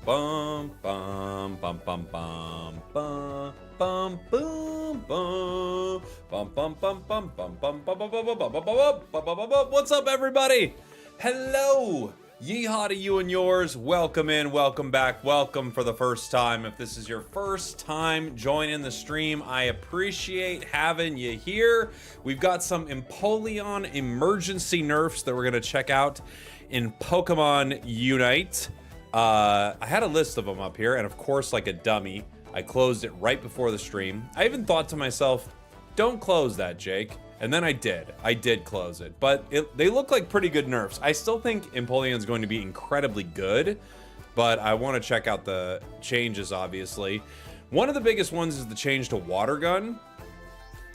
Bum bum bum bum bum bum bum boom bum bum bum bum bum bum bum bum bum bum bum bum bum bum. What's up, everybody? Hello. Yeehaw to you and yours. Welcome in, welcome back, welcome for the first time. If this is your first time joining the stream, I appreciate having you here. We've got some EMPOLEON emergency nerfs that we're gonna check out in Pokemon Unite. I had a list of them up here, and of course, like a dummy, I closed it right before the stream. I even thought to myself, don't close that, Jake. And then I did. I did close it. But they look like pretty good nerfs. I still think EMPOLEON is going to be incredibly good, but I want to check out the changes, obviously. One of the biggest ones is the change to Water Gun,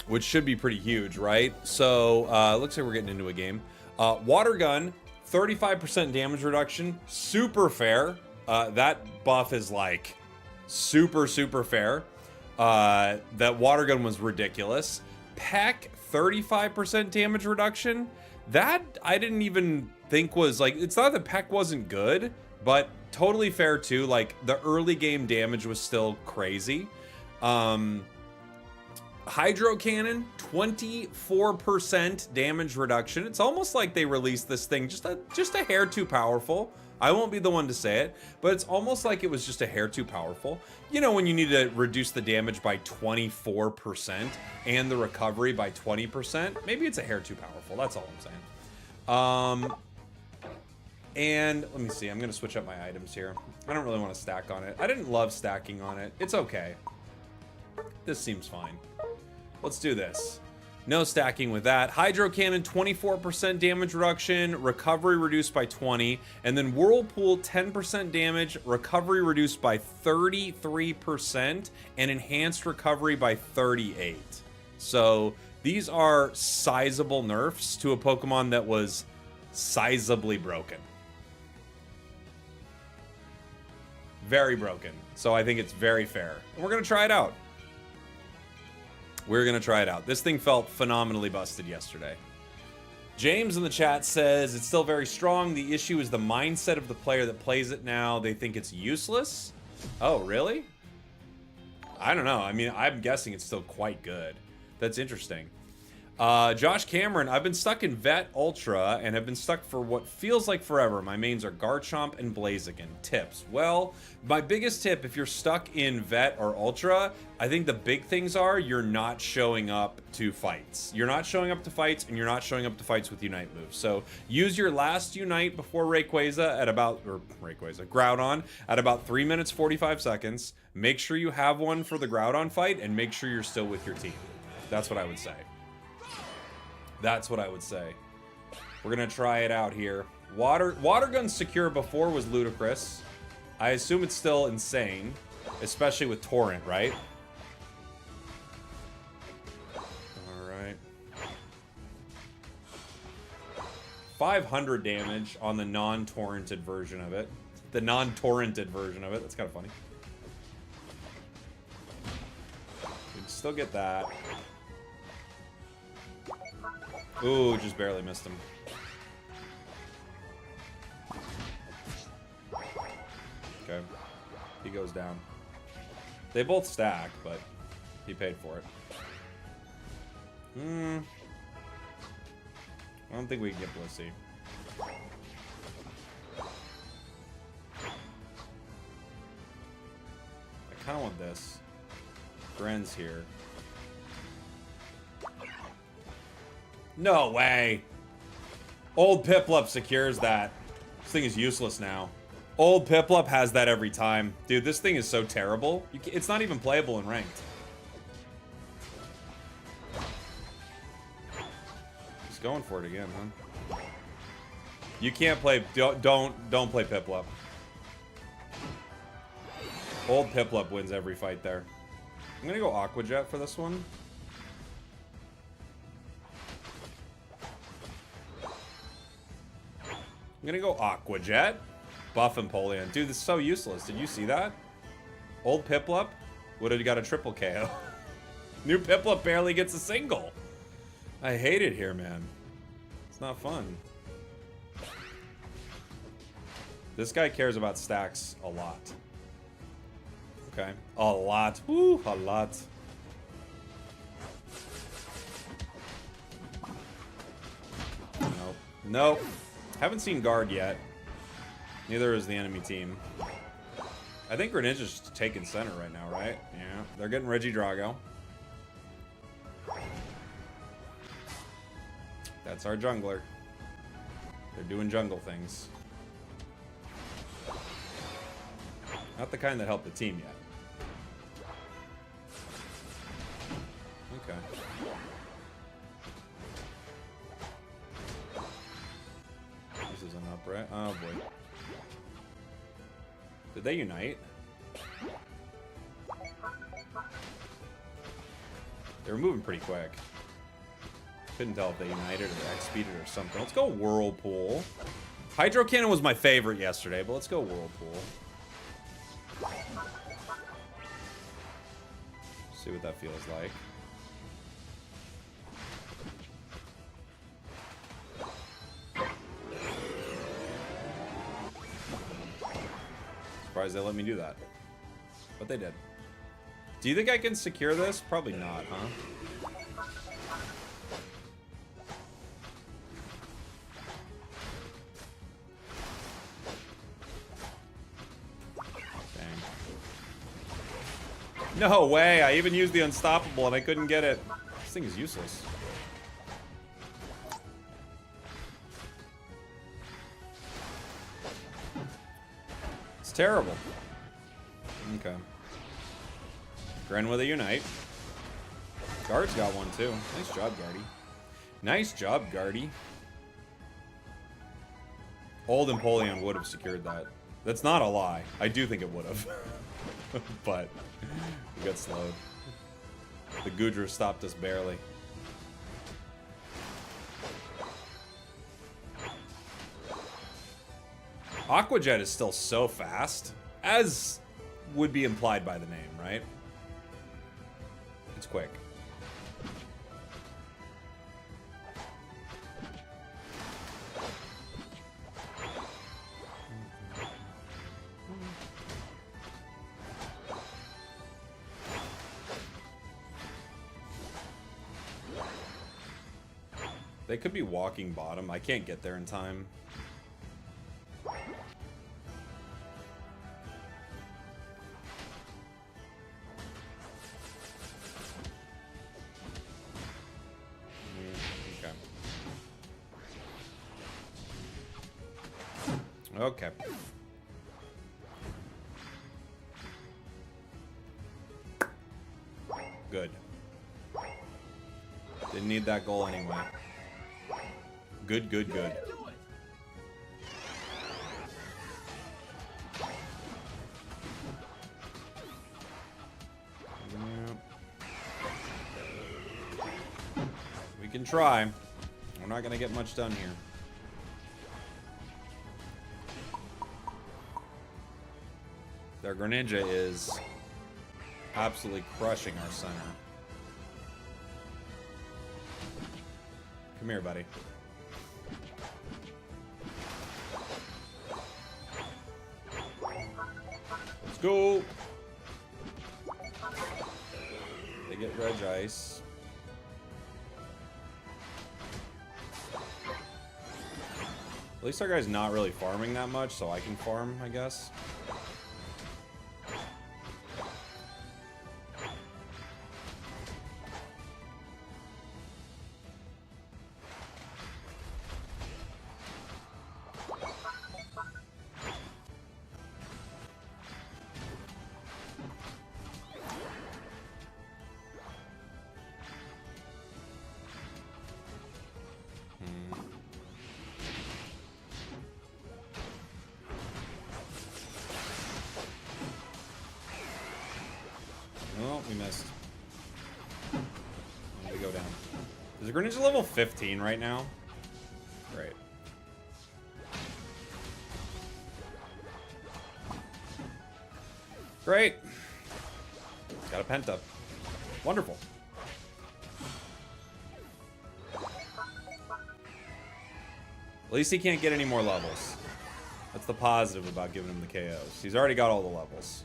which should be pretty huge, right? So, looks like we're getting into a game. Water Gun, 35% damage reduction, super fair. That buff is like super fair. That Water Gun was ridiculous. Peck, 35% damage reduction. That I didn't even think was like, it's not that Peck wasn't good, but totally fair too. Like the early game damage was still crazy. Hydro Cannon, 24% damage reduction. It's almost like they released this thing just a hair too powerful. I won't be the one to say it, but it's almost like it was just a hair too powerful. You know, when you need to reduce the damage by 24% and the recovery by 20%, maybe it's a hair too powerful. That's all I'm saying. And let me see, I'm gonna switch up my items here. I don't really want to stack on it. I didn't love stacking on it. It's okay. This seems fine. Let's do this. No stacking with that. Hydro Cannon, 24% damage reduction, recovery reduced by 20, and then Whirlpool, 10% damage, recovery reduced by 33%, and enhanced recovery by 38. So these are sizable nerfs to a Pokemon that was sizably broken. Very broken. So I think it's very fair. And we're gonna try it out. We're gonna try it out. This thing felt phenomenally busted yesterday. James in the chat says it's still very strong. The issue is the mindset of the player that plays it now. They think it's useless. Oh, really? I don't know. I mean, I'm guessing it's still quite good. That's interesting. Josh Cameron, I've been stuck in Vet Ultra and have been stuck for what feels like forever. My mains are Garchomp and Blaziken. Tips. Well, my biggest tip, if you're stuck in Vet or Ultra, I think the big things are you're not showing up to fights. You're not showing up to fights, and you're not showing up to fights with Unite moves. So use your last Unite before Rayquaza at about, or Rayquaza, Groudon at about 3 minutes 45 seconds. Make sure you have one for the Groudon fight, and make sure you're still with your team. That's what I would say. That's what I would say. We're gonna try it out here. Water Gun secure before was ludicrous. I assume it's still insane, especially with Torrent, right? All right. 500 damage on the non-torrented version of it. The non-torrented version of it. That's kind of funny. You can still get that. Ooh, just barely missed him. Okay. He goes down. They both stack, but he paid for it. I don't think we can get Blissey. I kind of want this. Gren's here. No way. Old Piplup secures that. This thing is useless now. Old Piplup has that every time. Dude, this thing is so terrible. It's not even playable in ranked. He's going for it again, huh? You can't play. Don't play Piplup. Old Piplup wins every fight there. I'm gonna go Aqua Jet for this one. I'm gonna go Aqua Jet. Buff EMPOLEON. Dude, this is so useless. Did you see that? Old Piplup would have got a triple KO. New Piplup barely gets a single. I hate it here, man. It's not fun. This guy cares about stacks a lot. Okay. A lot. Woo, a lot. Nope. Nope. Haven't seen guard yet. Neither is the enemy team. I think Greninja's just taking center right now, right? Yeah. They're getting Regidrago. That's our jungler. They're doing jungle things. Not the kind that help the team yet. Okay. This isn't up, right? Oh boy. Did they unite? They were moving pretty quick. Couldn't tell if they united or X-speeded or something. Let's go Whirlpool. Hydro Cannon was my favorite yesterday, but let's go Whirlpool. See what that feels like. Surprised they let me do that. But they did. Do you think I can secure this? Probably not, huh? No way! I even used the Unstoppable and I couldn't get it. This thing is useless. It's terrible. Okay. Gren with a Unite. Guard's got one too. Nice job, Guardy. Nice job, Guardy. Old Empoleon would have secured that. That's not a lie. I do think it would have. But we got slowed. The Goodra stopped us barely. Aqua Jet is still so fast, as would be implied by the name, right? It's quick. They could be walking bottom. I can't get there in time. Okay. Okay. Good. Didn't need that goal anyway. Good, good, good. We can try. We're not gonna get much done here. Their Greninja is absolutely crushing our center. Come here, buddy. Let's go. They get Reg Ice. At least our guy's not really farming that much, so I can farm, I guess. Oh, we missed. We go down. Is the Greninja level 15 right now? Great. Great. Got a Penta. Wonderful. At least he can't get any more levels. That's the positive about giving him the KOs. He's already got all the levels.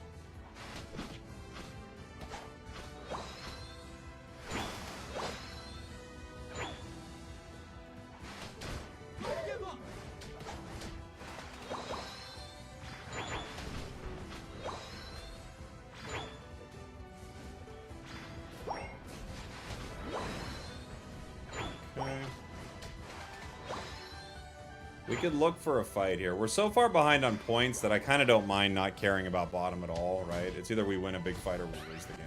We could look for a fight here. We're so far behind on points that I kind of don't mind not caring about bottom at all, right? It's either we win a big fight or we lose the game.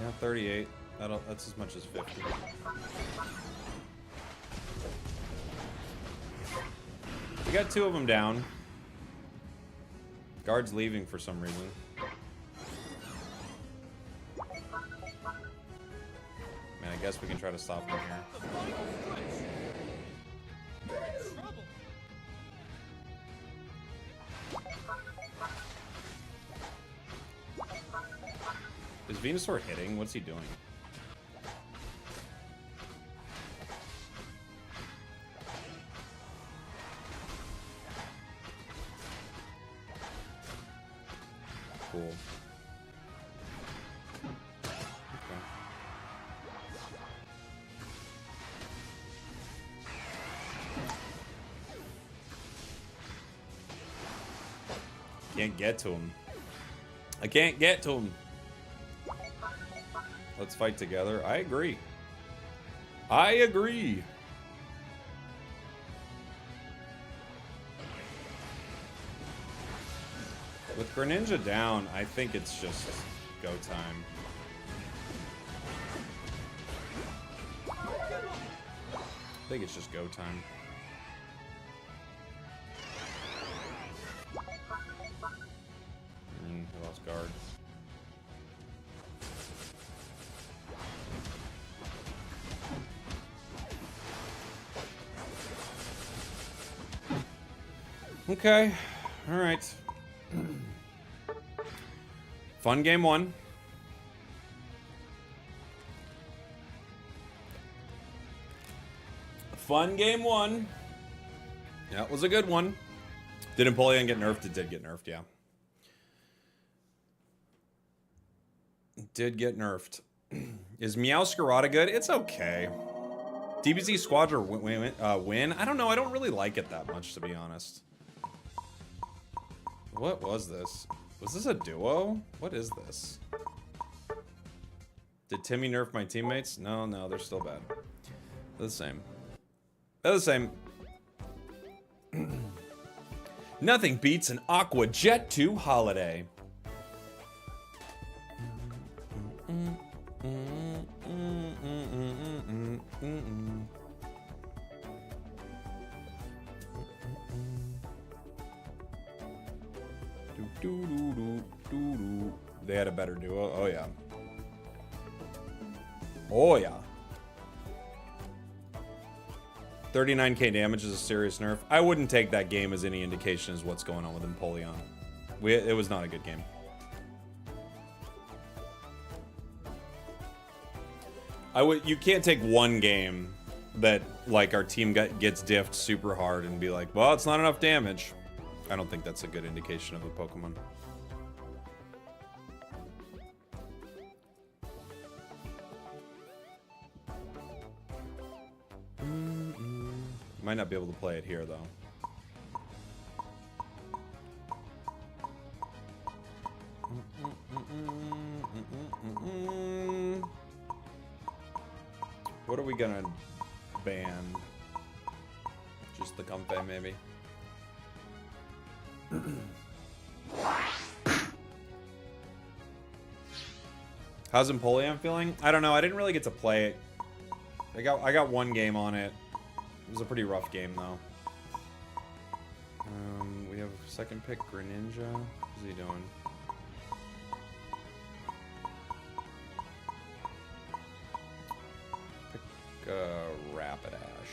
Yeah, 38. That's as much as 50. We got 2 of them down. Guard's leaving for some reason. Man, I guess we can try to stop him here. Is Venusaur hitting? What's he doing? Cool. Okay. Can't get to him. I can't get to him. Let's fight together. I agree. I agree. With Greninja down, I think it's just go time. I think it's just go time. He lost guard. Okay. All right. Fun game 1. Fun game 1. Yeah, it was a good one. Did Empoleon get nerfed? It did get nerfed, yeah. It did get nerfed. Is Meowscarada good? It's okay. DBZ Squadron win? I don't know. I don't really like it that much, to be honest. What was this? Was this a duo? What is this? Did Timmy nerf my teammates? No, no, they're still bad. They're the same. They're the same. Nothing beats an Aqua Jet 2 holiday. They had a better duo. Oh yeah. Oh yeah. 39k damage is a serious nerf. I wouldn't take that game as any indication as what's going on with Empoleon. It was not a good game. You can't take one game that like our team gets diffed super hard and be like, well, it's not enough damage. I don't think that's a good indication of a Pokemon. Might not be able to play it here though. What are we gonna ban? Just the Comfey, maybe. How's Empoleon feeling? I don't know. I didn't really get to play it. I got one game on it. It was a pretty rough game though. We have second pick Greninja. What's he doing? Pick Rapidash.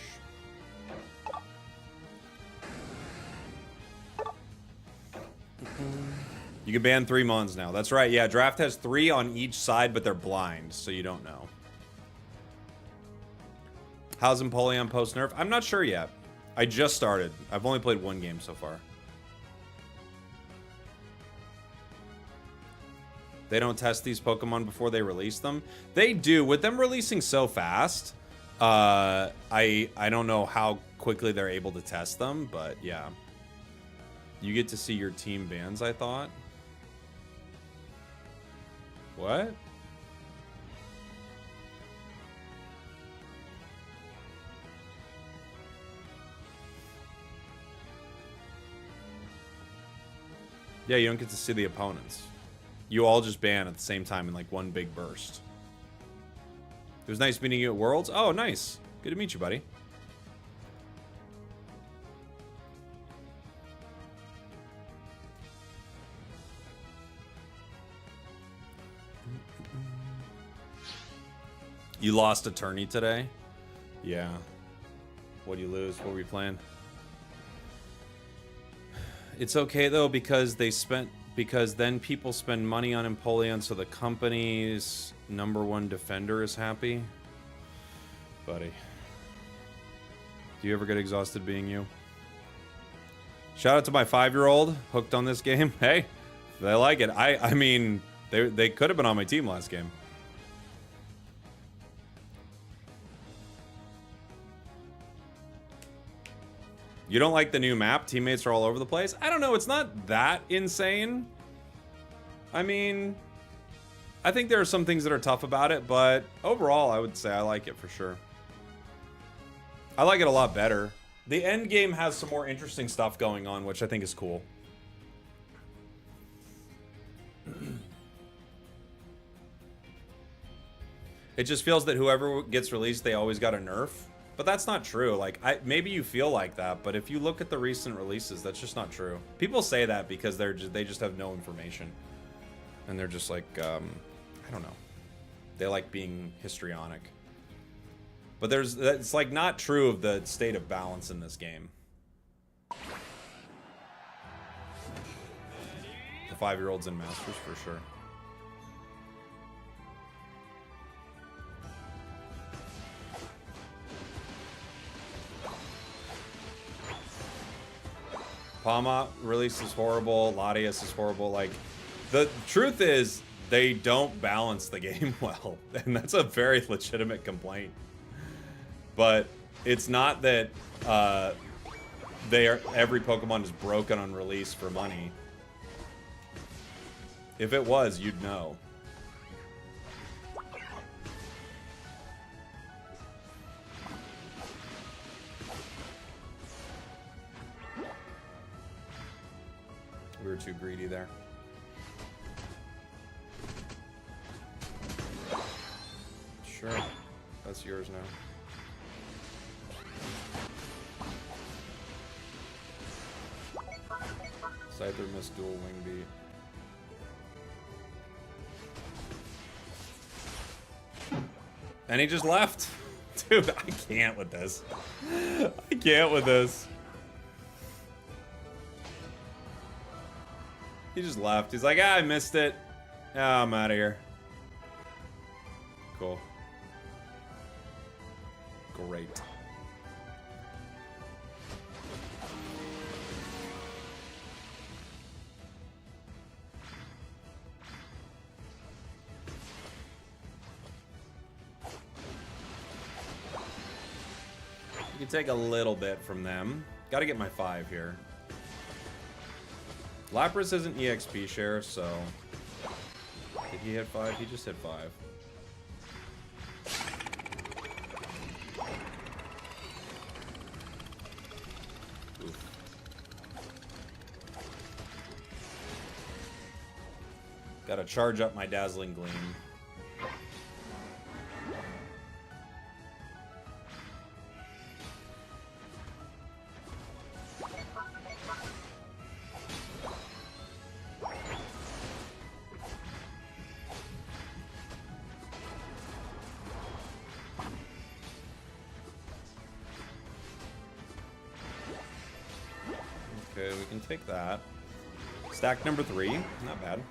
You can ban 3 Mons now. That's right. Yeah, draft has 3 on each side, but they're blind, so you don't know. How's Empoleon post nerf? I'm not sure yet. I just started. I've only played 1 game so far. They don't test these Pokemon before they release them. They do. With them releasing so fast, I don't know how quickly they're able to test them, but yeah. You get to see your team bans, I thought. What? Yeah, you don't get to see the opponents. You all just ban at the same time in like one big burst. It was nice meeting you at Worlds. Oh, nice. Good to meet you, buddy. You lost a tourney today? Yeah. What'd you lose? What were you playing? It's okay though because then people spend money on EMPOLEON, so the company's #1 defender is happy. Buddy. Do you ever get exhausted being you? Shout out to my 5-year-old hooked on this game. Hey, they like it. I mean, they could have been on my team last game. You don't like the new map? Teammates are all over the place? I don't know. It's not that insane. I mean, I think there are some things that are tough about it, but overall, I would say I like it for sure. I like it a lot better. The end game has some more interesting stuff going on, which I think is cool. It just feels that whoever gets released, they always got a nerf. But that's not true. Like, maybe you feel like that, but if you look at the recent releases, that's just not true. People say that because they just have no information, and they're just like, I don't know. They like being histrionic. But it's like not true of the state of balance in this game. The 5-year-olds in Masters for sure. Palma release is horrible. Latias is horrible. Like, the truth is, they don't balance the game well. And that's a very legitimate complaint. But it's not that every Pokemon is broken on release for money. If it was, you'd know. We were too greedy there. Sure. That's yours now. Scyther missed dual wing beat. And he just left. Dude, I can't with this. I can't with this. He just left. He's like, I missed it. Ah, I'm out of here. Cool. Great. You can take a little bit from them. Gotta get my 5 here. Lapras isn't EXP share, so... Did he hit 5? He just hit 5. Oof. Gotta charge up my Dazzling Gleam. Okay, we can take that. Stack number 3, not bad.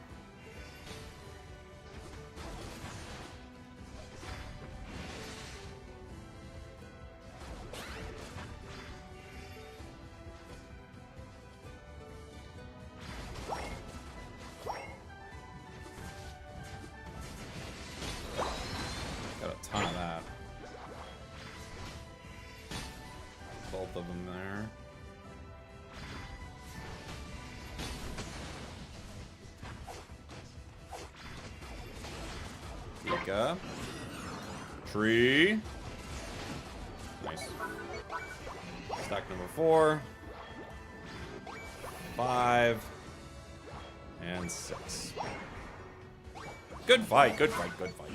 Got a ton of that. both of them there. Pika. Tree. Nice. Stack number 4. 5. And 6. Good fight, good fight, good fight.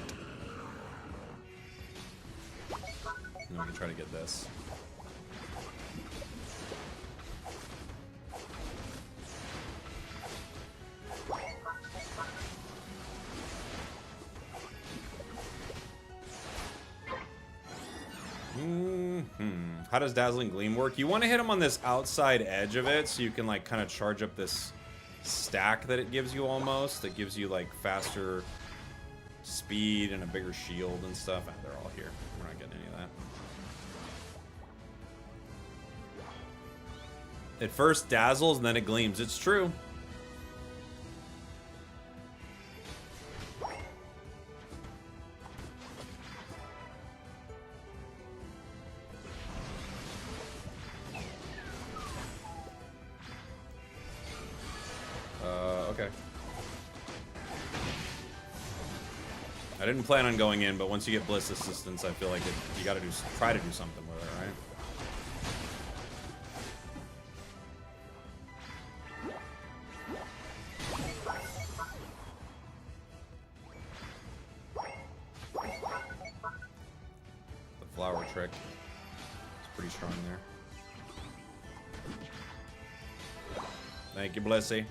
And we can try to get this. How does Dazzling Gleam work? You want to hit him on this outside edge of it so you can like kind of charge up this stack that it gives you almost. That gives you like faster speed and a bigger shield and stuff. Ah, they're all here. We're not getting any of that. It first dazzles and then it gleams. It's true. Okay. I didn't plan on going in, but once you get Bliss Assistance, I feel like you gotta try to do something with it, right? The flower trick is pretty strong there. Thank you, Blissey.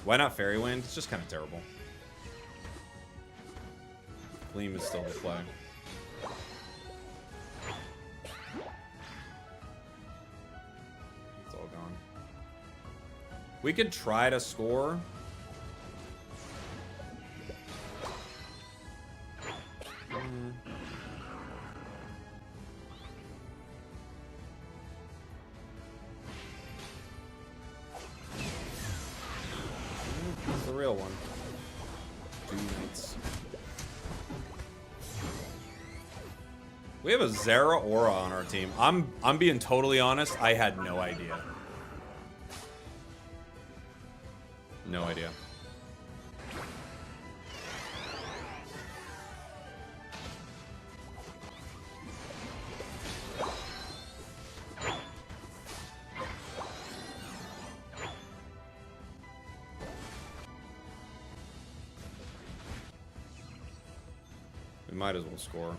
Why not Fairy Wind? It's just kind of terrible. Gleam is still the play. It's all gone. We could try to score. The real one. 2 knights. We have a Zera Aura on our team. I'm being totally honest. I had no idea. No idea. We might as well score.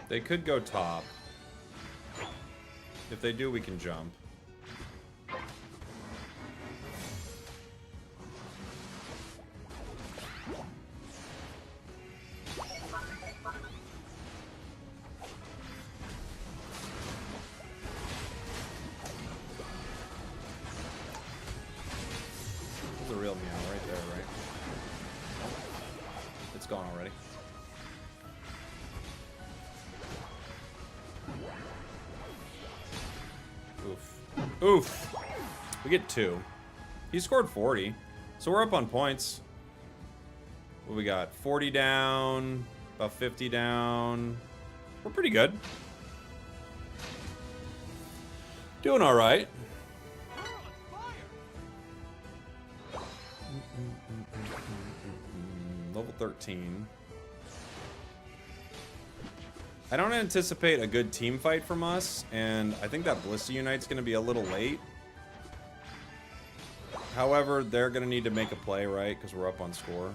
They could go top. If they do, we can jump. There's a real meow right there, right? It's gone already. Oof. Oof. We get 2. He scored 40. So we're up on points. What we got? 40 down. About 50 down. We're pretty good. Doing all right. Level 13. I don't anticipate a good team fight from us, and I think that Blissey Unite's going to be a little late. However, they're going to need to make a play, right? Because we're up on score.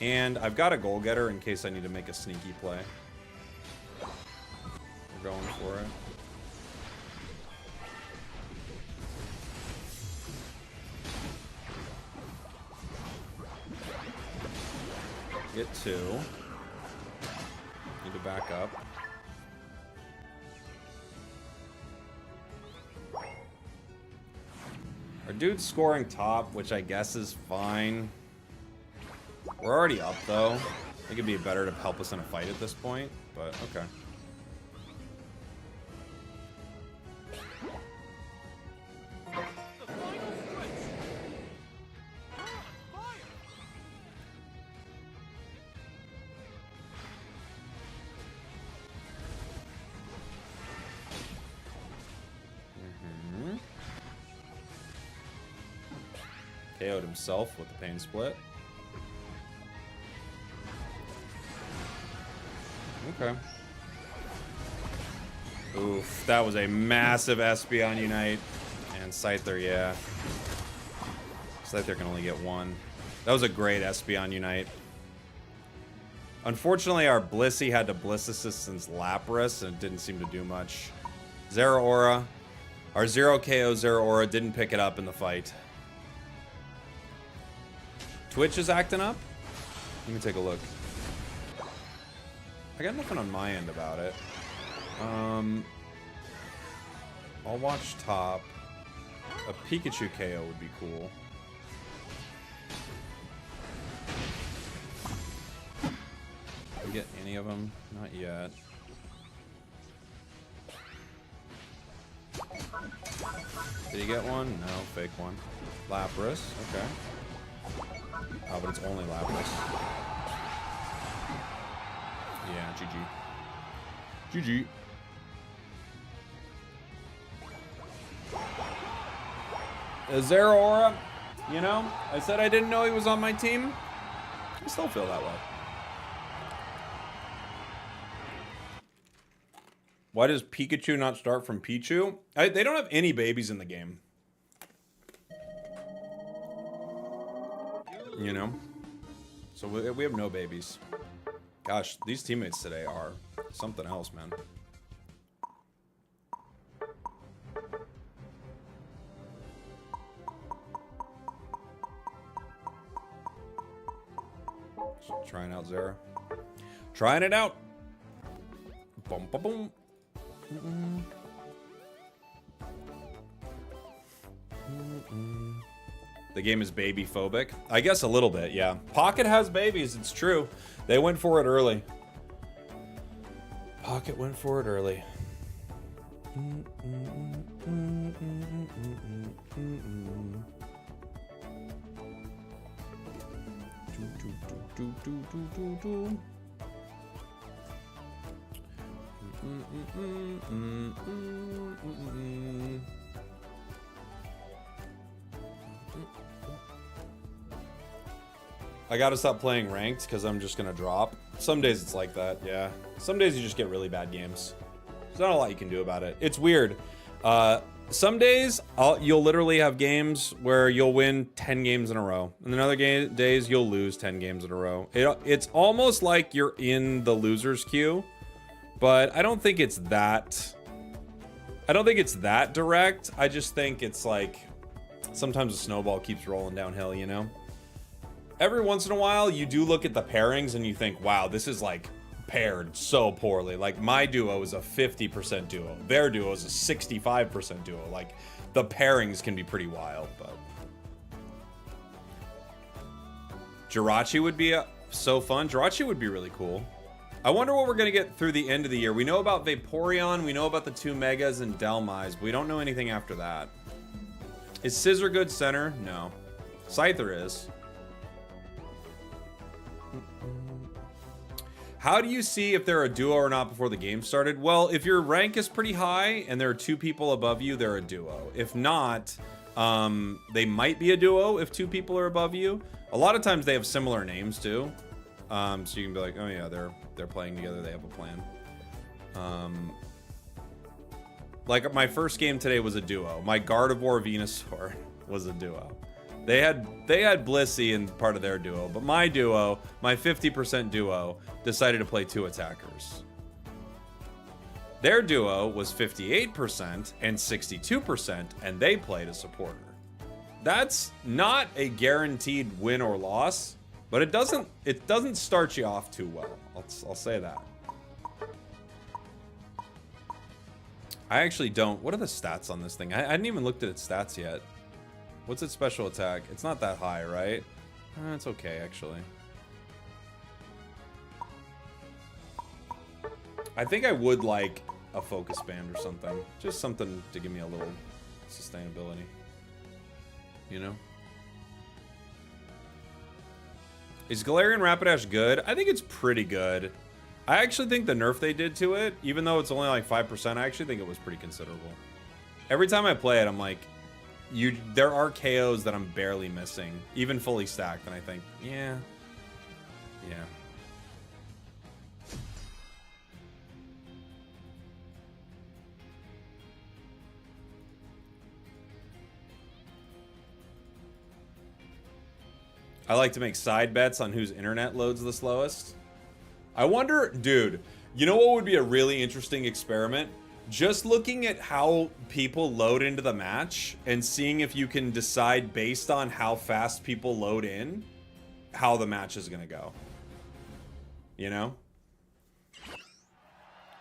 And I've got a goal getter in case I need to make a sneaky play. We're going for it. Get 2. Need to back up. Our dude's scoring top, which I guess is fine. We're already up, though. I think it'd be better to help us in a fight at this point, but okay. KO'd himself with the pain split. Okay. Oof, that was a massive Espeon Unite. And Scyther, yeah. Scyther can only get one. That was a great Espeon Unite. Unfortunately, our Blissey had to Bliss Assist since Lapras, and it didn't seem to do much. Zeraora. Our 0 KO Zeraora didn't pick it up in the fight. Twitch is acting up? Let me take a look. I got nothing on my end about it. I'll watch top. A Pikachu KO would be cool. Did we get any of them? Not yet. Did he get one? No, fake one. Lapras, okay. Oh, but it's only Lapras. Yeah, GG. GG. Zeraora, you know, I said I didn't know he was on my team. I still feel that way. Why does Pikachu not start from Pichu? They don't have any babies in the game. You know? So we have no babies. Gosh, these teammates today are something else, man. Just trying out Zera. Trying it out. Boom, boom, boom. The game is baby phobic. I guess a little bit, yeah. Pocket has babies, it's true. They went for it early. Pocket went for it early. I gotta stop playing ranked because I'm just gonna drop. Some days it's like that, yeah. Some days you just get really bad games. There's not a lot you can do about it. It's weird. Some days you'll literally have games where you'll win 10 games in a row, and then other days you'll lose 10 games in a row. It's almost like you're in the losers queue, but I don't think it's that. I don't think it's that direct. I just think it's like sometimes a snowball keeps rolling downhill, you know? Every once in a while, you do look at the pairings and you think, wow, this is like paired so poorly. Like my duo is a 50% duo. Their duo is a 65% duo. Like the pairings can be pretty wild, but Jirachi would be so fun. Jirachi would be really cool. I wonder what we're going to get through the end of the year. We know about Vaporeon. We know about the 2 Megas and Delmise, but we don't know anything after that. Is Scissor good center? No. Scyther is. How do you see if they're a duo or not before the game started? Well, if your rank is pretty high and there are 2 people above you, they're a duo. If not, they might be a duo if 2 people are above you. A lot of times they have similar names too. So you can be like, oh yeah, they're playing together, they have a plan. Like my first game today was a duo. My Gardevoir Venusaur was a duo. They had Blissey in part of their duo, but my duo, my 50% duo, decided to play 2 attackers. Their duo was 58% and 62%, and they played a supporter. That's not a guaranteed win or loss, but it doesn't start you off too well. I'll say that. I actually don't. What are the stats on this thing? I hadn't even looked at its stats yet. What's its special attack? It's not that high, right? It's okay, actually. I think I would like a focus band or something. Just something to give me a little sustainability. You know? Is Galarian Rapidash good? I think it's pretty good. I actually think the nerf they did to it, even though it's only like 5%, I actually think it was pretty considerable. Every time I play it, I'm like, there are KOs that I'm barely missing, even fully stacked, and I think, yeah. Yeah. I like to make side bets on whose internet loads the slowest. I wonder, dude, you know what would be a really interesting experiment? Just looking at how people load into the match and seeing if you can decide based on how fast people load in, how the match is gonna go. You know?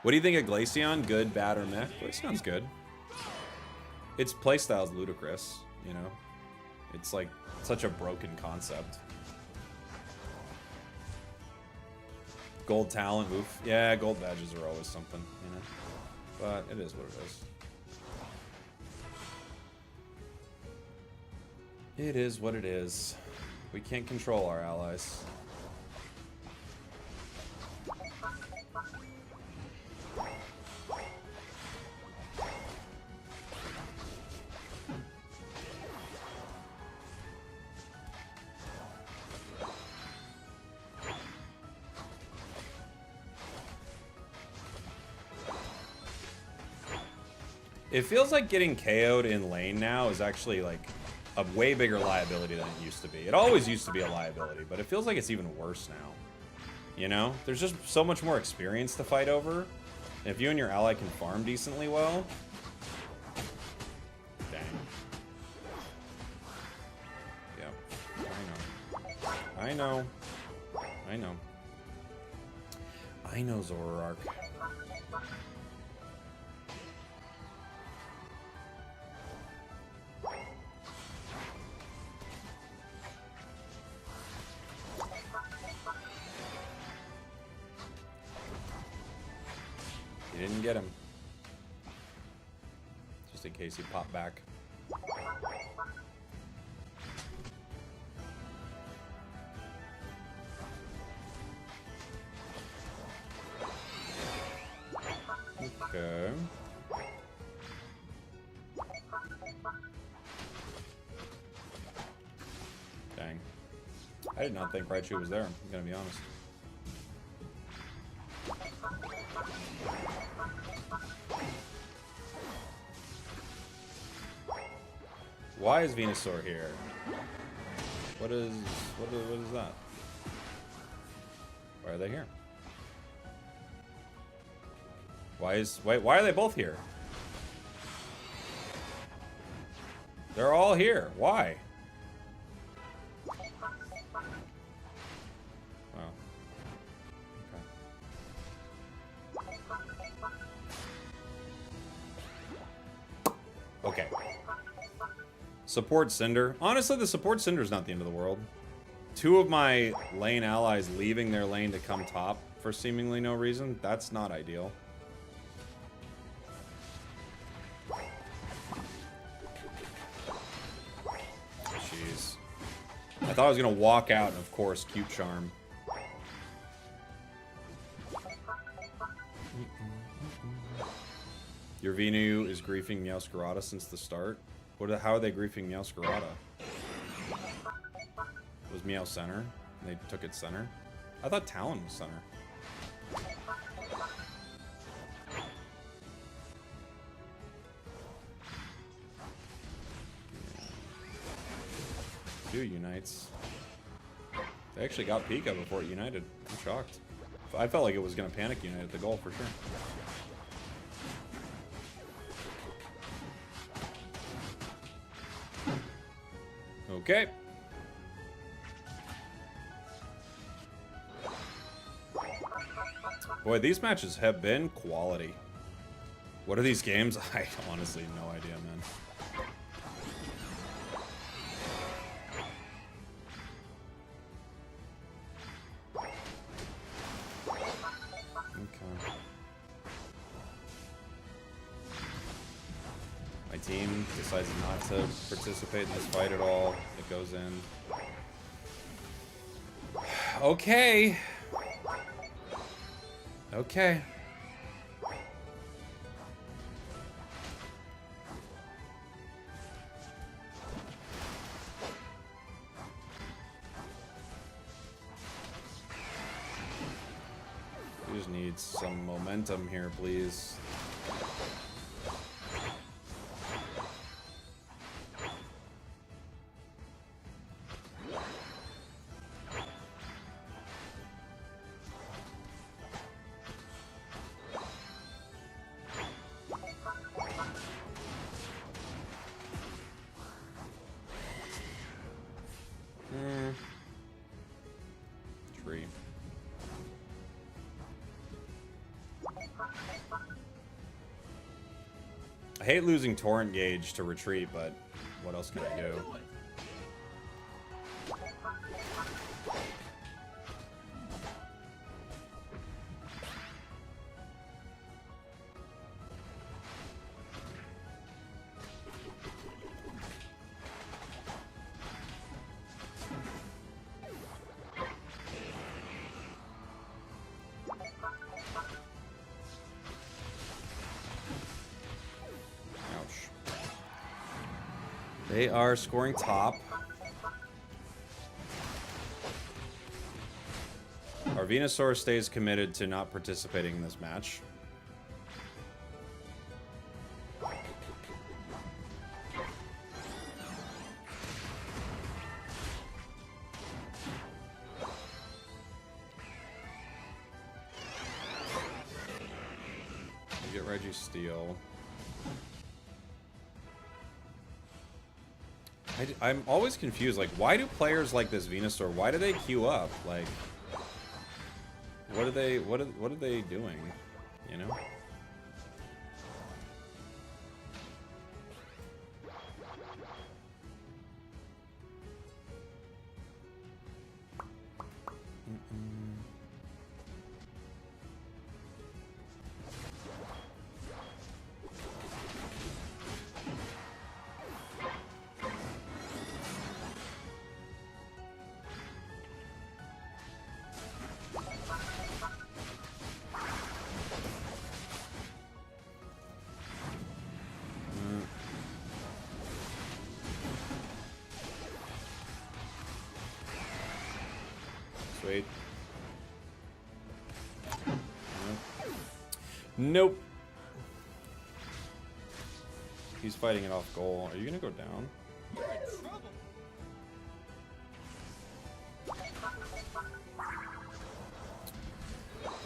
What do you think of Glaceon? Good, bad, or meh? Glaceon's good. Its playstyle's ludicrous, you know? It's like such a broken concept. Gold talent, oof. Yeah, gold badges are always something, you know? But it is what it is. It is what it is. We can't control our allies. It feels like getting KO'd in lane now is actually like a way bigger liability than it used to be. It always used to be a liability, but it feels like it's even worse now. You know? There's just so much more experience to fight over. And if you and your ally can farm decently well... Dang. Yeah. I know. I know. I know, Zoroark. You didn't get him. Just in case he popped back. Okay. Dang. I did not think Raichu was there, I'm gonna be honest. Why is Venusaur here? What is that? Why are they here? Why are they both here? They're all here. Why? Oh. Okay. Okay. Support Cinder. Honestly, the support Cinder is not the end of the world. Two of my lane allies leaving their lane to come top for seemingly no reason. That's not ideal. Jeez. I thought I was going to walk out and, of course, Cute Charm. Your Venu is griefing Meowscarada since the start. How are they griefing Meowscarada? Was Meow center? They took it center? I thought Talon was center. Two unites. They actually got Pika before it united. I'm shocked. I felt like it was going to panic unite at the goal for sure. Okay. Boy, these matches have been quality. What are these games? I honestly have no idea, man. Okay. team decides not to participate in this fight at all, it goes in. Okay. Okay. We just need some momentum here, please. Tree. I hate losing torrent gauge to retreat, but what else can I do? They are scoring top. Our Venusaur stays committed to not participating in this match. We get Registeel. I'm always confused, like, why do players like this Venusaur, why do they queue up? Like, what are they doing, you know? Sweet. Nope. He's fighting it off goal. Are you gonna go down? You're in trouble.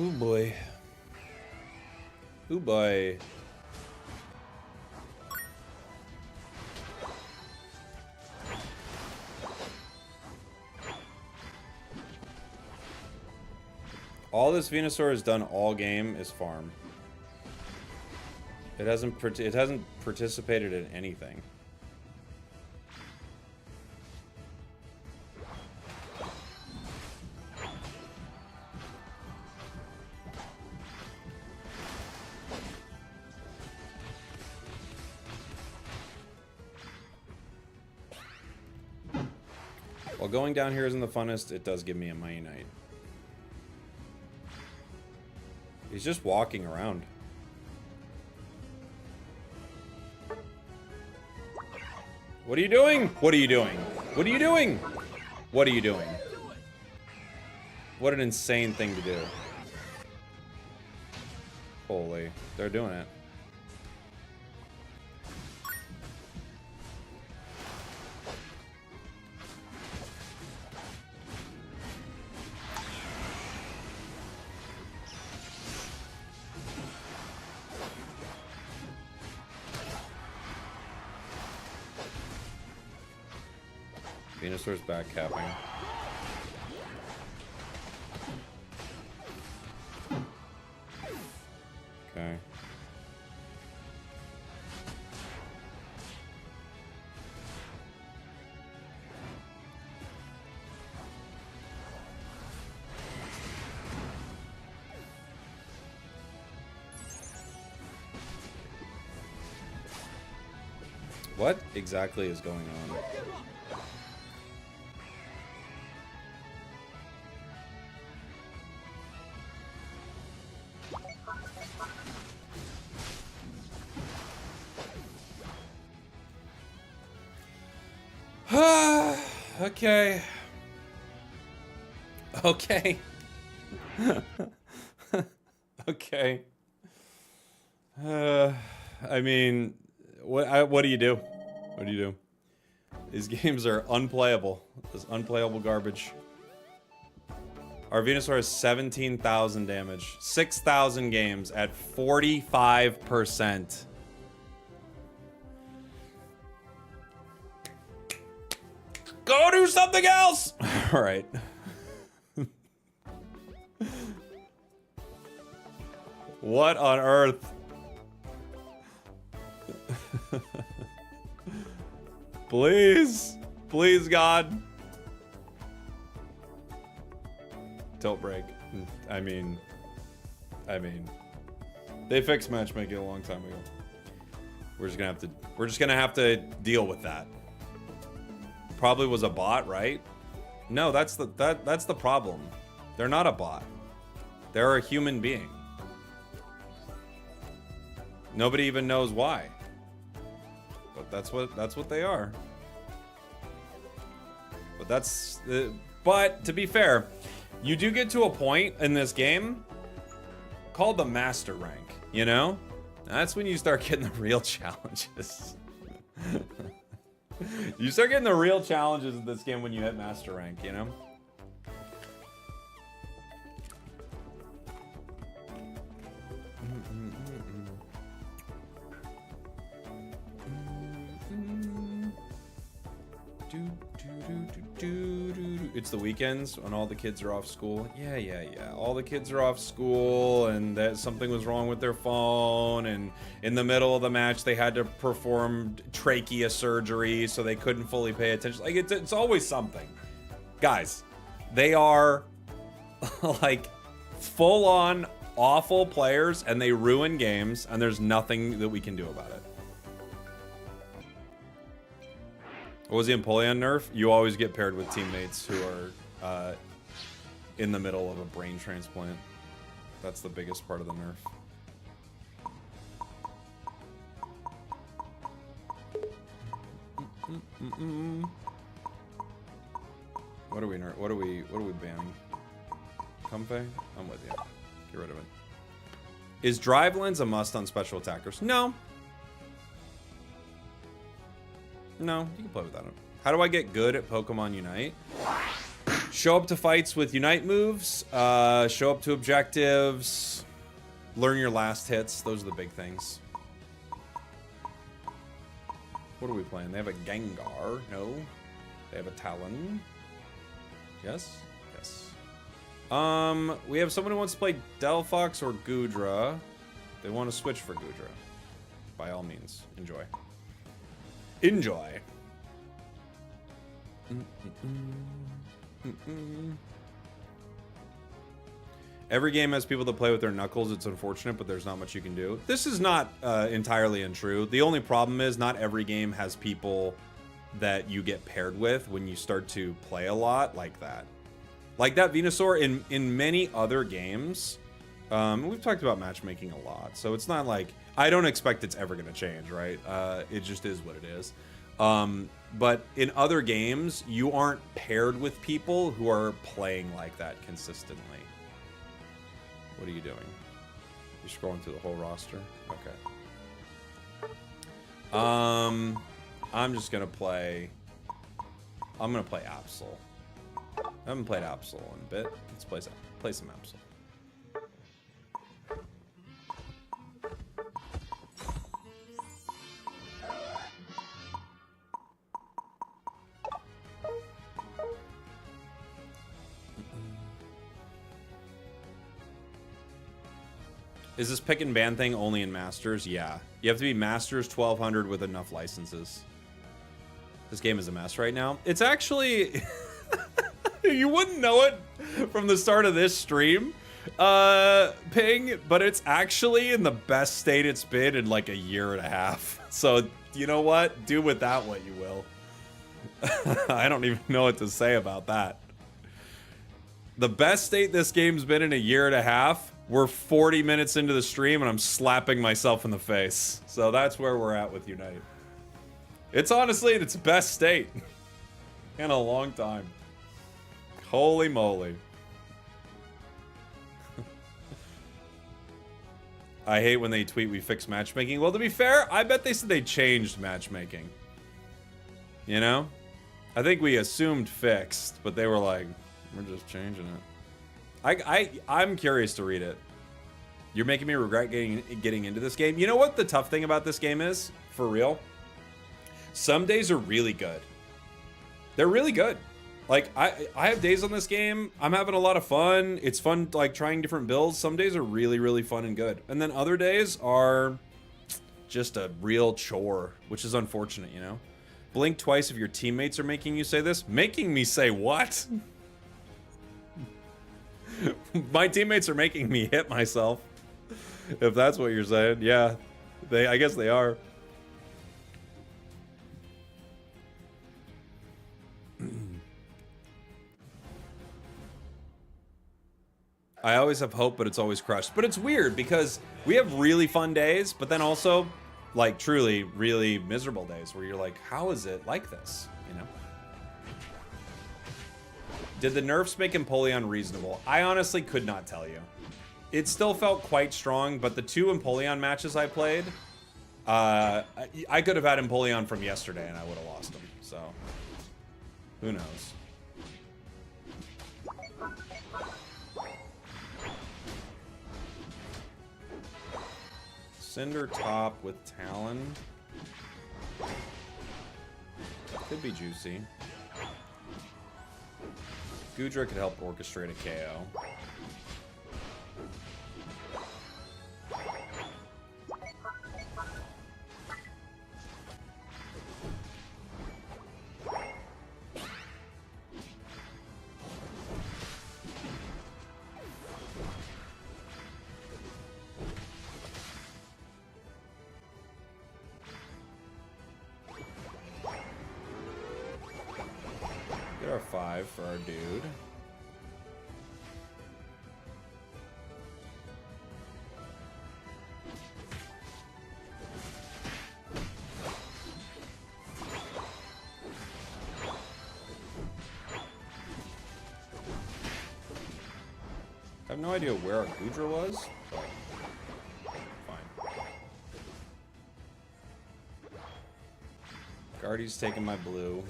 Oh boy. Oh boy. All this Venusaur has done all game is farm. It hasn't participated in anything. While going down here isn't the funnest, it does give me a Mighty Knight. He's just walking around. What are you doing? What are you doing? What are you doing? What are you doing? What an insane thing to do. Holy, they're doing it. Venusaur's back capping. Okay. What exactly is going on? Okay. Okay. Okay. I mean, what do you do? What do you do? These games are unplayable. This unplayable garbage. Our Venusaur has 17,000 damage. 6,000 games at 45%. Go do something else! All right. What on earth? Please. Please, God. Tilt break. I mean, they fixed matchmaking a long time ago. We're just gonna have to deal with that. Probably was a bot, right? No, that's the problem. They're not a bot. They're a human being. Nobody even knows why. But that's what they are. But to be fair, you do get to a point in this game called the master rank, you know? That's when you start getting the real challenges. You start getting the real challenges in this game when you hit master rank, you know? It's the weekends when all the kids are off school. Yeah. All the kids are off school and that something was wrong with their phone, and in the middle of the match they had to perform trachea surgery so they couldn't fully pay attention. Like it's always something. Guys, they are like full on awful players and they ruin games and there's nothing that we can do about it. What was the EMPOLEON nerf? You always get paired with teammates who are in the middle of a brain transplant. That's the biggest part of the nerf. What are we banning? Comfey? I'm with you. Get rid of it. Is drive lens a must on special attackers? No. No, you can play without it. How do I get good at Pokemon Unite? Show up to fights with Unite moves, show up to objectives, learn your last hits. Those are the big things. What are we playing? They have a Gengar. No. They have a Talon. Yes? Yes. We have someone who wants to play Delphox or Goodra. They want to switch for Goodra. By all means, enjoy. Enjoy. Every game has people that play with their knuckles. It's unfortunate, but there's not much you can do. This is not entirely untrue. The only problem is not every game has people that you get paired with when you start to play a lot like that. Like that Venusaur in many other games. We've talked about matchmaking a lot, so it's not like I don't expect it's ever going to change, right? It just is what it is. But in other games, you aren't paired with people who are playing like that consistently. What are you doing? You're scrolling through the whole roster? Okay. I'm just going to play... I'm going to play Absol. I haven't played Absol in a bit. Let's play some Absol. Is this pick and ban thing only in Masters? Yeah. You have to be Masters 1200 with enough licenses. This game is a mess right now. It's actually... you wouldn't know it from the start of this stream, Ping, but it's actually in the best state it's been in like a year and a half. So You know what? Do with that what you will. I don't even know what to say about that. The best state this game's been in a year and a half. We're 40 minutes into the stream and I'm slapping myself in the face. So that's where we're at with Unite. It's honestly its best state in a long time. Holy moly. I hate when they tweet we fixed matchmaking. Well, to be fair, I bet they said they changed matchmaking. You know? I think we assumed fixed, but they were like, we're just changing it. I'm curious to read it. You're making me regret getting into this game. You know what the tough thing about this game is? For real? Some days are really good. They're really good. Like, I have days on this game, I'm having a lot of fun. It's fun, like, trying different builds. Some days are really, really fun and good. And then other days are just a real chore, which is unfortunate, you know? Blink twice if your teammates are making you say this. Making me say what? My teammates are making me hit myself. If that's what you're saying. Yeah, I guess they are. I always have hope, but it's always crushed. But it's weird because we have really fun days, but then also, like, truly, really miserable days where you're like, how is it like this? You know? Did the nerfs make Empoleon reasonable? I honestly could not tell you. It still felt quite strong, but the 2 Empoleon matches I played, I could have had Empoleon from yesterday and I would have lost him. So, who knows? Cinder top with Talon. Could be juicy. Goodra could help orchestrate a KO. Get our 5 for our dude. I have no idea where our Goodra was, but fine. Guardy's taking my blue.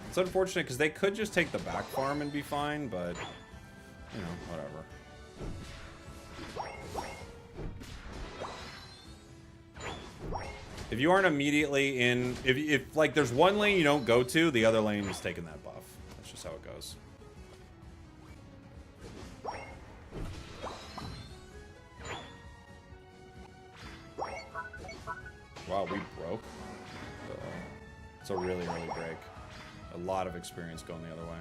It's unfortunate because they could just take the back farm and be fine, but, you know, whatever. If you aren't immediately in, if like there's one lane you don't go to, the other lane is taking that buff. That's just how it goes. Wow, we broke. It's a really early break. A lot of experience going the other way.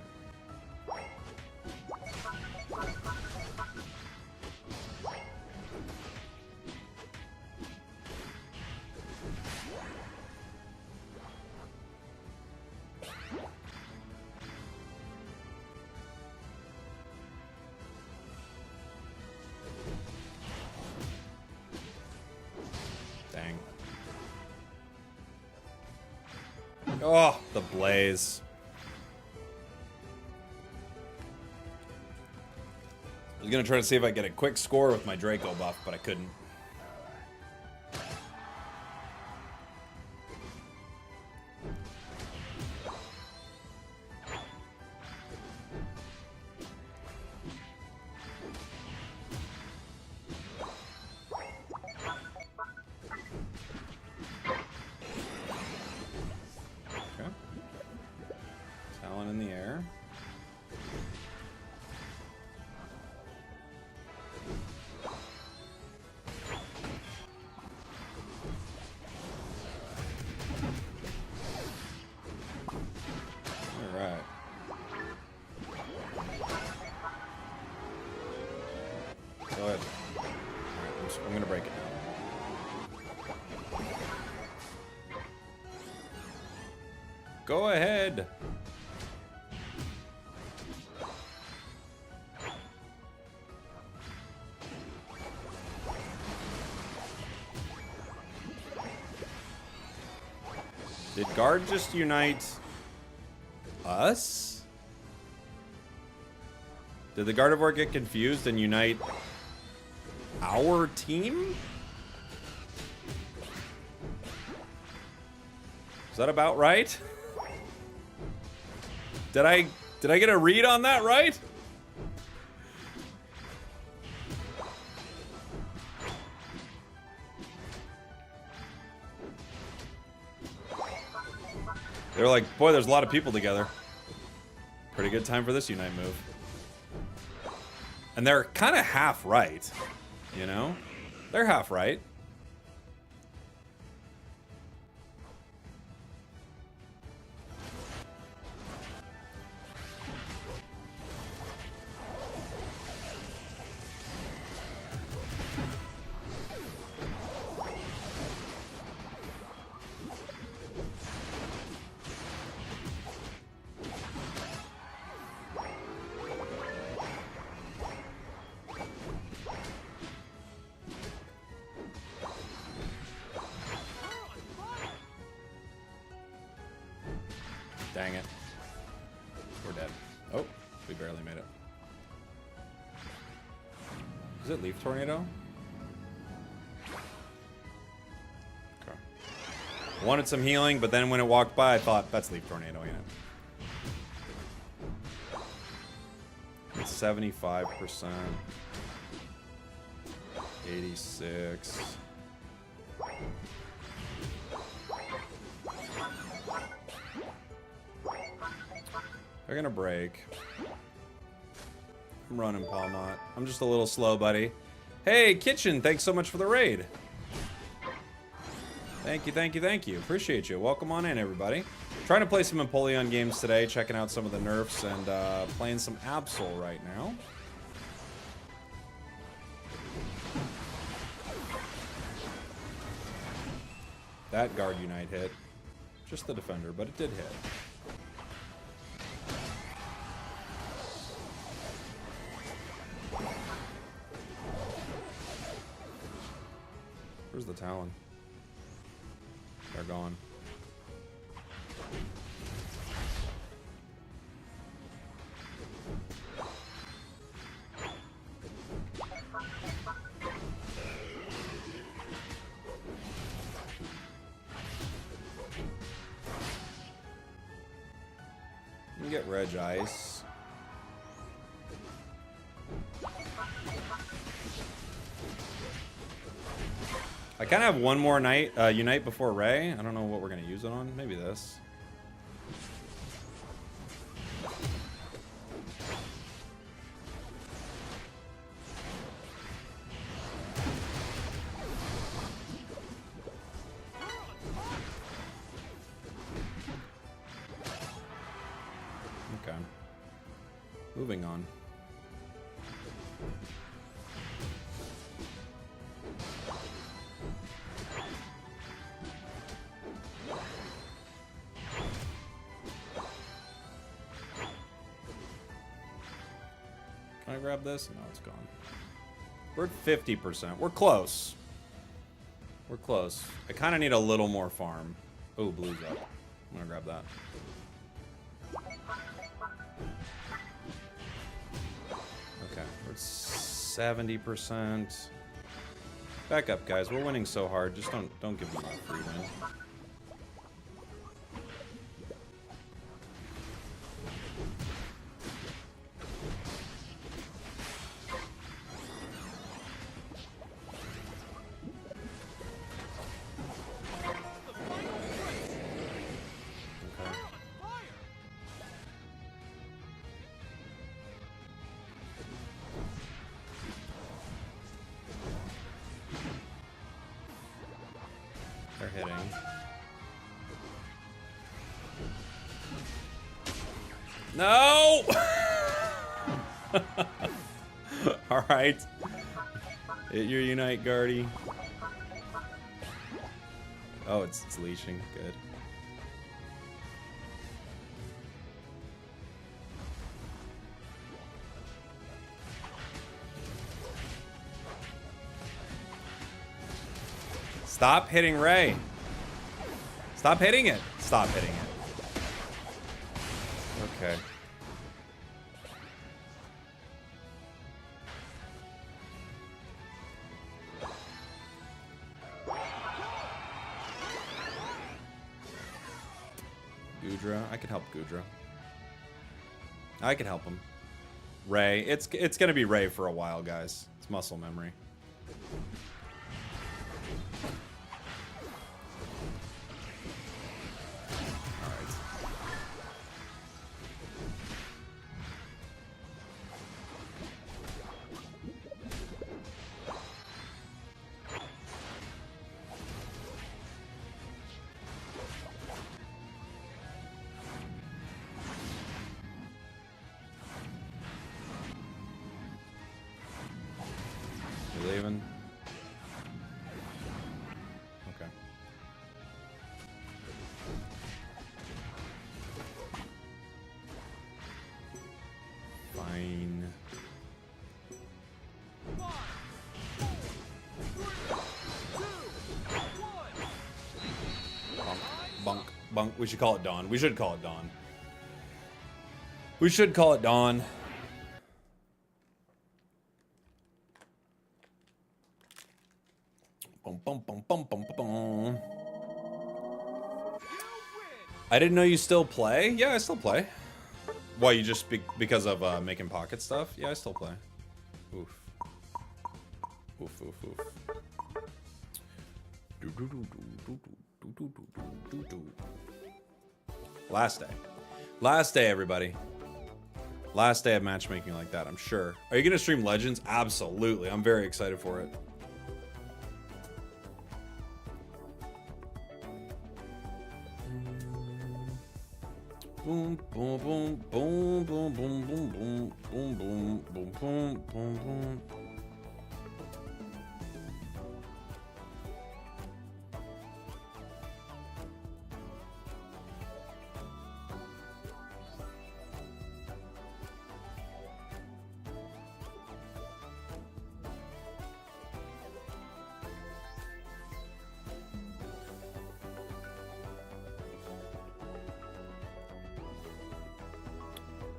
Dang. Oh, the blaze. I was gonna try to see if I get a quick score with my Draco buff, but I couldn't. Okay. Talon in the air. Go ahead. Did guard just unite us? Did the Gardevoir get confused and unite our team? Is that about right? Did I get a read on that right? They're like, boy, there's a lot of people together. Pretty good time for this Unite move. And they're kind of half right, you know? They're half right. Dang it. We're dead. Oh, we barely made it. Is it Leaf Tornado? Okay. Wanted some healing, but then when it walked by, I thought, that's Leaf Tornado, ain't it? It's 75%. 86. They're gonna break. I'm running, Palmot. I'm just a little slow, buddy. Hey, Kitchen, thanks so much for the raid. Thank you, thank you, thank you. Appreciate you. Welcome on in, everybody. Trying to play some EMPOLEON games today, checking out some of the nerfs, and playing some Absol right now. That guard unite hit. Just the defender, but it did hit. Where's the Talon? They're gone. You can get Reg Ice. I kind of have one more night, Unite before Ray. I don't know what we're going to use it on. Maybe this. Okay. Moving on. Can I grab this? No, it's gone. We're at 50%. We're close. We're close. I kind of need a little more farm. Oh, blue's up. I'm gonna grab that. Okay, we're at 70%. Back up, guys. We're winning so hard. Just don't give me a free win. They're hitting. No! Alright. Hit your Unite, Guardy. Oh, it's leashing. Good. Stop hitting Ray. Stop hitting it. Stop hitting it. Okay. Goodra. I could help Goodra. I could help him. Ray. It's gonna be Ray for a while, guys. It's muscle memory. You leaving? Okay. Fine. Bunk. Bunk. We should call it Dawn. We should call it Dawn. We should call it Dawn. I didn't know you still play. Yeah, I still play. Why, you just because of making pocket stuff? Yeah, I still play. Oof. Oof, oof, oof. Last day. Last day, everybody. Last day of matchmaking like that, I'm sure. Are you gonna stream Legends? Absolutely. I'm very excited for it. Boom, boom, boom, boom, boom, boom, boom, boom, boom, boom, boom, boom, boom, boom.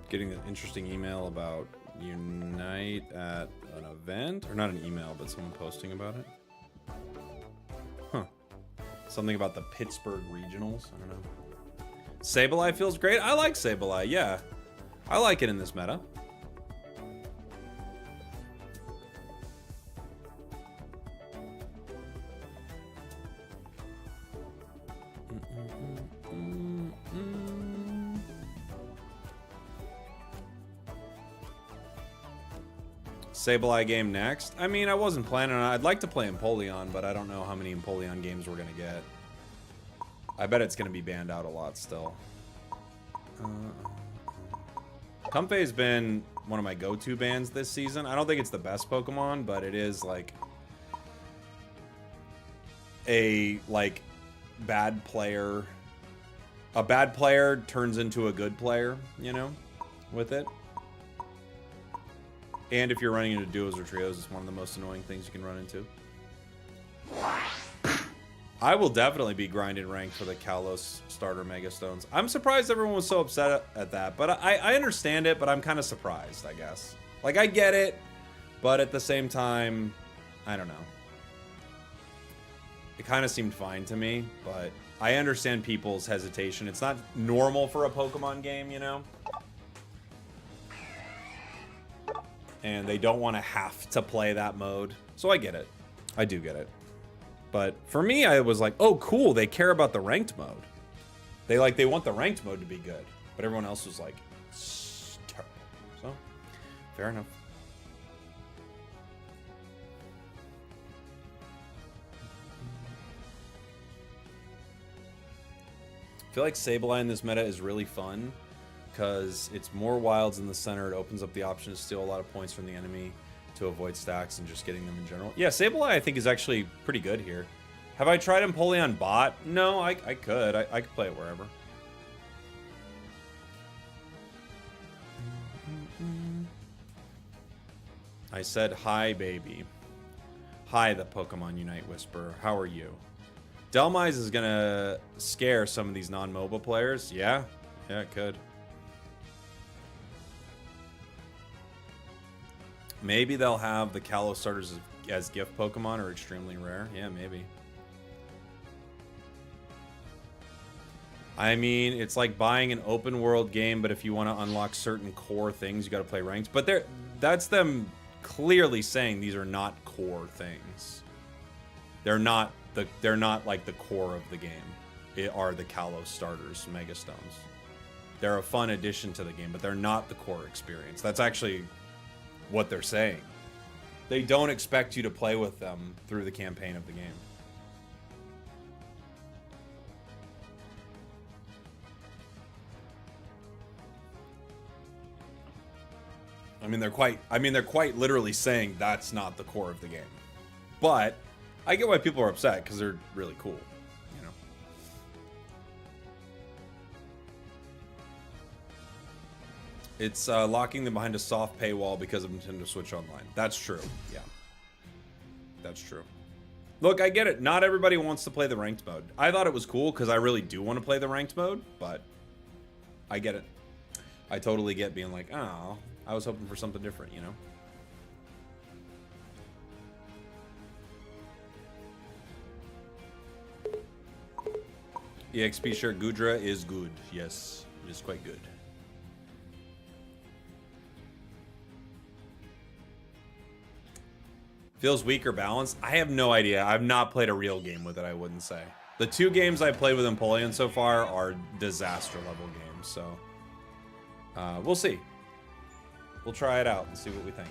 Getting an interesting email about Unite at an event, or not an email, but someone posting about it. Huh. Something about the Pittsburgh Regionals. I don't know. Sableye feels great. I like Sableye. Yeah, I like it in this meta. Sableye game next. I mean, I wasn't planning on it. I'd like to play EMPOLEON, but I don't know how many EMPOLEON games we're gonna get. I bet it's gonna be banned out a lot still. Comfey's been one of my go-to bans this season. I don't think it's the best Pokemon, but it is like a bad player. A bad player turns into a good player, you know, with it. And if you're running into duos or trios, it's one of the most annoying things you can run into. I will definitely be grinding ranked for the Kalos starter Mega Stones. I'm surprised everyone was so upset at that, but I understand it, but I'm kind of surprised, I guess. Like, I get it, but at the same time, I don't know. It kind of seemed fine to me, but I understand people's hesitation. It's not normal for a Pokemon game, you know? And they don't want to have to play that mode. So I get it. I do get it. But for me, I was like, oh, cool. They care about the ranked mode. They want the ranked mode to be good. But everyone else was like, terrible. So, fair enough. I feel like Sableye in this meta is really fun, because it's more wilds in the center. It opens up the option to steal a lot of points from the enemy to avoid stacks and just getting them in general. Yeah, Sableye I think is actually pretty good here. Have I tried EMPOLEON bot? No, I could. I could play it wherever. I said hi, baby. Hi, the Pokemon Unite Whisperer. How are you? Delmise is gonna scare some of these non-MOBA players. Yeah, yeah, it could. Maybe they'll have the Kalos starters as gift Pokemon or extremely rare. Yeah, maybe. I mean, it's like buying an open world game, but if you want to unlock certain core things, you got to play ranked. But that's them clearly saying these are not core things. They're not like the core of the game. It are the Kalos starters, Mega Stones. They're a fun addition to the game, but they're not the core experience. That's actually what they're saying. They don't expect you to play with them through the campaign of the game. I mean, they're quite literally saying that's not the core of the game. But I get why people are upset because they're really cool, you know. It's locking them behind a soft paywall because of Nintendo Switch Online. That's true. Yeah. That's true. Look, I get it. Not everybody wants to play the ranked mode. I thought it was cool because I really do want to play the ranked mode, but I get it. I totally get being like, oh, I was hoping for something different, you know? EXP shirt Gudra is good. Yes, it is quite good. Feels weak or balanced? I have no idea. I've not played a real game with it, I wouldn't say. The 2 games I played with EMPOLEON so far are disaster level games, so we'll see. We'll try it out and see what we think.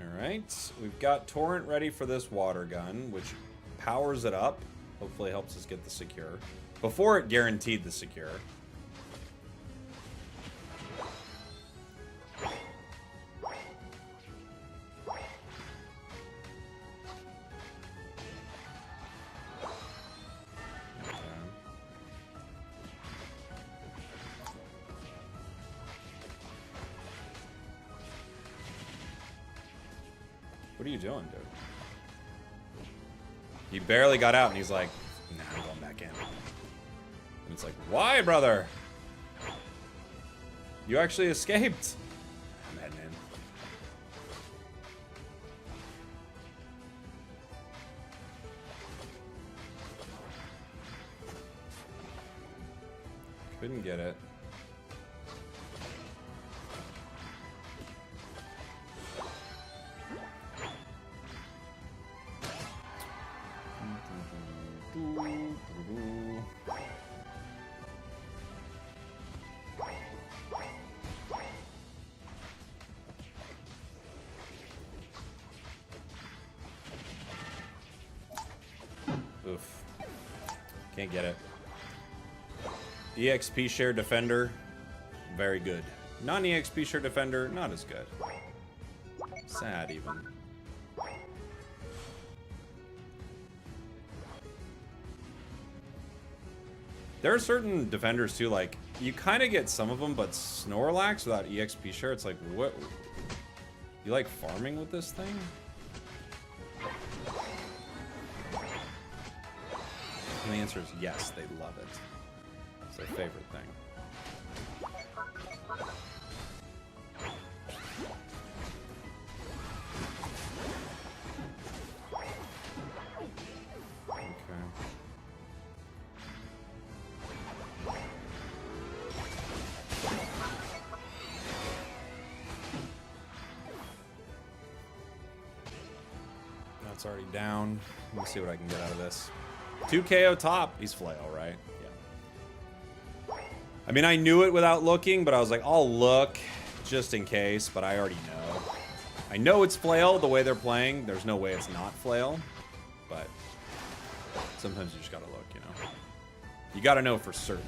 Alright, we've got Torrent ready for this water gun, which powers it up. Hopefully helps us get the secure. Before it guaranteed the secure. What are you doing, dude? He barely got out and he's like, nah, I'm going back in. And it's like, why, brother? You actually escaped. I'm heading in. Couldn't get it. Oof. Can't get it. EXP share defender, very good. Non-EXP share defender, not as good. Sad even. There are certain defenders too, like, you kind of get some of them, but Snorlax without EXP share, it's like, what? You like farming with this thing? And the answer is yes, they love it. It's their favorite thing. That's already down. Let me see what I can get out of this. 2 KO top. He's flail, right? Yeah. I mean, I knew it without looking, but I was like, I'll look just in case, but I already know. I know it's flail the way they're playing. There's no way it's not flail, but sometimes you just gotta look, you know? You gotta know for certain.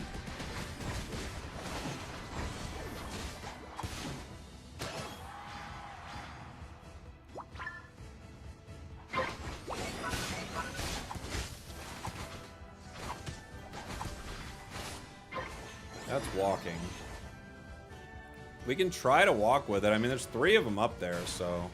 That's walking. We can try to walk with it. I mean, there's 3 of them up there, so...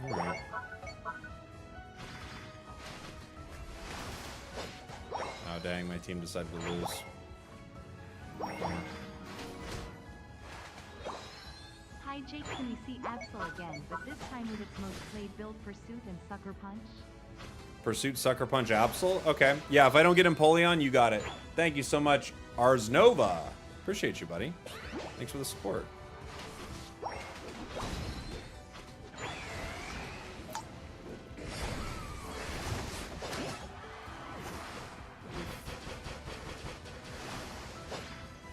Alright. Oh, dang, my team decided to lose. Hi Jake, can we see Absol again, but this time with its most played build Pursuit and Sucker Punch? Pursuit, Sucker Punch, Absol? Okay. Yeah, if I don't get Empoleon, you got it. Thank you so much, Arsnova. Appreciate you, buddy. Thanks for the support.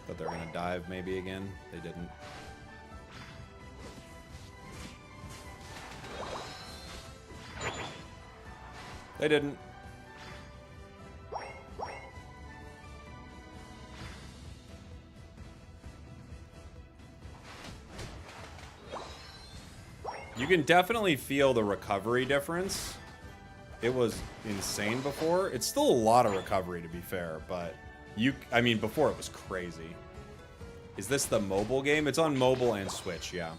Thought they were gonna dive maybe again. They didn't. They didn't. You can definitely feel the recovery difference. It was insane before. It's still a lot of recovery, to be fair, but I mean, before it was crazy. Is this the mobile game? It's on mobile and Switch, yeah.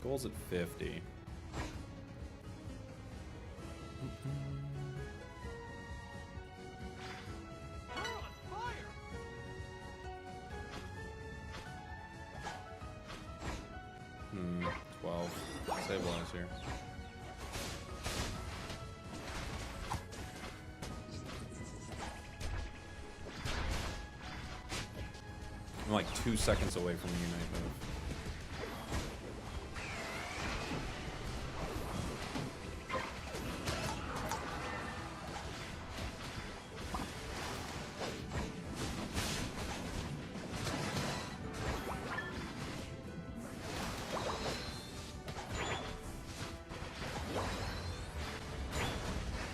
Goal's at 50. Hmm, 12. Stabilize here. I'm like 2 seconds away from the Unite move.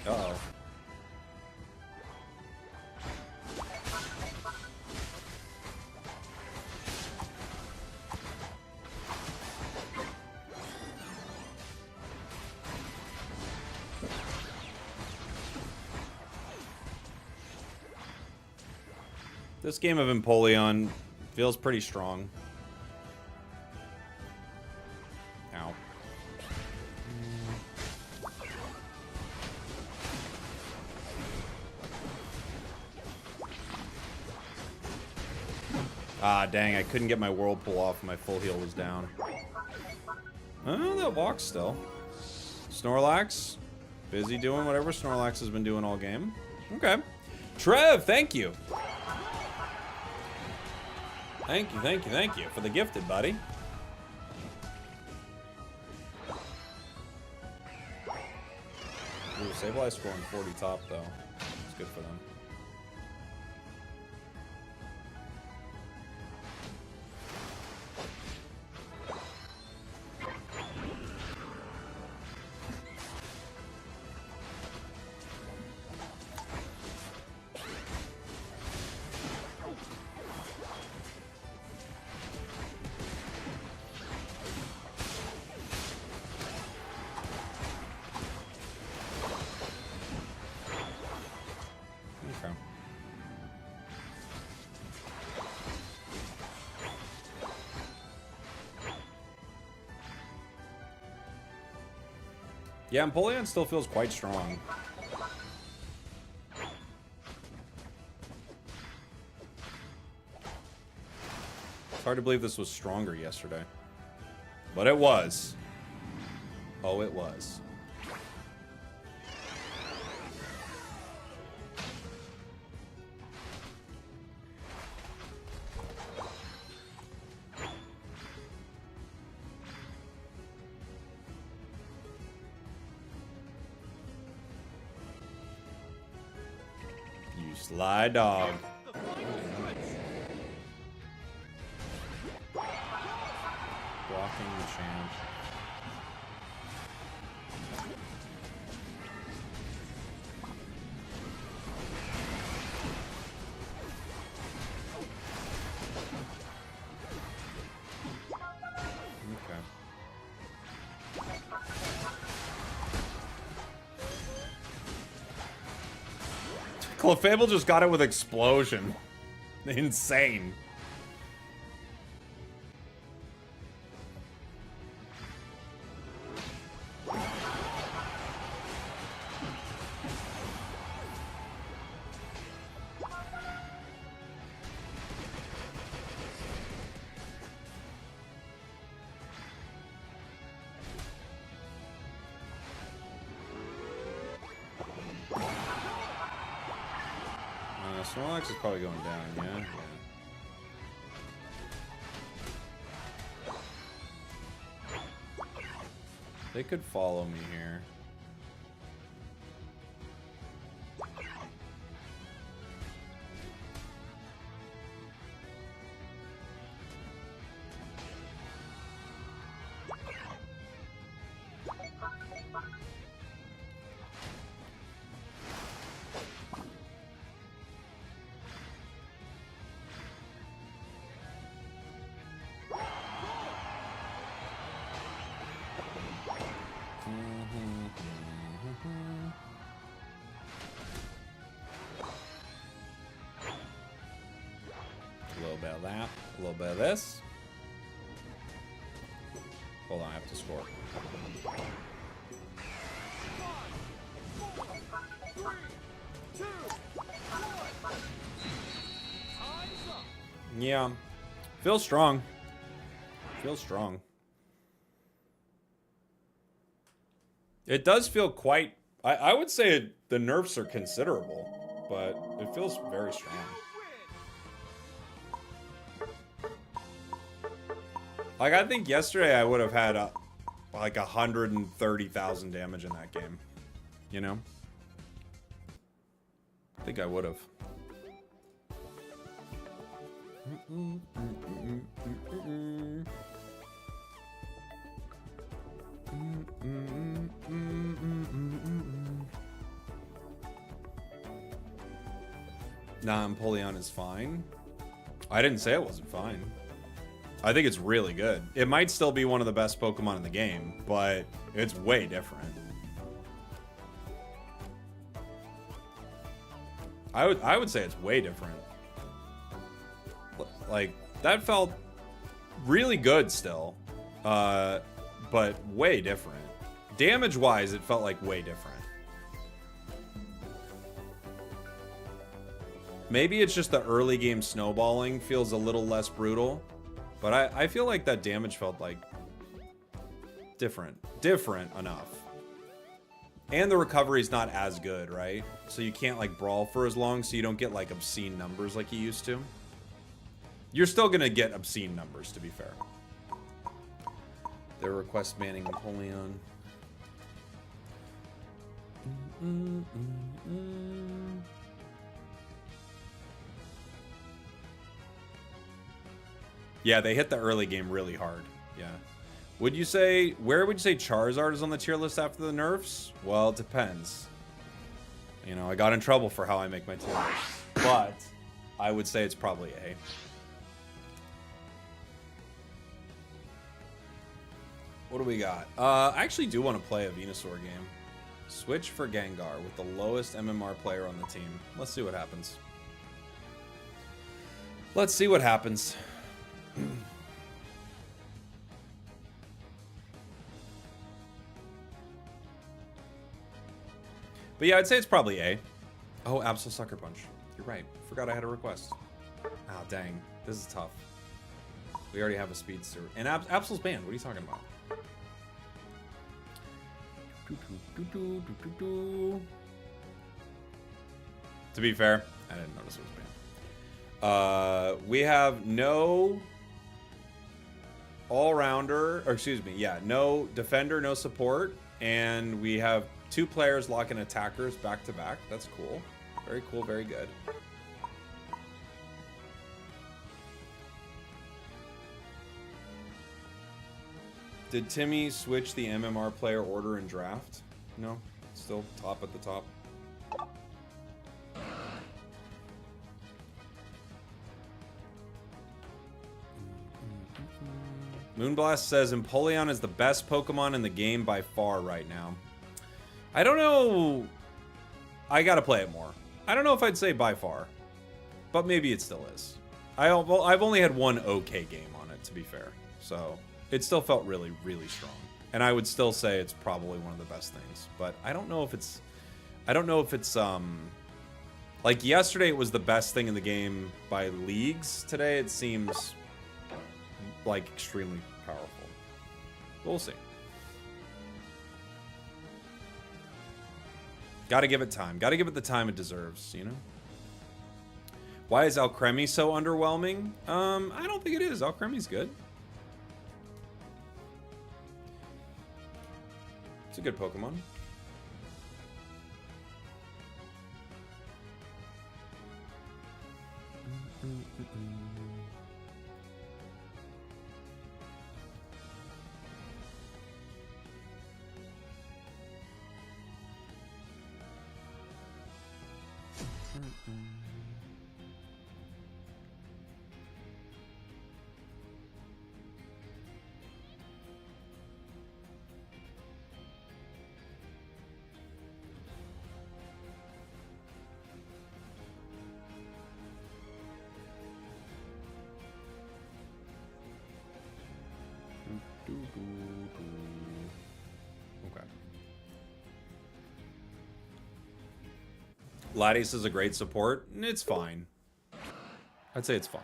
Uh-oh. This game of Empoleon feels pretty strong. Ow. Ah, dang, I couldn't get my Whirlpool off. My full heal was down. Oh, that walks still. Snorlax. Busy doing whatever Snorlax has been doing all game. Okay. Trev, thank you. Thank you, thank you, thank you for the gifted, buddy. Ooh, Sableye scoring 40 top, though. It's good for them. Yeah, Empoleon still feels quite strong. It's hard to believe this was stronger yesterday. But it was. Oh, it was. Sly dog. Blocking the champ. Clefable just got it with Explosion. Insane. Snorlax is probably going down, yeah? They could follow me here. A little bit of that, a little bit of this. Hold on, I have to score. Yeah, feels strong. Feels strong. It does feel quite... I would say the nerfs are considerable, but it feels very strong. Like, I think yesterday I would have had like 130,000 damage in that game. You know? I think I would have. Nah, EMPOLEON is fine. I didn't say it wasn't fine. I think it's really good. It might still be one of the best Pokemon in the game, but it's way different. I would say it's way different. Like, that felt really good still, but way different. Damage-wise, it felt like way different. Maybe it's just the early game snowballing feels a little less brutal, but I feel like that damage felt like different enough. And the recovery's not as good, right? So you can't like brawl for as long, so you don't get like obscene numbers like you used to. You're still gonna get obscene numbers, to be fair. Their request banning EMPOLEON. Yeah, they hit the early game really hard. Yeah. Would you say, where would you say Charizard is on the tier list after the nerfs? Well, it depends. You know, I got in trouble for how I make my tier list, but I would say it's probably A. What do we got? I actually do want to play a Venusaur game. Switch for Gengar with the lowest MMR player on the team. Let's see what happens. Let's see what happens. But yeah, I'd say it's probably A. Oh, Absol Sucker Punch. You're right. Forgot I had a request. Ah, dang. This is tough. We already have a speedster. And Absol's banned. What are you talking about? To be fair, I didn't notice it was banned. We have no all-rounder, or excuse me, yeah, no defender, no support, and we have 2 players locking attackers back to back. That's cool. Very cool, very good. Did Timmy switch the MMR player order in draft? No, still top at the top. Moonblast says EMPOLEON is the best Pokemon in the game by far right now. I don't know. I gotta play it more. I don't know if I'd say by far, but maybe it still is. I've only had one okay game on it, to be fair. So it still felt really, really strong. And I would still say it's probably one of the best things. But I don't know if it's... like, yesterday it was the best thing in the game by leagues. Today it seems, like, extremely powerful. We'll see. Gotta give it time. Gotta give it the time it deserves, you know? Why is Alcremie so underwhelming? I don't think it is. Alcremie's good. It's a good Pokemon. Okay. Latias is a great support, and it's fine. I'd say it's fine.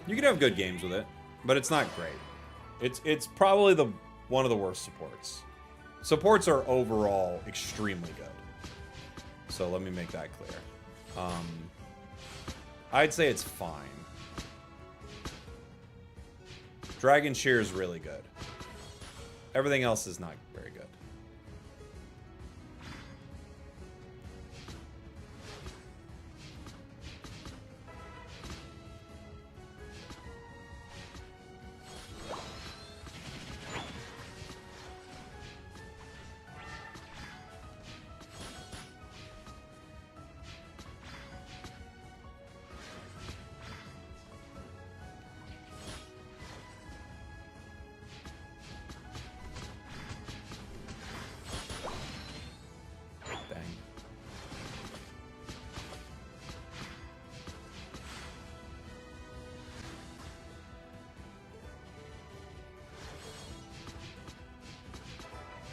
You can have good games with it, but it's not great. It's probably one of the worst supports. Supports are overall extremely good. So let me make that clear. I'd say it's fine. Dragon Shear is really good. Everything else is not very good.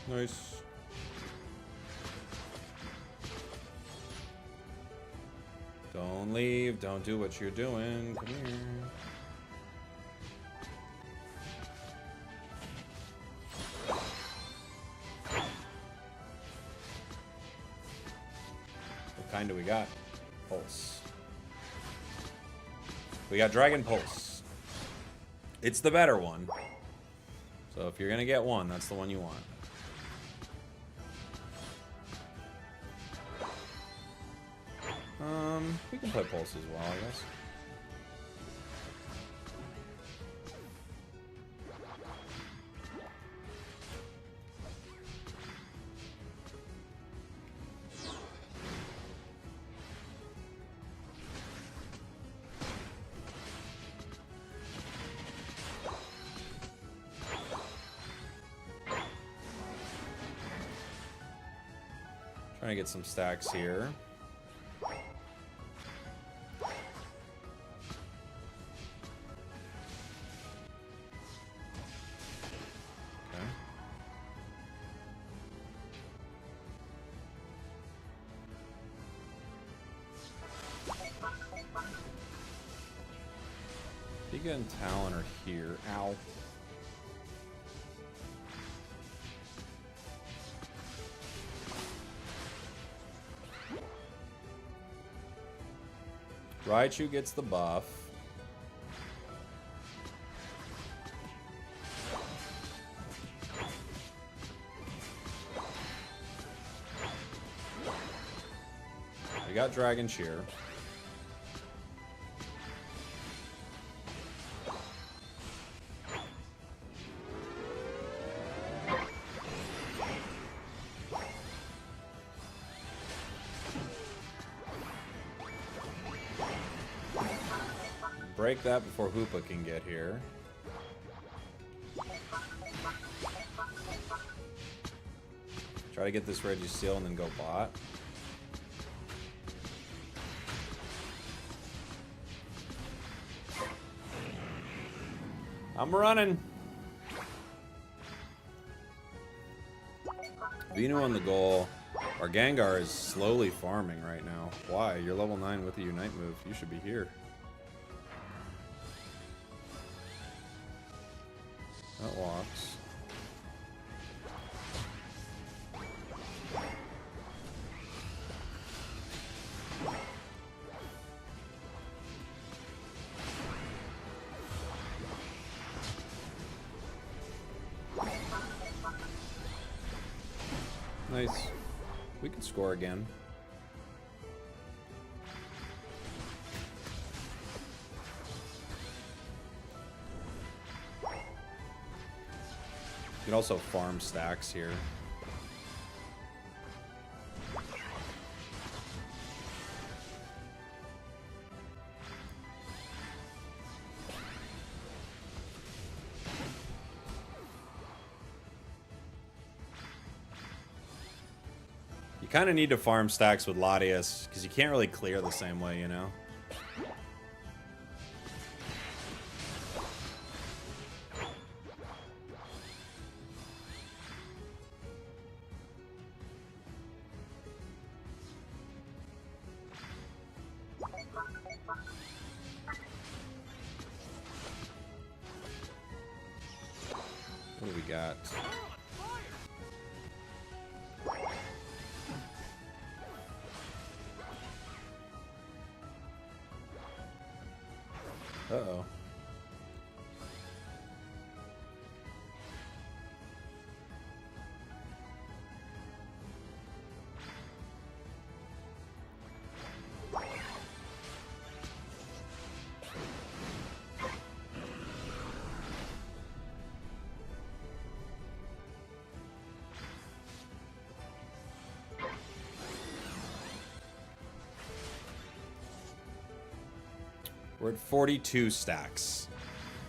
Nice. Don't leave. Don't do what you're doing. Come here. What kind do we got? Pulse. We got Dragon Pulse. It's the better one. So if you're gonna get one, that's the one you want. We can play Pulse as well, I guess. Trying to get some stacks here. Giga and Talon are here. Ow. Raichu gets the buff. We got Dragon Shear. Break that before Hoopa can get here. Try to get this Registeel and then go bot. I'm running. Vino on the goal. Our Gengar is slowly farming right now. Why? You're level 9 with the Unite move. You should be here. That walks. Nice. We can score again. You can also farm stacks here. You kind of need to farm stacks with Latias, because you can't really clear the same way, you know? What do we got? Uh-oh. We're at 42 stacks.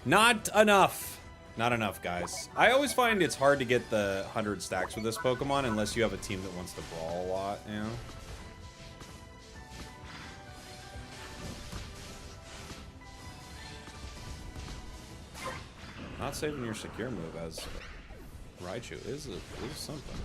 Not enough. Not enough, guys. I always find it's hard to get the 100 stacks with this Pokemon unless you have a team that wants to brawl a lot, you know? Not saving your secure move as Raichu is something.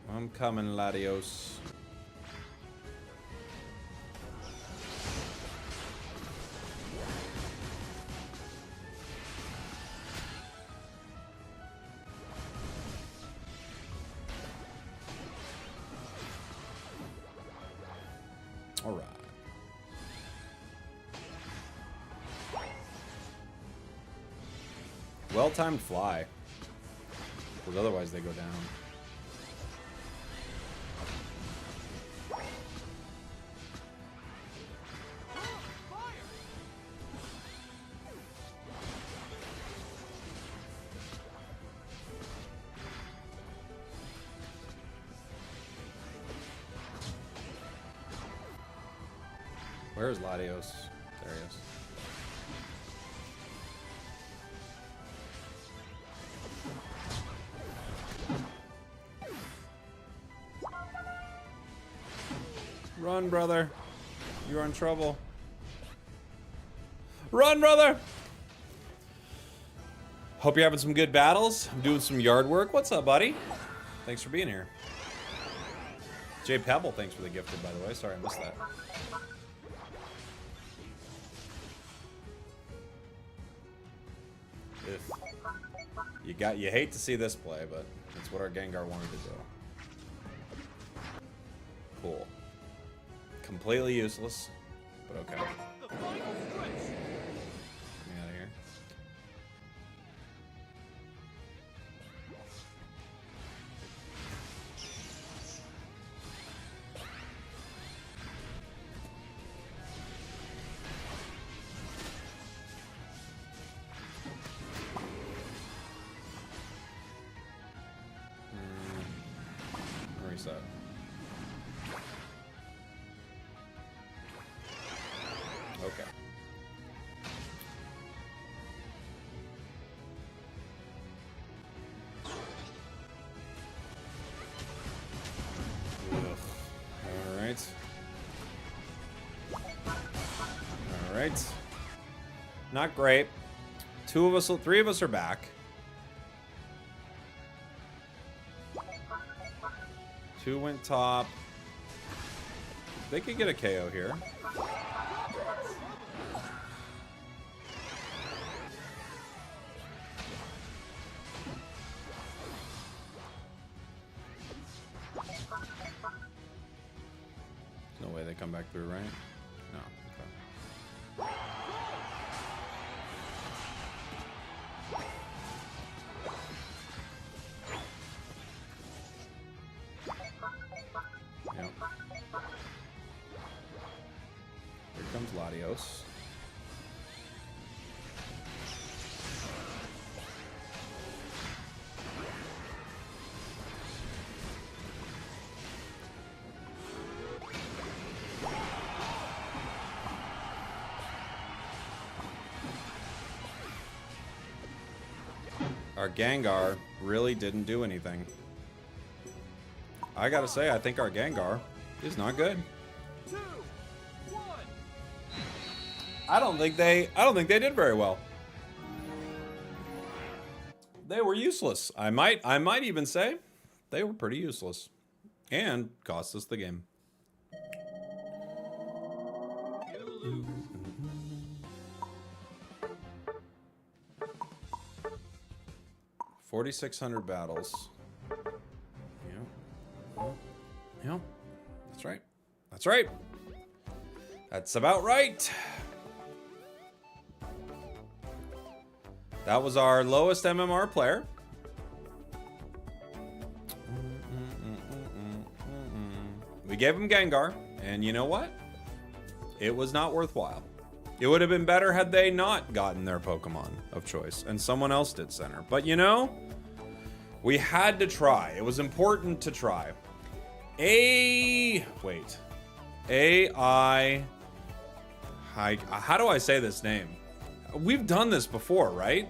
I'm coming, Latios. All right. Well-timed fly. Because otherwise they go down. Where is Latios? There he is. Run, brother. You're in trouble. Run, brother! Hope you're having some good battles. I'm doing some yard work. What's up, buddy? Thanks for being here. Jay Pebble, thanks for the gifted, by the way. Sorry, I missed that. You hate to see this play, but it's what our Gengar wanted to do. Cool. Completely useless, but okay. Get me out of here. Reset. Alright. Not great. Three of us are back. 2 went top. They could get a KO here. No way they come back through, right? No. Okay. Yep. Here comes Latios. Our Gengar really didn't do anything. I gotta say, I think our Gengar is not good. 2, 1. I don't think they did very well. They were useless. I might even say they were pretty useless and cost us the game. 4,600 battles. Yeah. That's right. That's right. That's about right. That was our lowest MMR player. We gave him Gengar, and you know what? It was not worthwhile. It would have been better had they not gotten their Pokemon of choice and someone else did center. But you know, we had to try. It was important to try. How do I say this name? We've done this before, right?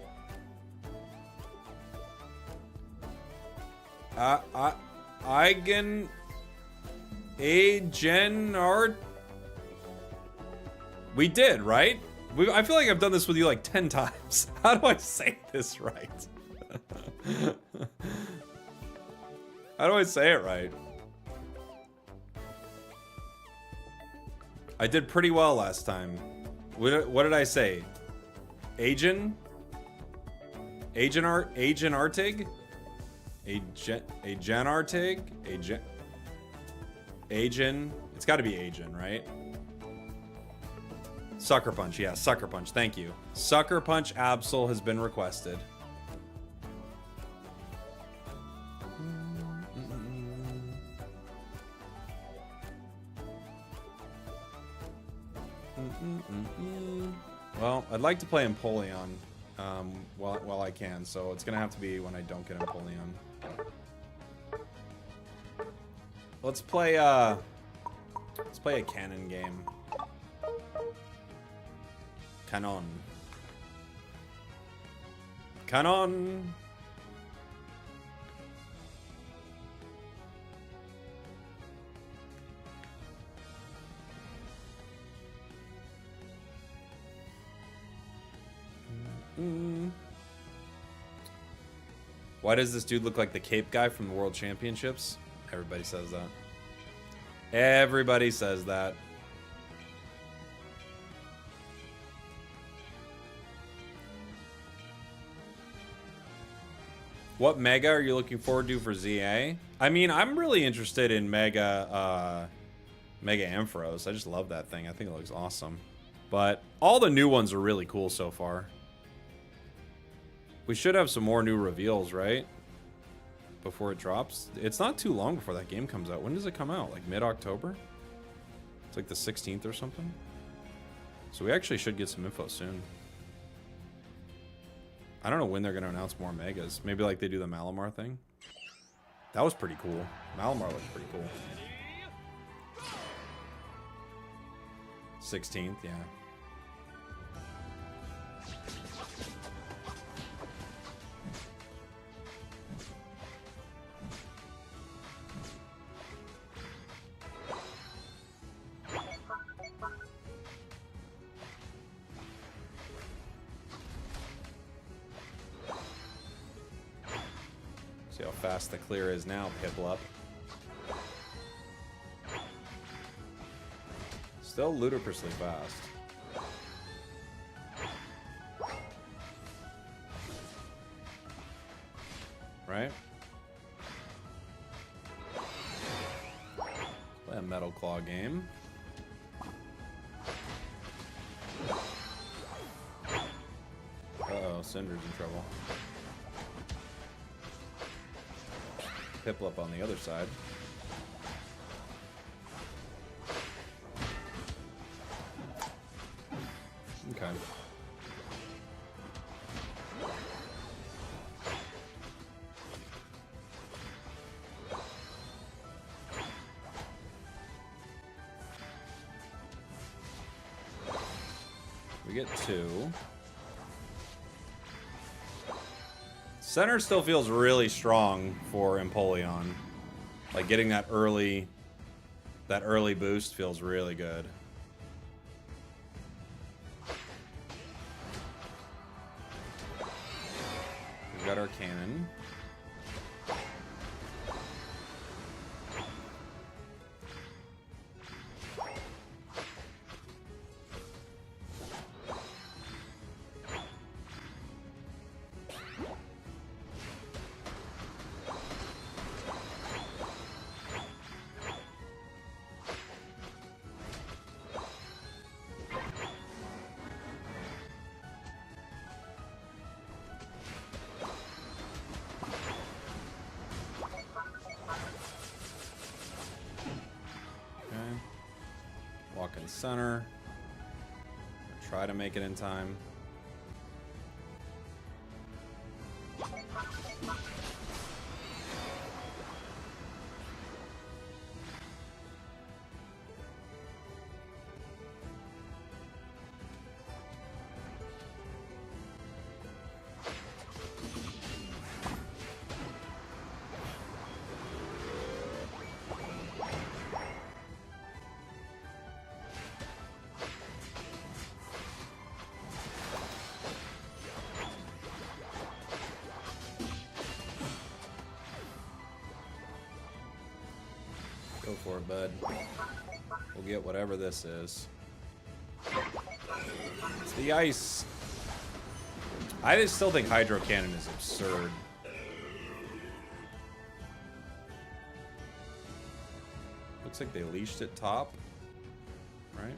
We did, right? I feel like I've done this with you like 10 times. How do I say this right? How do I say it right? I did pretty well last time. What did I say? Agent Artig? Agent. It's got to be Agent, right? Sucker Punch, yeah, Sucker Punch. Thank you. Sucker Punch Absol has been requested. Well, I'd like to play Empoleon while I can, so it's gonna have to be when I don't get Empoleon. Let's play a cannon game. Canon. Why does this dude look like the Cape guy from the World Championships? Everybody says that. Everybody says that. What Mega are you looking forward to for ZA? I mean, I'm really interested in Mega Ampharos. I just love that thing. I think it looks awesome. But all the new ones are really cool so far. We should have some more new reveals, right? Before it drops. It's not too long before that game comes out. When does it come out? Like mid-October? It's like the 16th or something. So we actually should get some info soon. I don't know when they're going to announce more Megas. Maybe like they do the Malamar thing. That was pretty cool. Malamar looks pretty cool. 16th, yeah. fast the clear is now, Piplup. Still ludicrously fast. Right? Play a Metal Claw game. Uh-oh, Cinder's in trouble. Piplup on the other side. Okay. We get 2. Center still feels really strong for Empoleon. Like getting that early boost feels really good. We've got our cannon. Walk in center. Try to make it in time. Go for it, bud. We'll get whatever this is. It's the ice. I just still think Hydro Cannon is absurd. Looks like they leashed it top, right?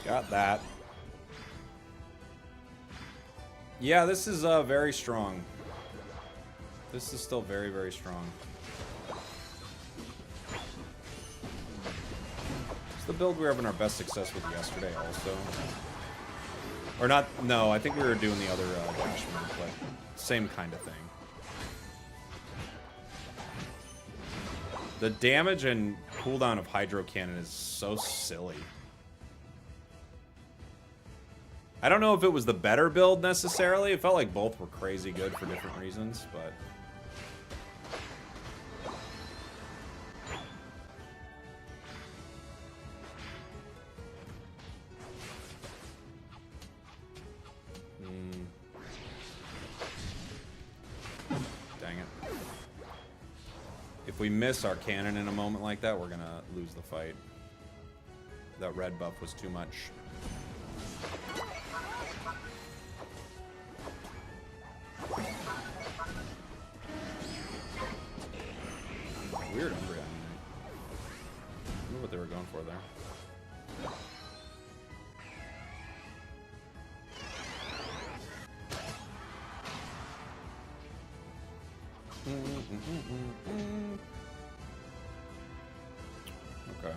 Got that. Yeah, this is very strong. This is still very, very strong. It's the build we were having our best success with yesterday also. Or not, no, I think we were doing the other Dashman, but same kind of thing. The damage and cooldown of Hydro Cannon is so silly. I don't know if it was the better build necessarily. It felt like both were crazy good for different reasons, but... Dang it. If we miss our cannon in a moment like that, we're gonna lose the fight. That red buff was too much. Weird Umbreon. I wonder what they were going for there. Okay.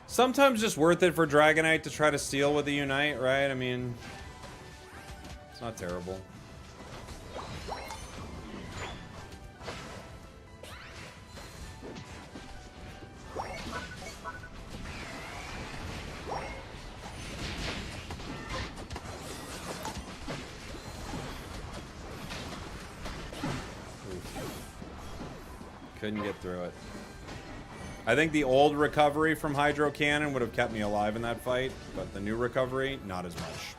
Sometimes just worth it for Dragonite to try to steal with the Unite, right? I mean, it's not terrible. Couldn't get through it. I think the old recovery from Hydro Cannon would have kept me alive in that fight, but the new recovery, not as much.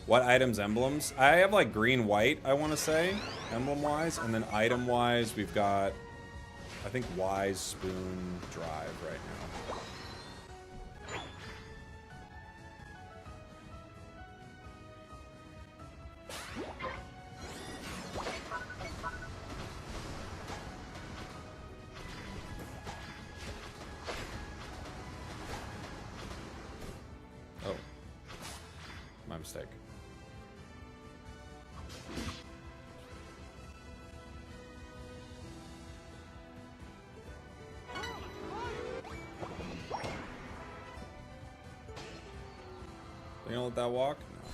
What items, emblems? I have like green, white, I want to say, emblem-wise, and then item-wise, we've got, I think, Wise, Spoon, Drive right now. Oh, my mistake. You gonna let that walk? No.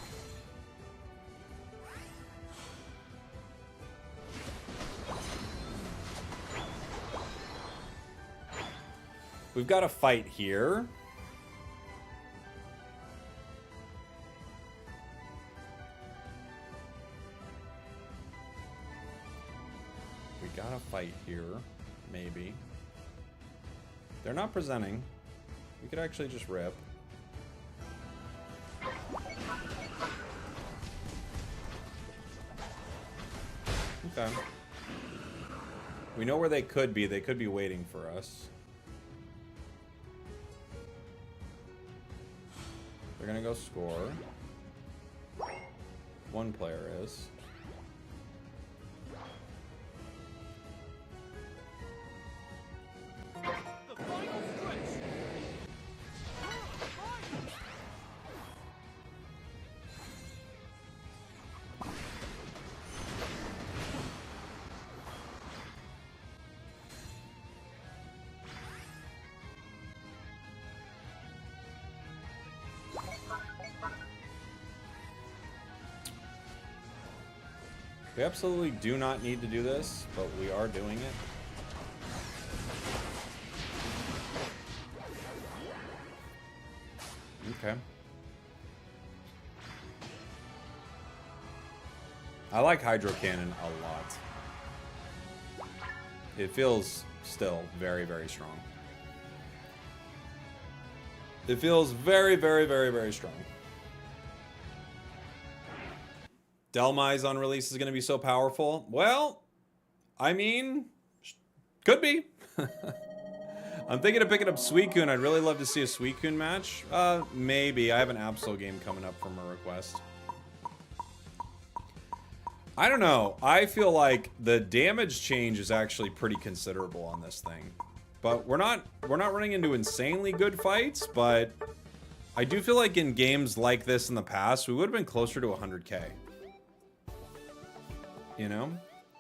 We've got a fight here. We got a fight here, maybe. They're not presenting. We could actually just rip. Okay. We know where they could be. They could be waiting for us. They're gonna go score. One player is. The final stretch. We absolutely do not need to do this, but we are doing it. Okay. I like Hydro Cannon a lot. It feels still very, very strong. It feels very, very, very, very strong. Delmai's on release is going to be so powerful. Well, I mean, could be. I'm thinking of picking up Suicune. I'd really love to see a Suicune match. Maybe. I have an Absol game coming up from a request. I don't know. I feel like the damage change is actually pretty considerable on this thing. But we're not running into insanely good fights, but I do feel like in games like this in the past, we would have been closer to 100k. You know?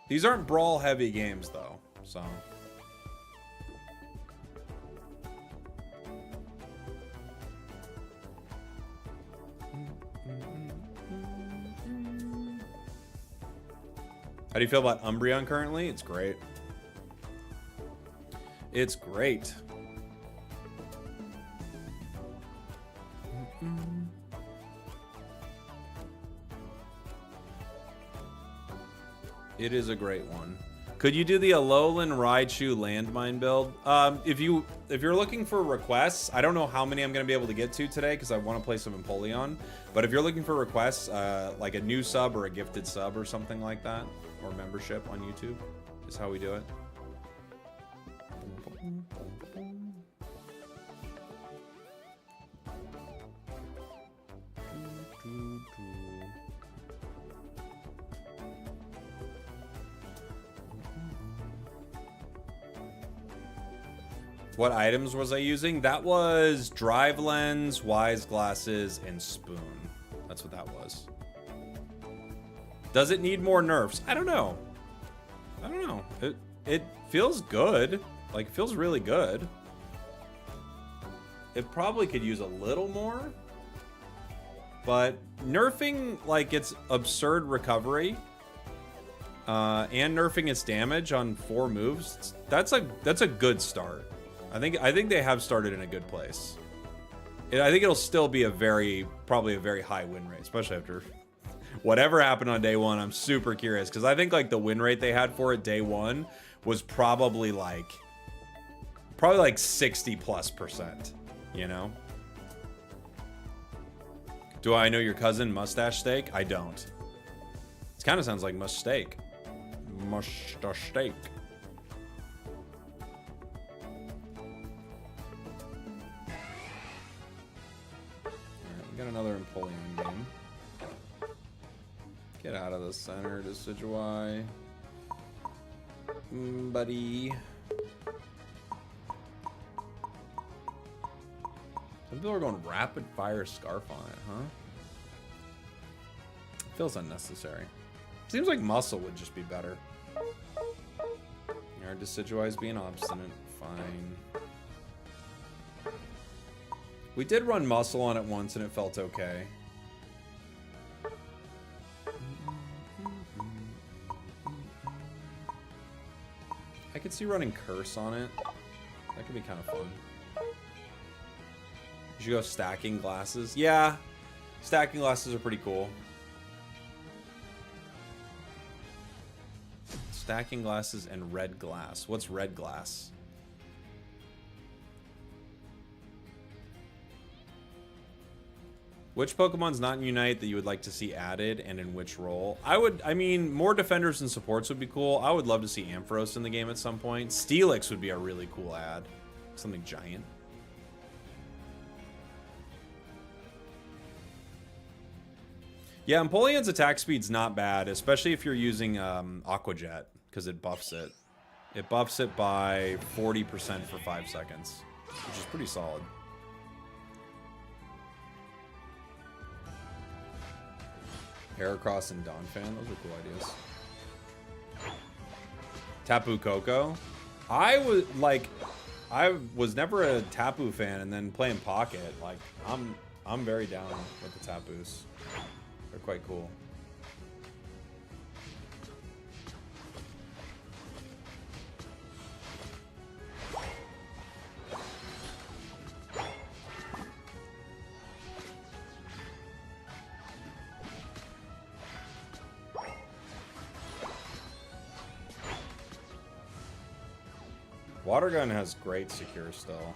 These aren't brawl-heavy games, though, so... How do you feel about Umbreon currently? It's great. It's great. It is a great one. Could you do the Alolan Raichu landmine build? If you're looking for requests, I don't know how many I'm going to be able to get to today because I want to play some EMPOLEON. But if you're looking for requests, like a new sub or a gifted sub or something like that, or membership on YouTube, is how we do it. What items was I using? That was drive lens, wise glasses, and spoon. That's what that was. Does it need more nerfs? I don't know. I don't know. It feels good. Like, it feels really good. It probably could use a little more. But nerfing, like, its absurd recovery and nerfing its damage on 4 moves, that's a good start. I think they have started in a good place. I think it'll still be probably a very high win rate, especially after whatever happened on day 1. I'm super curious because I think like the win rate they had for it day 1 was probably like 60+%, you know? Do I know your cousin Mustache Steak? I don't. It kind of sounds like Mustache. Mustache Steak. Alright, we got another Empoleon game. Get out of the center, Decidueye. Buddy. Some people are going rapid fire scarf on it, huh? Feels unnecessary. Seems like muscle would just be better. Our Decidueye is being obstinate. Fine. We did run muscle on it once and it felt okay. I could see running Curse on it. That could be kind of fun. You should go stacking glasses. Yeah, stacking glasses are pretty cool. Stacking glasses and red glass. What's red glass? Which Pokemon's not in Unite that you would like to see added and in which role? I mean, more defenders and supports would be cool. I would love to see Ampharos in the game at some point. Steelix would be a really cool add. Something giant. Yeah, Empoleon's attack speed's not bad, especially if you're using Aqua Jet, because it buffs it. It buffs it by 40% for 5 seconds, which is pretty solid. Heracross and Donphan, those are cool ideas. Tapu Koko. I was never a Tapu fan, and then playing Pocket, like I'm very down with the Tapus. They're quite cool. Water Gun has great secure still.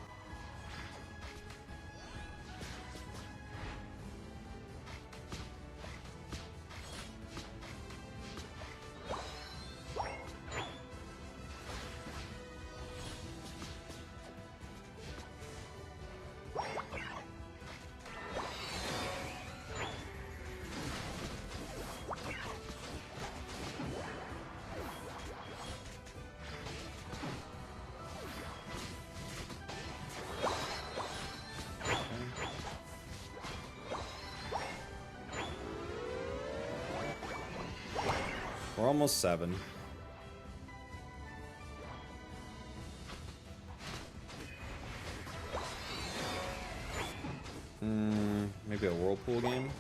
We're almost 7. Maybe a Whirlpool game?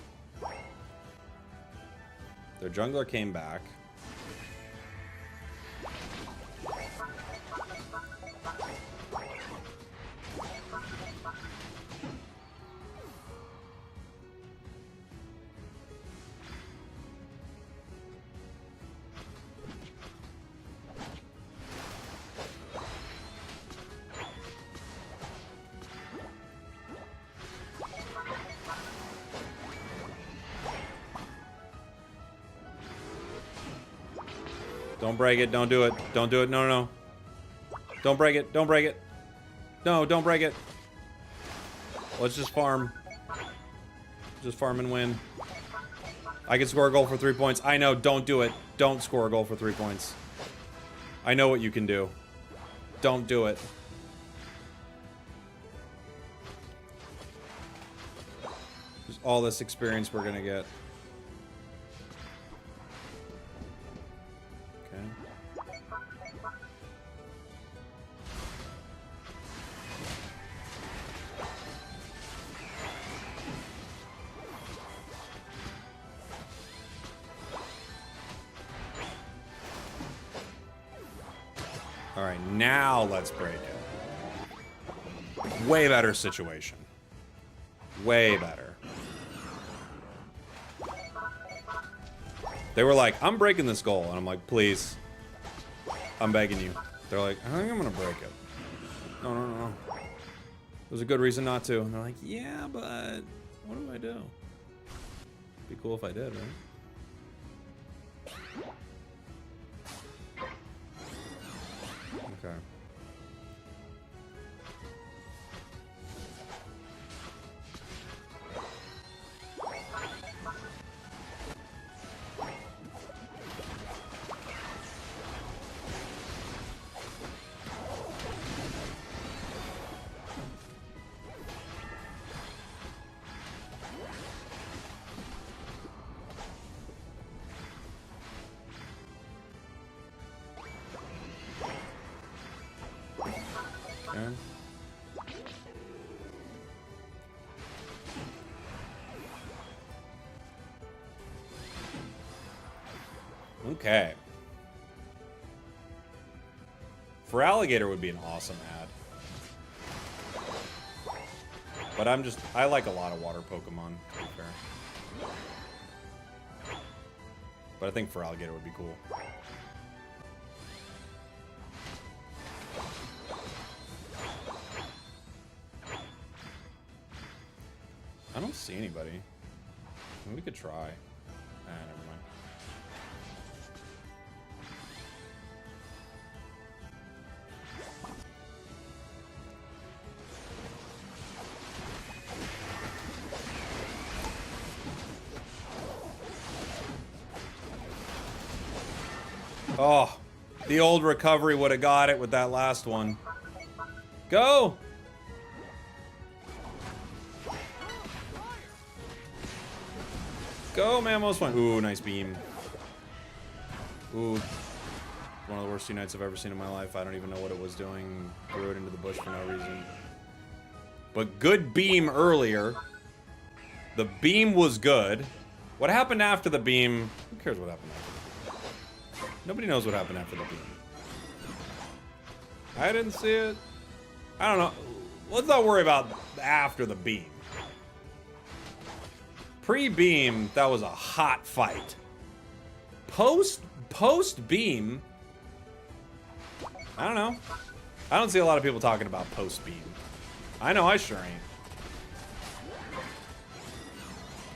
Their jungler came back. Don't break it. Don't do it. Don't do it. No, no, no. Don't break it. Don't break it. No, don't break it. Let's just farm. Just farm and win. I can score a goal for 3 points. I know. Don't do it. Don't score a goal for 3 points. I know what you can do. Don't do it. all this experience we're gonna get. Okay. All right, now let's break it. Way better situation. Way better. They were like, I'm breaking this goal. And I'm like, please. I'm begging you. They're like, I think I'm going to break it. No, no, no, no. There's a good reason not to. And they're like, yeah, but what do I do? Be cool if I did, right? Okay. Okay. For alligator would be an awesome ad. But I like a lot of water Pokemon, to be fair. But I think for alligator would be cool. I don't see anybody. I mean, we could try. Never mind. Oh, the old recovery would have got it with that last one. Go! Go, Mammo's one. Ooh, nice beam. Ooh. One of the worst Unites I've ever seen in my life. I don't even know what it was doing. Threw it into the bush for no reason. But good beam earlier. The beam was good. What happened after the beam? Who cares what happened after the beam? Nobody knows what happened after the beam. I didn't see it. I don't know. Let's not worry about after the beam. Pre-beam, that was a hot fight. Post-beam, I don't know. I don't see a lot of people talking about post-beam. I know I sure ain't.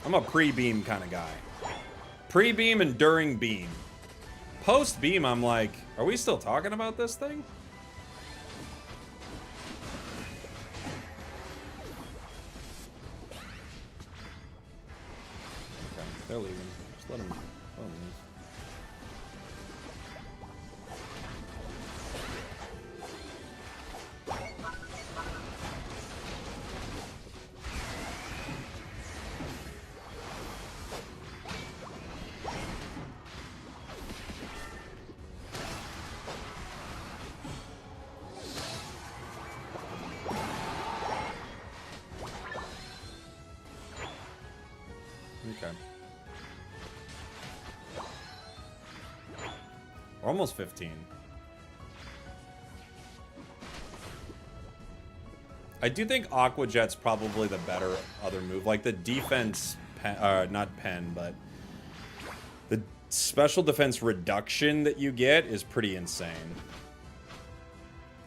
I'm a pre-beam kind of guy. Pre-beam and during beam. Post-beam, I'm like, are we still talking about this thing? Okay, they're leaving. Just let them leave. Okay. We're almost 15. I do think Aqua Jet's probably the better other move. Like the defense, not pen, but the special defense reduction that you get is pretty insane.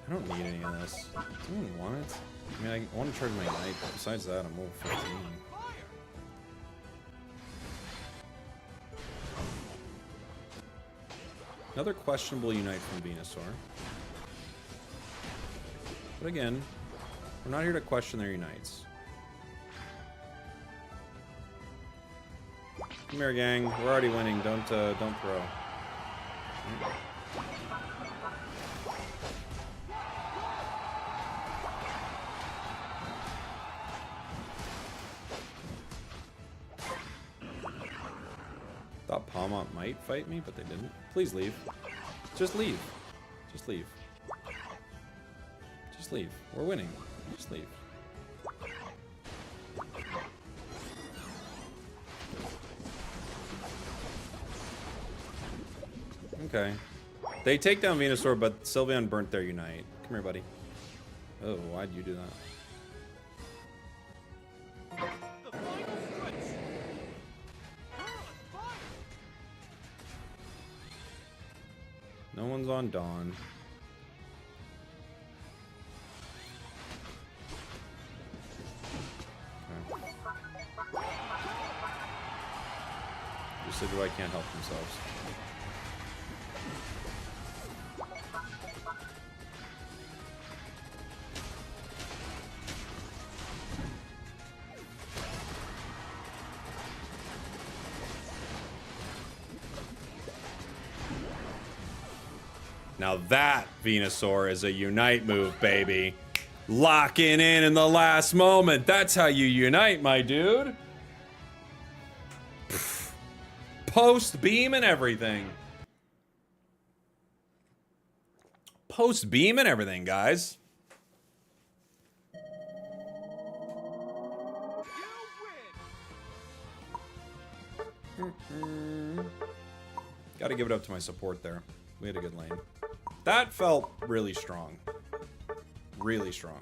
I don't need any of this. Do you even want it? I mean, I want to charge my Knight, but besides that, I'm over 15. Another questionable Unite from Venusaur. But again, we're not here to question their Unites. Come here, gang. We're already winning. Don't throw. Thought Palmont might fight me, but they didn't. Please leave. Just leave. Just leave. Just leave. We're winning. Just leave. Okay. They take down Venusaur, but Sylveon burnt their Unite. Come here, buddy. Oh, why'd you do that? The final stretch. You're on fire. No one's on Dawn. Okay. Decidueye can't help themselves. Now that Venusaur is a Unite move, baby. Locking in the last moment. That's how you Unite, my dude. Post beam and everything. Post beam and everything, guys. You win. Gotta give it up to my support there. We had a good lane. That felt really strong. Really strong.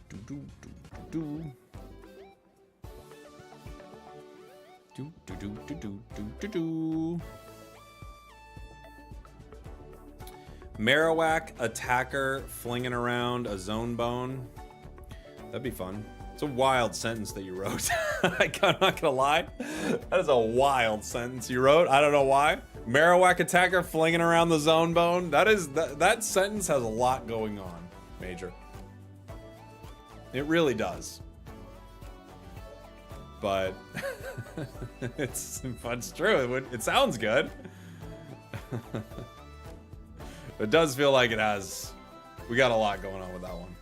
Do, do, do, do, do. Do, do, do, do, do, do, do. Marowak attacker flinging around a zone bone. That'd be fun. It's a wild sentence that you wrote. I'm not gonna lie. That is a wild sentence you wrote. I don't know why. Marowak attacker flinging around the zone bone. That sentence has a lot going on, Major. It really does. But it's true. It sounds good. It does feel like it has. We got a lot going on with that one.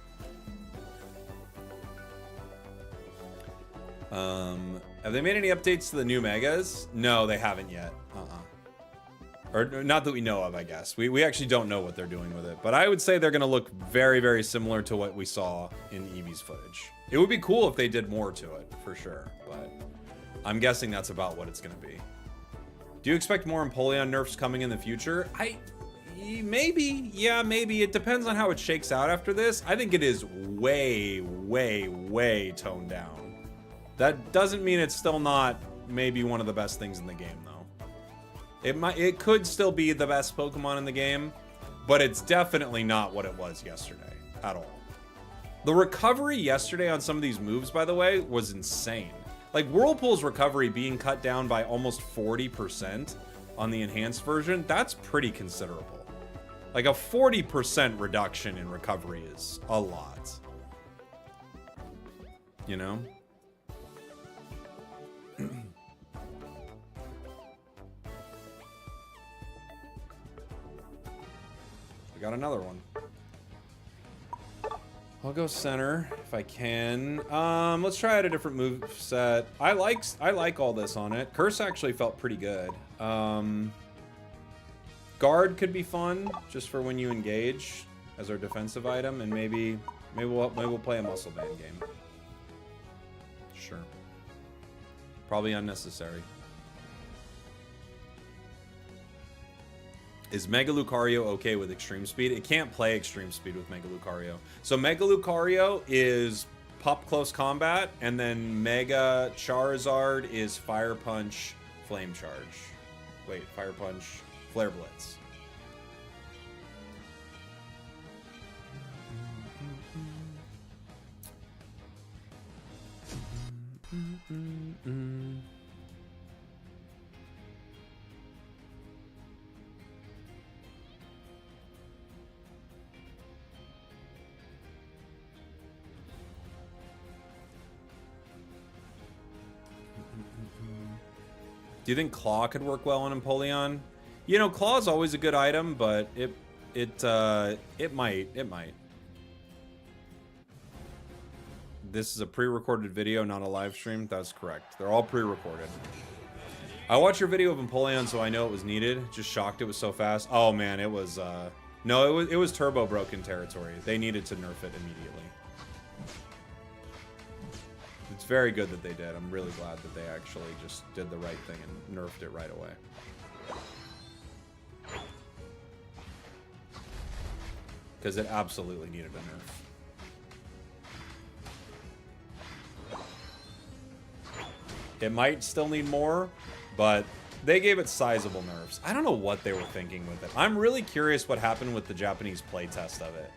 Have they made any updates to the new megas? No, they haven't yet. Or not that we know of, I guess. We actually don't know what they're doing with it. But I would say they're going to look very, very similar to what we saw in Eevee's footage. It would be cool if they did more to it, for sure. But I'm guessing that's about what it's going to be. Do you expect more Empoleon nerfs coming in the future? Maybe. Yeah, maybe. It depends on how it shakes out after this. I think it is way, way, way toned down. That doesn't mean it's still not maybe one of the best things in the game, though. It could still be the best Pokemon in the game, but it's definitely not what it was yesterday at all. The recovery yesterday on some of these moves, by the way, was insane. Like Whirlpool's recovery being cut down by almost 40% on the enhanced version, that's pretty considerable. Like a 40% reduction in recovery is a lot. You know? We got another one. I'll go center if I can. Let's try out a different move set. I like all this on it. Curse actually felt pretty good. Guard could be fun just for when you engage as our defensive item, and maybe we'll play a muscle band game. Sure. Probably unnecessary. Is Mega Lucario okay with Extreme Speed? It can't play Extreme Speed with Mega Lucario. So Mega Lucario is Pup Close Combat, and then Mega Charizard is Fire Punch, Flame Charge. Wait, Fire Punch, Flare Blitz. Do you think Claw could work well on Empoleon? You know, Claw is always a good item, but it might. this is a pre-recorded video, not a live stream. That's correct. They're all pre-recorded. I watched your video of EMPOLEON, so I know it was needed. Just shocked it was so fast. Oh man, it was no, it was turbo broken territory. They needed to nerf it immediately. It's very good that they did. I'm really glad that they actually just did the right thing and nerfed it right away. Because it absolutely needed a nerf. It might still need more, but they gave it sizable nerfs. I don't know what they were thinking with it. I'm really curious what happened with the Japanese playtest of it.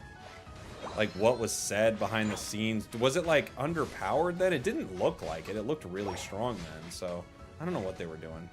Like, what was said behind the scenes. Was it, like, underpowered then? It didn't look like it. It looked really strong then, so I don't know what they were doing.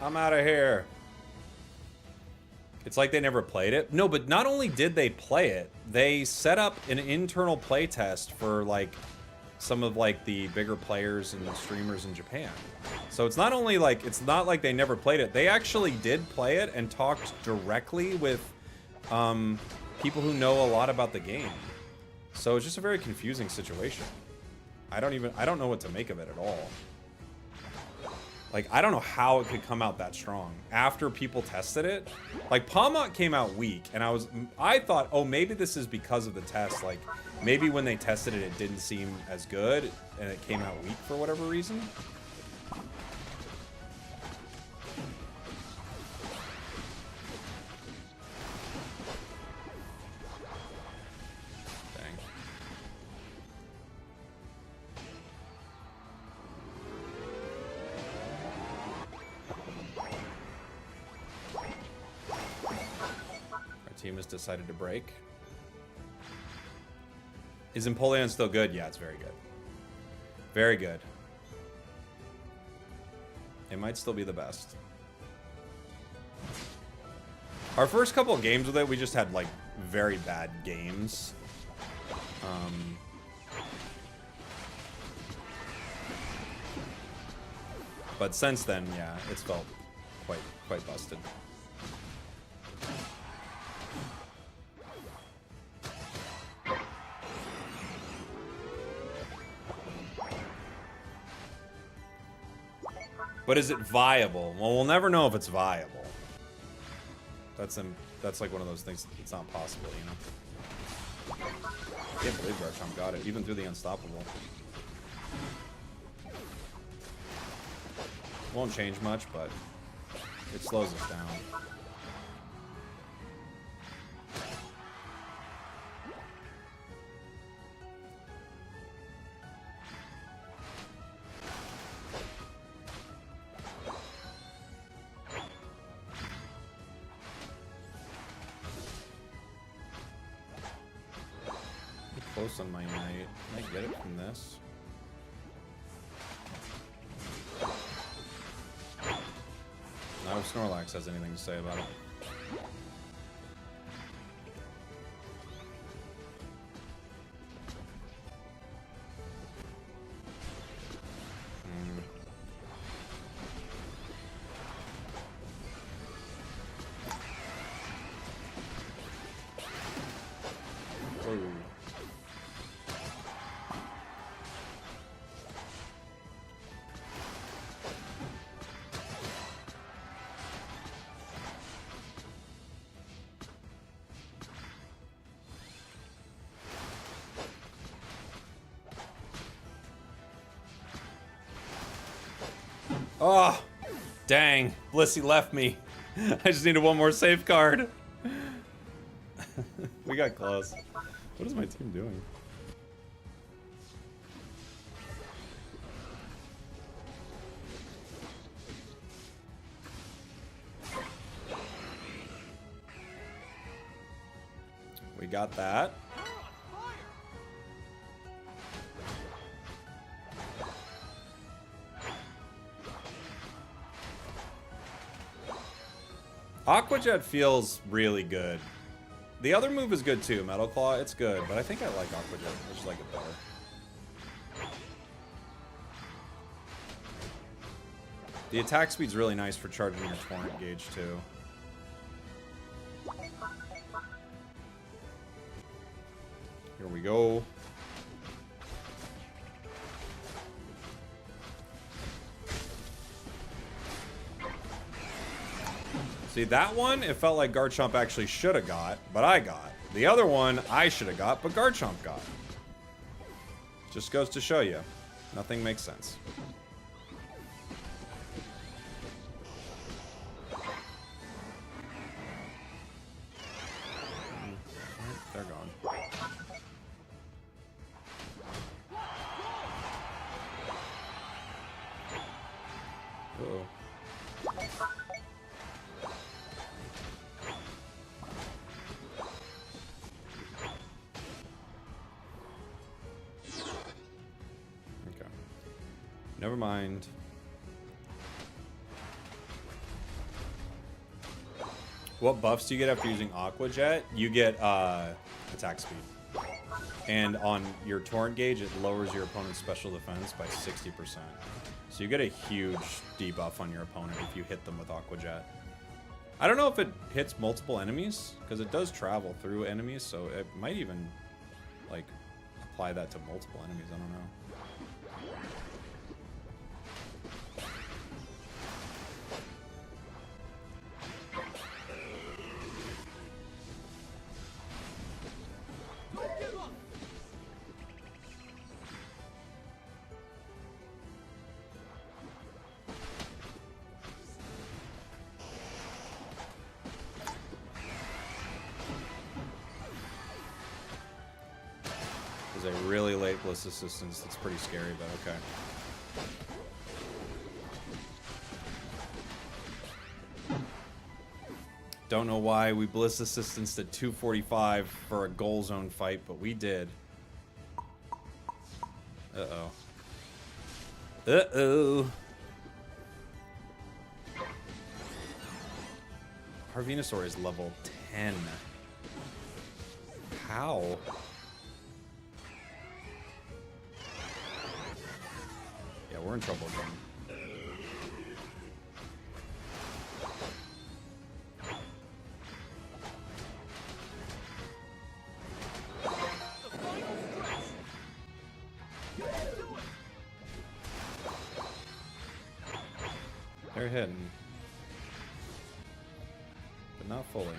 I'm out of here. It's like they never played it. No, but not only did they play it, they set up an internal play test for like some of like the bigger players and streamers in Japan. So it's not only like, it's not like they never played it. They actually did play it and talked directly with people who know a lot about the game. So it's just a very confusing situation. I don't know what to make of it at all. Like, I don't know how it could come out that strong after people tested it. Like, Palmont came out weak, and I thought, oh, maybe this is because of the test. Like, maybe when they tested it, it didn't seem as good, and it came out weak for whatever reason. Team has decided to break. Is EMPOLEON still good? Yeah, it's very good. Very good. It might still be the best. Our first couple of games with it, we just had like very bad games. But since then, yeah, it's felt quite busted. But is it viable? Well, we'll never know if it's viable. That's like one of those things. It's not possible, you know. I can't believe Garchomp got it, even through the unstoppable. Won't change much, but it slows us down. Close on my Unite. Can I get it from this? Not if Snorlax has anything to say about it. Oh, dang. Blissey left me. I just needed one more safeguard. We got close. What is my team doing? got that. You're on fire. Aqua Jet feels really good. The other move is good too, Metal Claw. It's good, but I think I like Aqua Jet. I just like it better. The attack speed's really nice for charging your torrent gauge too. Here we go. See, that one, it felt like Garchomp actually should have got, but I got. The other one, I should have got, but Garchomp got. Just goes to show you. Nothing makes sense. They're gone. Uh-oh. Okay. Never mind. What buffs do you get after using Aqua Jet? You get attack speed. And on your torrent gauge, it lowers your opponent's special defense by 60%. So you get a huge debuff on your opponent if you hit them with Aqua Jet. I don't know if it hits multiple enemies, because it does travel through enemies, so it might even, like, apply that to multiple enemies. I don't know. A really late Bliss Assistance. That's pretty scary, but okay. Don't know why we Bliss Assistance at 245 for a goal zone fight, but we did. Uh-oh. Uh-oh. Our Venusaur is level 10. How? Yeah, we're in trouble again. The final stretch. You can do it. They're hitting. But not fully.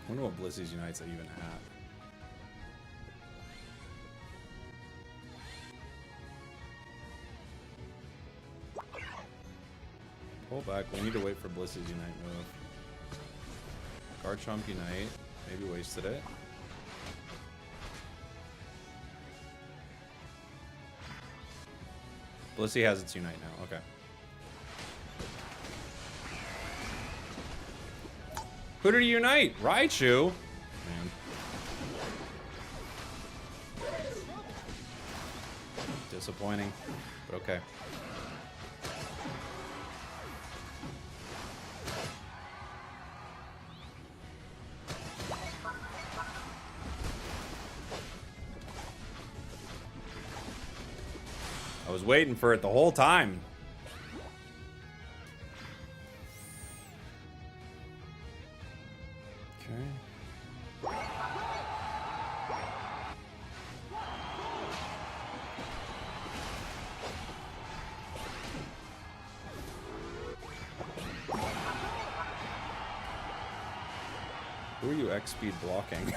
I wonder what Blissey's Unites are even at. Pull back. We need to wait for Blissey's Unite move. Garchomp Unite. Maybe wasted it. Blissey has its Unite now. Okay. Who did he unite? Raichu? Man. Disappointing, but okay. I was waiting for it the whole time. Who are you X-speed blocking?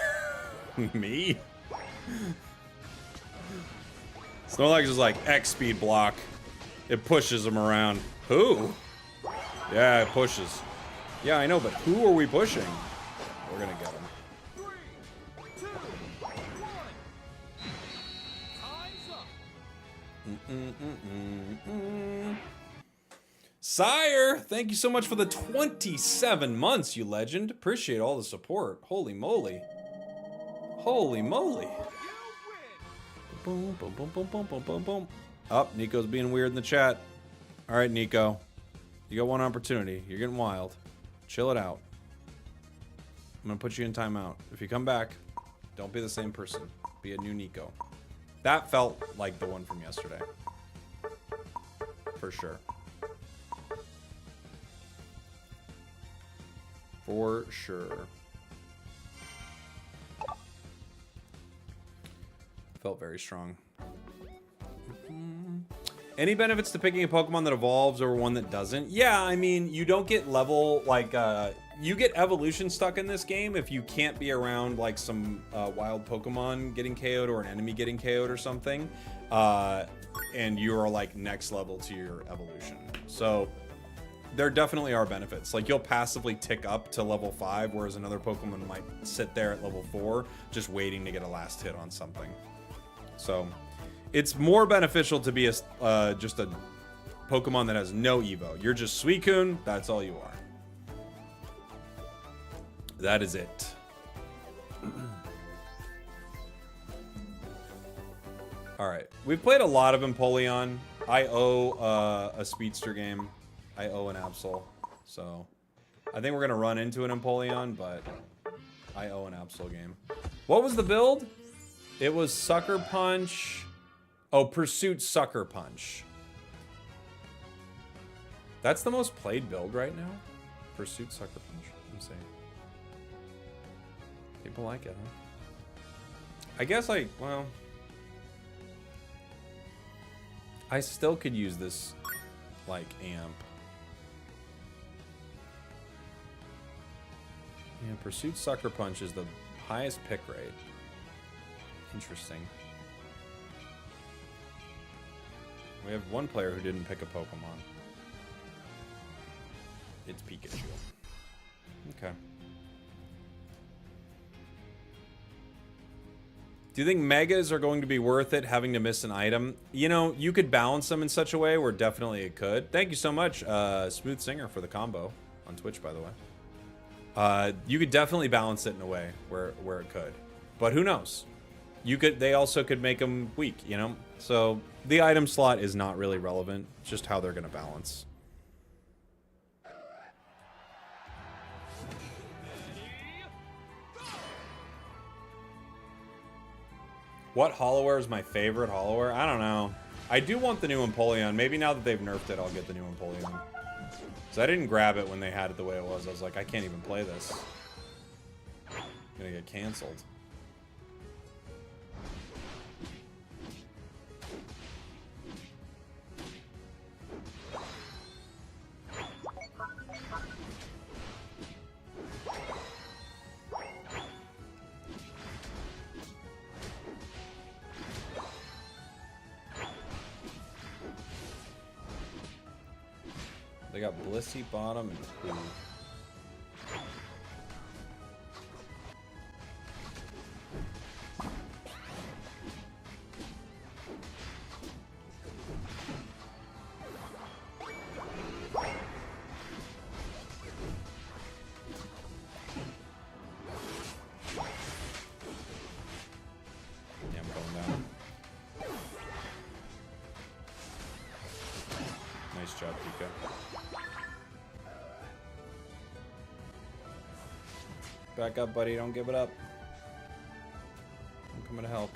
Me? Snorlax is like X-speed block. It pushes him around. Who? Yeah, it pushes. Yeah, I know, but who are we pushing? We're gonna get him. 3, 2, 1. Sire, thank you so much for the 27 months, you legend. Appreciate all the support. Holy moly. Holy moly. Boom, boom, boom, boom, boom, boom, boom, boom. Oh, Nico's being weird in the chat. All right, Nico. You got one opportunity. You're getting wild. Chill it out. I'm going to put you in timeout. If you come back, don't be the same person. Be a new Nico. That felt like the one from yesterday. For sure. For sure. Felt very strong. Any benefits to picking a Pokemon that evolves over one that doesn't? Yeah, I mean, you don't get level, like, you get evolution stuck in this game if you can't be around, like, some wild Pokemon getting KO'd or an enemy getting KO'd or something. And you are, like, next level to your evolution. So, there definitely are benefits. Like, you'll passively tick up to level 5, whereas another Pokemon might sit there at level 4, just waiting to get a last hit on something. So, it's more beneficial to be a just a Pokemon that has no Evo. You're just Suicune, that's all you are. That is it. Alright, we've played a lot of Empoleon. I owe a Speedster game. I owe an Absol. So, I think we're going to run into an Empoleon, but I owe an Absol game. What was the build? It was Sucker Punch... Oh, Pursuit Sucker Punch. That's the most played build right now? Pursuit Sucker Punch. I'm saying. People like it, huh? I guess well... I still could use this, like, amp. Yeah, Pursuit Sucker Punch is the highest pick rate. Interesting. We have one player who didn't pick a Pokemon. It's Pikachu. Okay. Do you think Megas are going to be worth it, having to miss an item? You know, you could balance them in such a way where definitely it could. Thank you so much, Smooth Singer, for the combo on Twitch, by the way. You could definitely balance it in a way where it could. But who knows? They also could make them weak, you know? So the item slot is not really relevant, just how they're going to balance. What Hollowware is my favorite Hollowware? I don't know. I do want the new Empoleon. Maybe now that they've nerfed it, I'll get the new Empoleon. So I didn't grab it when they had it the way it was. I was like, I can't even play this. I'm gonna get canceled. They got Blissey Bottom and GOOO. Yeah, I'm going down. Nice job, Pika. Back up, buddy. Don't give it up. I'm coming to help.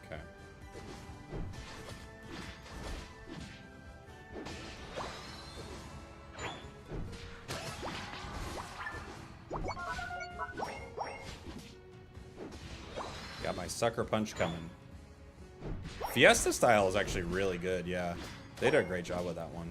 Okay. Got my Sucker Punch coming. Fiesta style is actually really good, yeah. They did a great job with that one.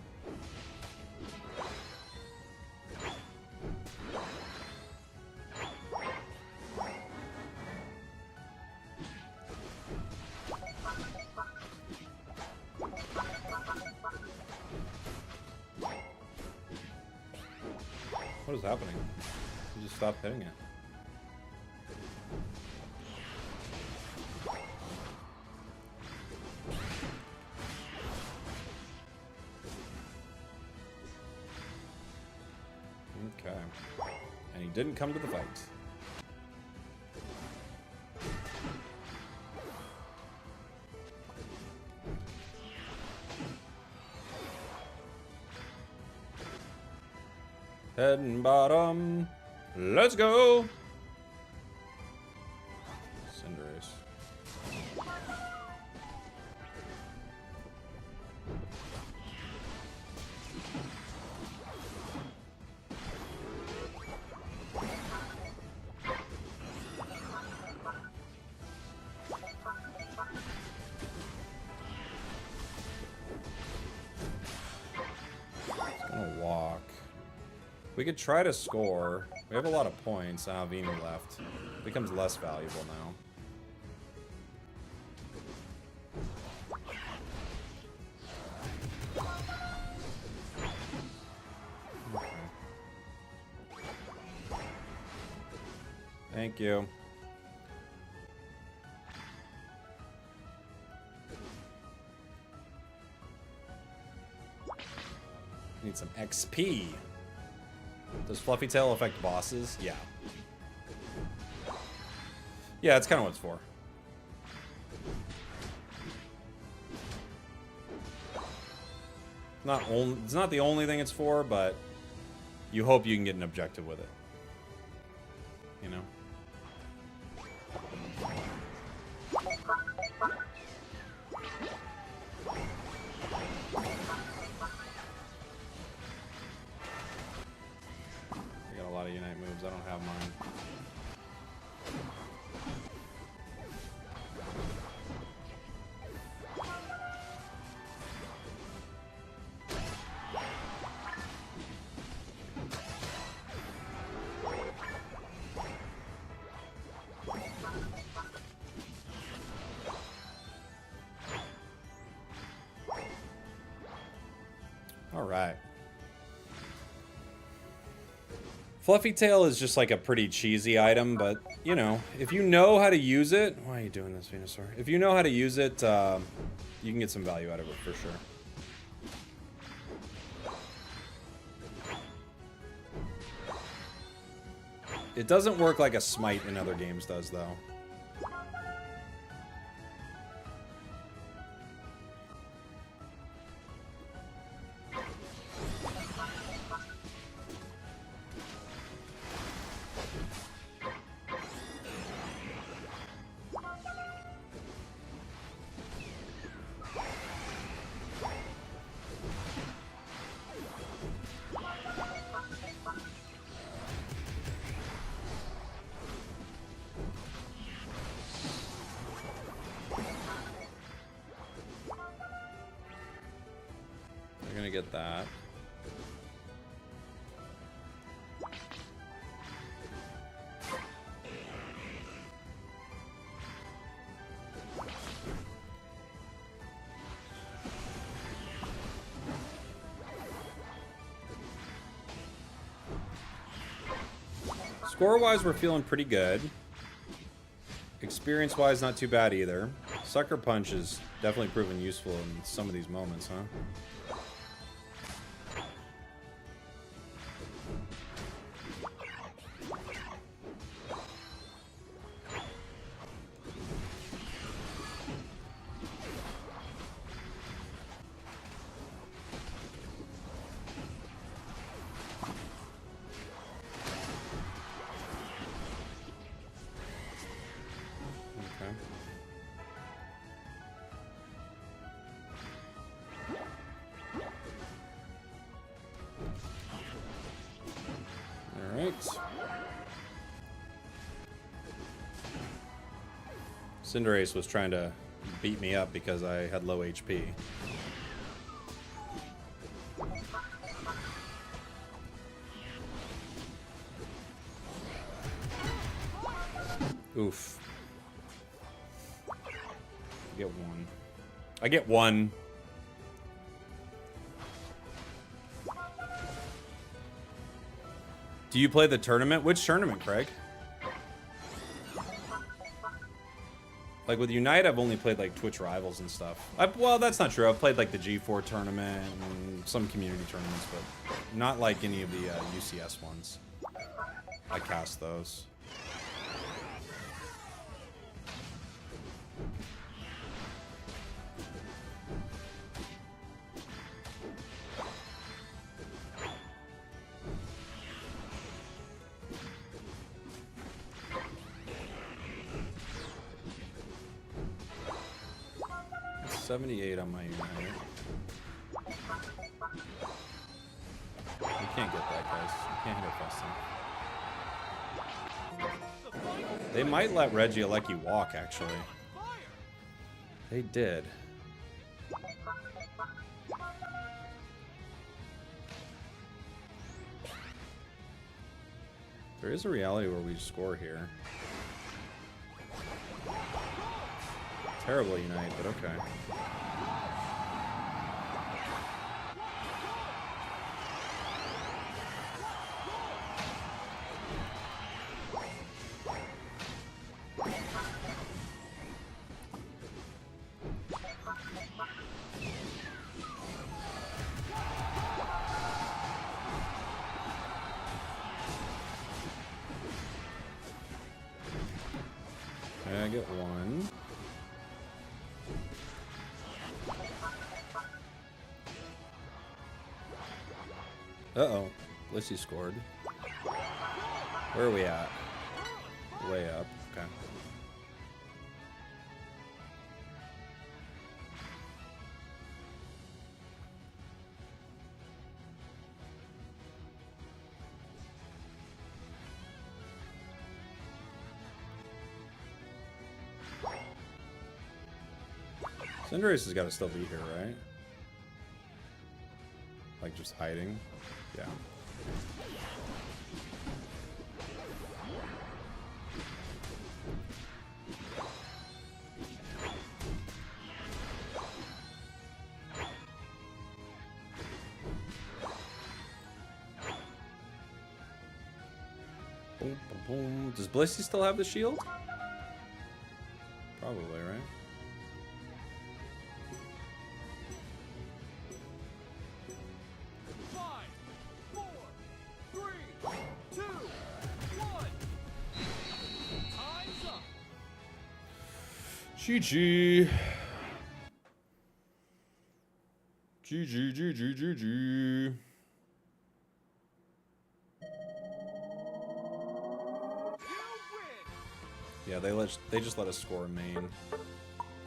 What is happening? You just stopped hitting it. Okay. And he didn't come to the fight. Head and bottom. Let's go. Cinderace. It's gonna walk. We could try to score. We have a lot of points. I have Vini left. It becomes less valuable now. Okay. Thank you. Need some XP. Does Fluffy Tail affect bosses? Yeah. Yeah, that's kind of what it's for. It's not the only thing it's for, but you hope you can get an objective with it. You know? Unite moves. I don't have mine. All right. Fluffy Tail is just like a pretty cheesy item, but, you know, if you know how to use it... Why are you doing this, Venusaur? If you know how to use it, you can get some value out of it for sure. It doesn't work like a Smite in other games does, though. Get that. Score-wise, we're feeling pretty good. Experience-wise, not too bad either. Sucker Punch is definitely proven useful in some of these moments, huh? Cinderace was trying to beat me up because I had low HP. Oof. I get one. I get one. Do you play the tournament? Which tournament, Craig? Like with Unite, I've only played like Twitch Rivals and stuff. Well, that's not true. I've played like the G4 tournament and some community tournaments, but not like any of the UCS ones. I cast those. $78 on my Unite. You can't get that, guys. You can't hit it fast. They might let Reggie Alecki walk, actually. They did. There is a reality where we score here. Terrible Unite, but okay. Okay, I get one. Uh-oh. Lissy scored. Where are we at? Way up. Okay. Cinderace has got to still be here, right? Like just hiding? Yeah. Boom, boom, boom. Does Blissey still have the shield? Probably, right? GG. GG, GG, GG. Yeah, they just let us score a main.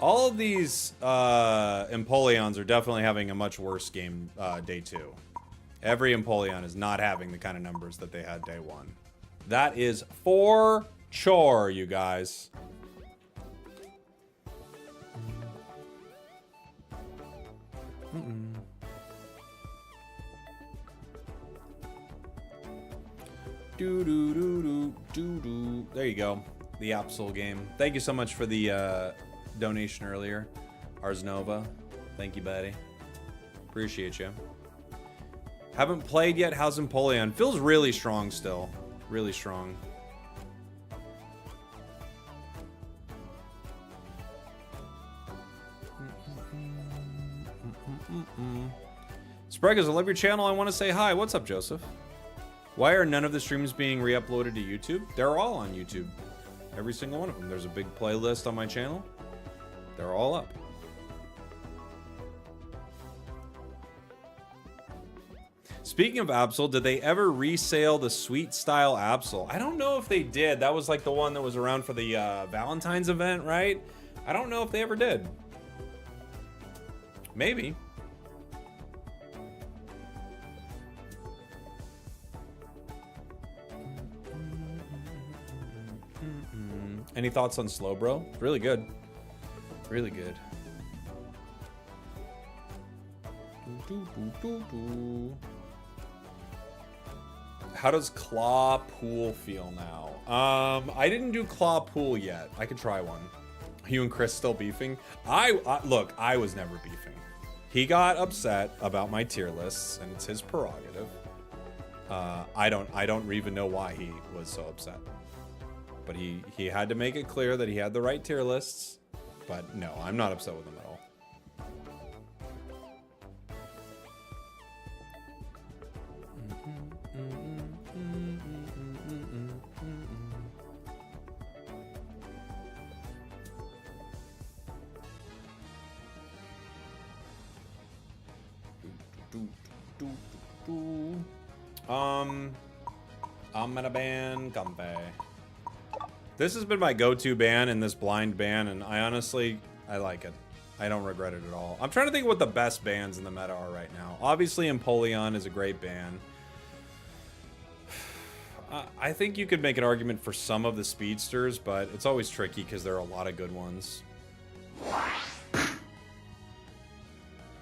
All of these Empoleons are definitely having a much worse game day 2. Every Empoleon is not having the kind of numbers that they had day 1. That is for sure, you guys. There you go. The Absol game. Thank you so much for the donation earlier. Ars Nova. Thank you, buddy. Appreciate you. Haven't played yet. How's Empoleon? Feels really strong still. Really strong. Spragels, I love your channel. I want to say hi. What's up, Joseph? Why are none of the streams being re-uploaded to YouTube? They're all on YouTube. Every single one of them. There's a big playlist on my channel. They're all up. Speaking of Absol, did they ever resale the Sweet Style Absol? I don't know if they did. That was like the one that was around for the Valentine's event, right? I don't know if they ever did. Maybe. Any thoughts on Slowbro? Really good. Really good. How does Claw Pool feel now? I didn't do Claw Pool yet. I could try one. You and Chris still beefing? Look, I was never beefing. He got upset about my tier lists, and it's his prerogative. I don't even know why he was so upset. But he had to make it clear that he had the right tier lists. But no, I'm not upset with him at all. I'm gonna ban Gumpy. This has been my go-to ban in this blind ban, and I like it. I don't regret it at all. I'm trying to think what the best bans in the meta are right now. Obviously, EMPOLEON is a great ban. I think you could make an argument for some of the speedsters, but it's always tricky because there are a lot of good ones.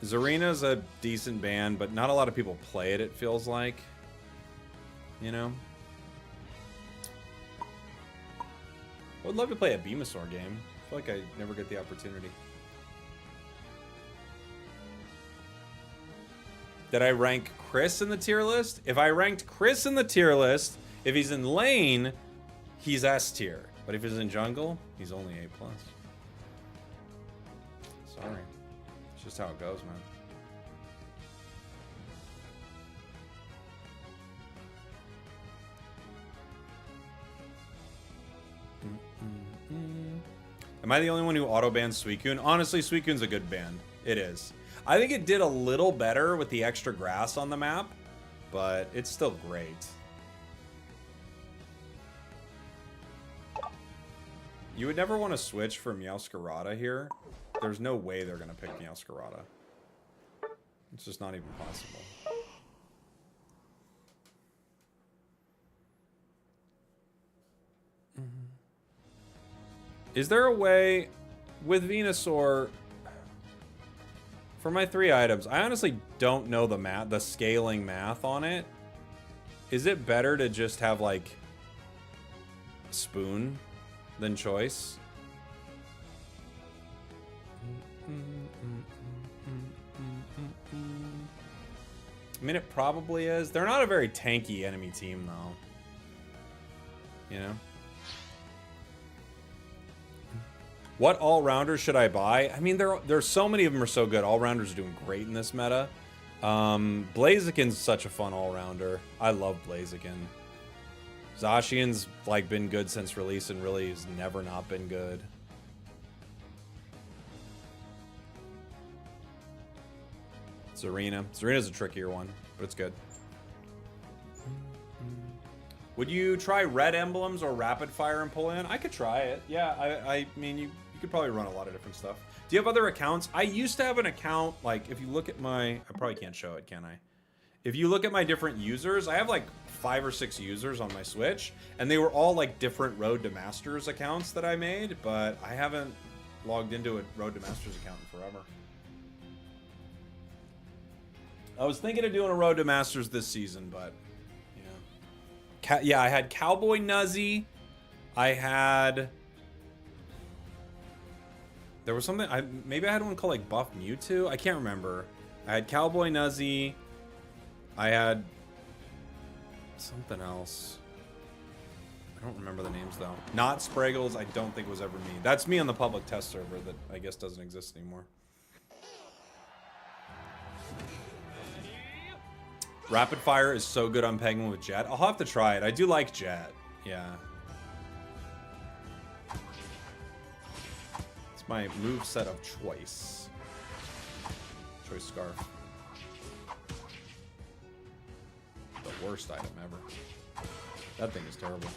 Zarena's a decent ban, but not a lot of people play it, it feels like. You know? I would love to play a Venusaur game. I feel like I never get the opportunity. Did I rank Chris in the tier list? If I ranked Chris in the tier list, if he's in lane, he's S tier. But if he's in jungle, he's only A+. Sorry. It's just how it goes, man. Am I the only one who auto-bans Suicune? Honestly, Suicune's a good ban. It is. I think it did a little better with the extra grass on the map, but it's still great. You would never want to switch for Meowscarada here. There's no way they're going to pick Meowscarada. It's just not even possible. Is there a way with Venusaur for my 3 items? I honestly don't know the scaling math on it. Is it better to just have like Spoon than Choice? I mean, it probably is. They're not a very tanky enemy team, though. You know? What all-rounders should I buy? I mean, there's so many of them are so good. All-rounders are doing great in this meta. Blaziken's such a fun all-rounder. I love Blaziken. Zacian's like been good since release and really has never not been good. Serena's a trickier one, but it's good. Would you try red emblems or rapid fire EMPOLEON? I could try it. Yeah, I mean, you could probably run a lot of different stuff. Do you have other accounts? I used to have an account, like, if you look at my... I probably can't show it, can I? If you look at my different users, I have like 5 or 6 users on my Switch, and they were all like different Road to Masters accounts that I made, but I haven't logged into a Road to Masters account in forever. I was thinking of doing a Road to Masters this season, but yeah. Yeah, I had Cowboy Nuzzy. I had... There was something... maybe I had one called like Buff Mewtwo? I can't remember. I had Cowboy Nuzzy. I had... something else. I don't remember the names, though. Not Spragels, I don't think was ever me. That's me on the public test server that I guess doesn't exist anymore. Rapid Fire is so good on pegging with Jet. I'll have to try it. I do like Jet. Yeah. It's my moveset of choice. Choice Scarf. The worst item ever. That thing is terrible.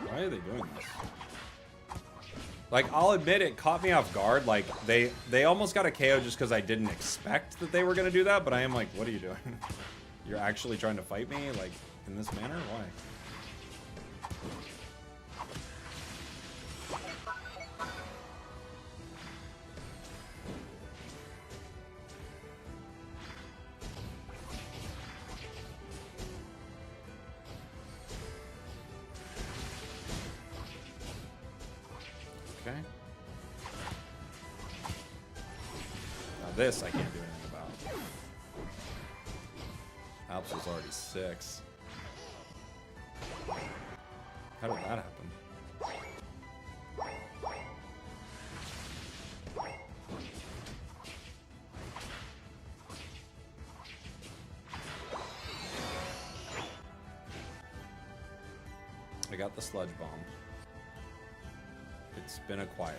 Why are they doing this? Like, I'll admit it caught me off guard. Like, they almost got a KO just because I didn't expect that they were going to do that, but I am like, what are you doing? You're actually trying to fight me, like, in this manner? Why? This I can't do anything about. Absol's already 6. How did that happen? I got the sludge bomb. It's been acquired.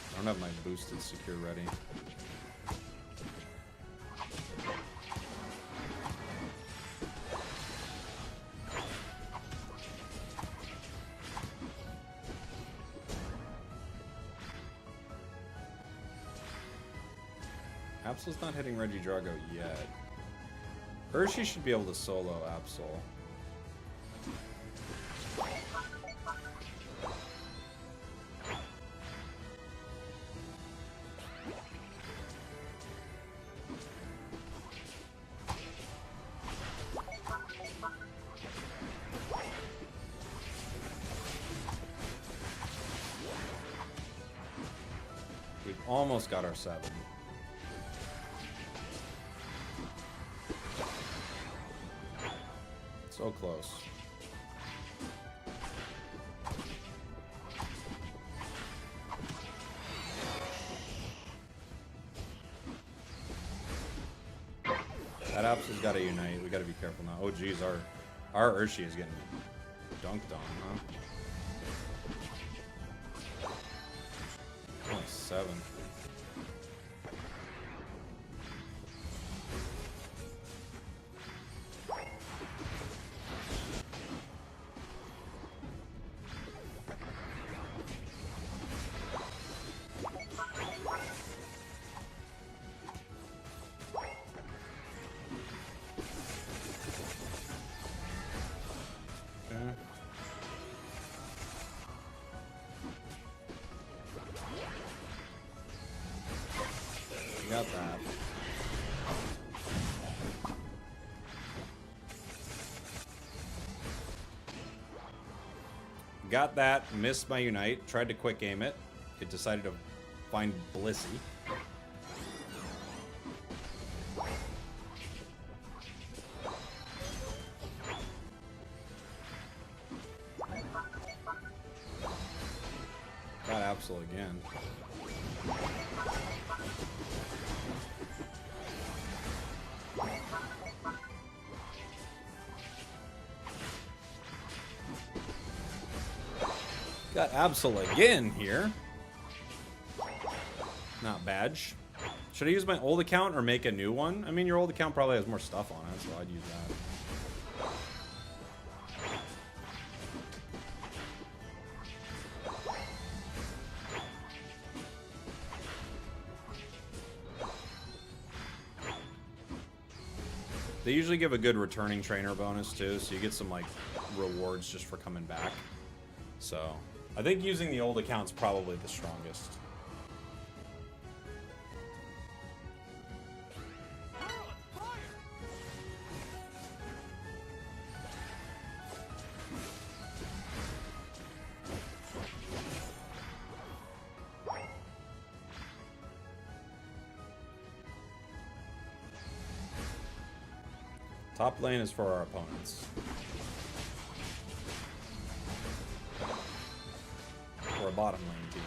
I don't have my boosted secure ready. Absol's not hitting Regidrago yet. Hershey should be able to solo Absol. We've almost got our 7. So close. That Absol's got to unite. We got to be careful now. Oh geez, our Urshi is getting dunked on, huh? Only 7. Got that. Got that. Missed my unite. Tried to quick aim it. It decided to find Blissey. Got Absol again. Got Absol again here. Not bad. Should I use my old account or make a new one? I mean, your old account probably has more stuff on it, so I'd use that. They usually give a good returning trainer bonus too, so you get some like rewards just for coming back. So I think using the old account's probably the strongest. Top lane is for our opponents. Or a bottom lane team.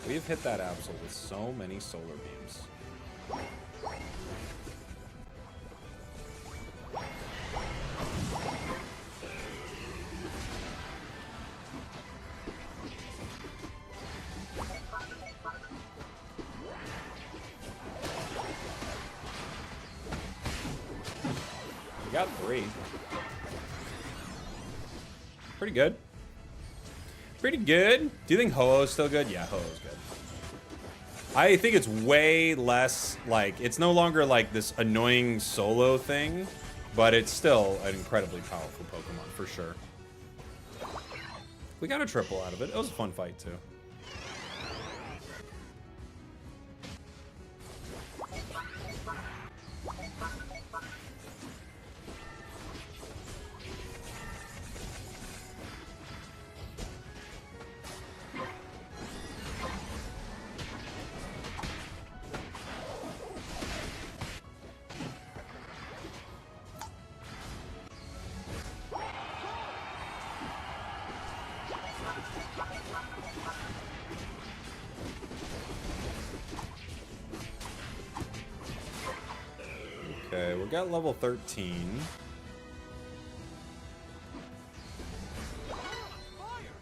We've hit that Absol with so many solar beams. Got 3. Pretty good. Pretty good. Do you think Ho-Oh's still good? Yeah, Ho-Oh's good. I think it's way less, like, it's no longer like this annoying solo thing. But it's still an incredibly powerful Pokemon, for sure. We got a triple out of it. It was a fun fight, too. Okay, we got level 13.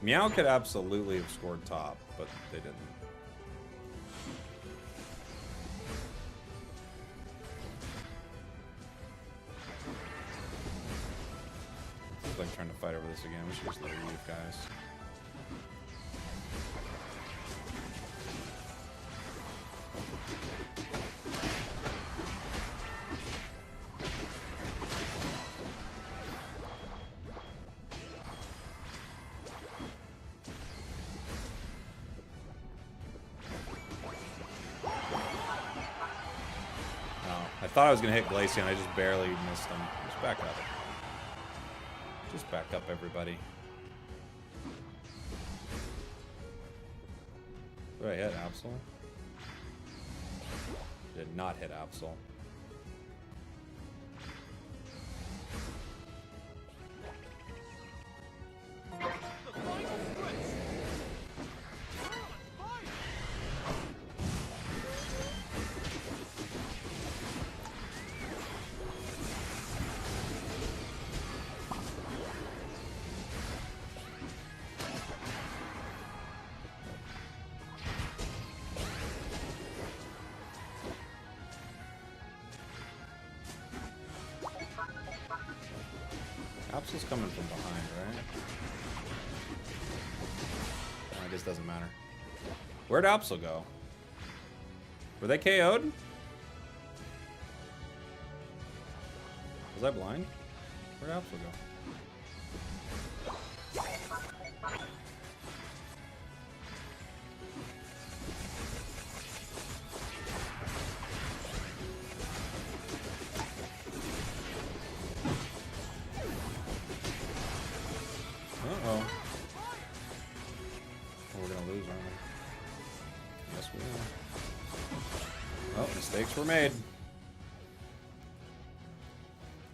Meow could absolutely have scored top, but they didn't. It's like trying to fight over this again. We should just leave, guys. I thought I was going to hit Glaceon. I just barely missed him. Just back up. Just back up, everybody. Did I hit Absol? Did not hit Absol. The final stretch. Fire. Absol's coming from behind, right? I guess it doesn't matter. Where'd Absol go? Were they KO'd? Was I blind? Where'd Absol go? Uh-oh. We're gonna lose, aren't we? Yes, we are. Oh, mistakes were made.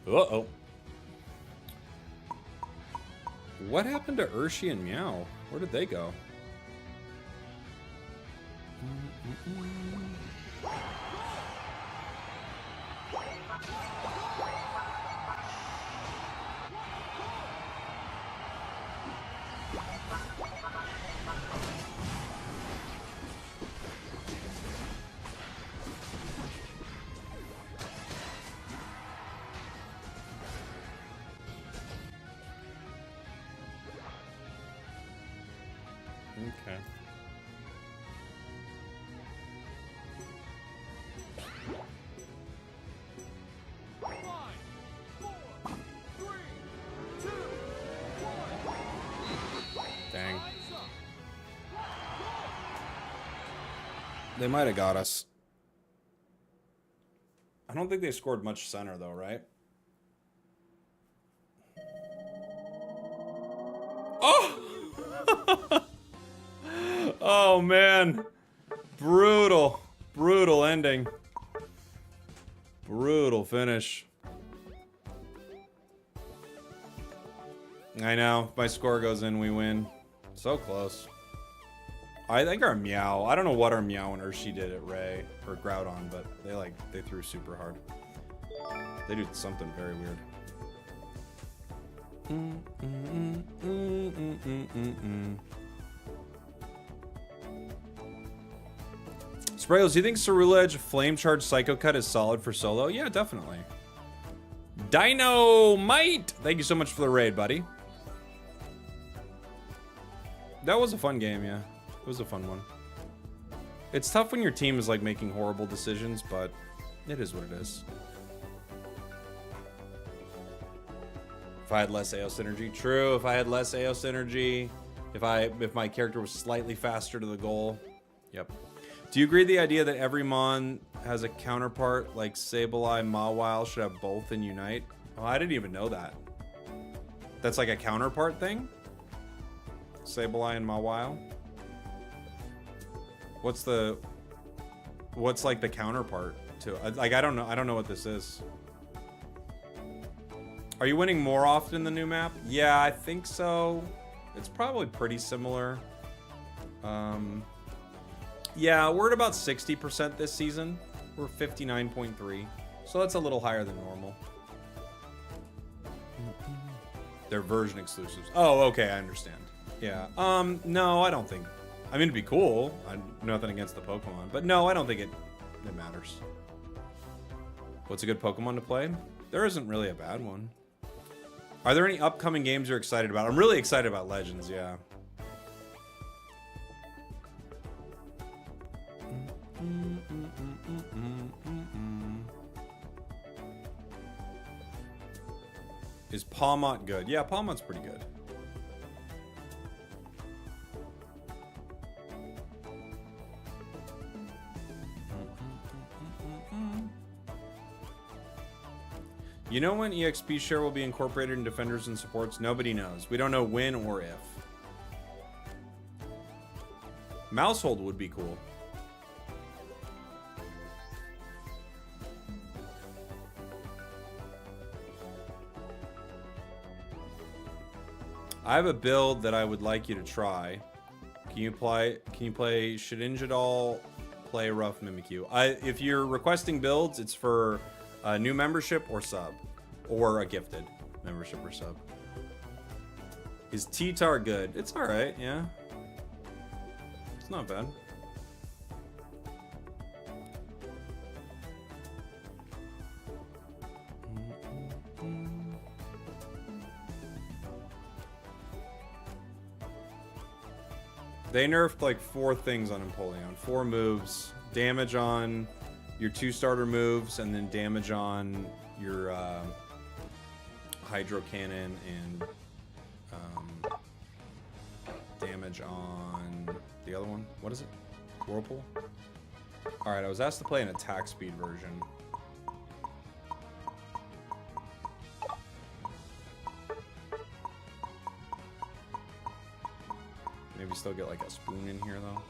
Uh-oh. What happened to Urshi and Meow? Where did they go? Okay. Dang. They might have got us. I don't think they scored much center though, right? Oh! Oh man. Brutal. Brutal ending. Brutal finish. I know. If my score goes in, we win. So close. I think our Meow. I don't know what our Meow and Urshi did at Ray or Groudon, but they threw super hard. They did something very weird. Spragels, do you think Cerula Edge Flame Charge Psycho Cut is solid for solo? Yeah, definitely. Dynamite! Thank you so much for the raid, buddy. That was a fun game, yeah. It was a fun one. It's tough when your team is like making horrible decisions, but it is what it is. If I had less AO synergy. True, if I had less AO synergy. If my character was slightly faster to the goal. Yep. Do you agree the idea that every Mon has a counterpart like Sableye, Mawile should have both in Unite? Oh, I didn't even know that. That's like a counterpart thing? Sableye and Mawile? What's like the counterpart to it? Like, I don't know what this is. Are you winning more often in the new map? Yeah, I think so. It's probably pretty similar. Yeah, we're at about 60% this season. We're 59.3. So that's a little higher than normal. They're version exclusives. Oh, okay, I understand. Yeah. No, I don't think. I mean, it'd be cool. Nothing against the Pokemon. But no, I don't think it matters. What's a good Pokemon to play? There isn't really a bad one. Are there any upcoming games you're excited about? I'm really excited about Legends, yeah. Is Palmont good? Yeah, Palmont's pretty good. You know when EXP share will be incorporated in Defenders and Supports? Nobody knows. We don't know when or if. Mousehold would be cool. I have a build that I would like you to try. Can you play Shedinjadal, play Rough Mimikyu? If you're requesting builds, it's for a new membership or sub, or a gifted membership or sub. Is T-Tar good? It's all right, yeah. It's not bad. They nerfed like 4 things on Empoleon. 4 moves. Damage on your 2 starter moves, and then damage on your Hydro Cannon, and damage on the other one. What is it? Whirlpool? Alright, I was asked to play an attack speed version. Maybe still get like a spoon in here though.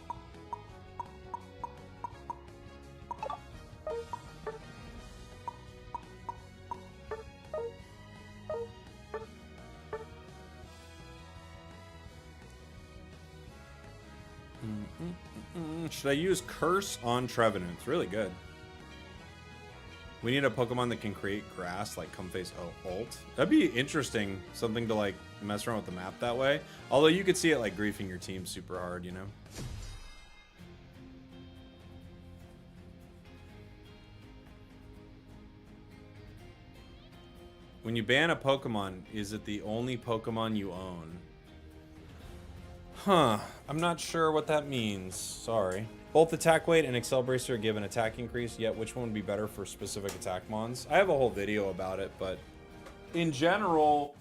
Should I use Curse on Trevenant? It's really good. We need a Pokemon that can create grass, like Comfey's ult. That'd be interesting, something to like mess around with the map that way. Although you could see it like griefing your team super hard, you know? When you ban a Pokemon, is it the only Pokemon you own? Huh, I'm not sure what that means. Sorry. Both attack weight and Excel Bracer give an attack increase, yet which one would be better for specific attack mons? I have a whole video about it, but in general,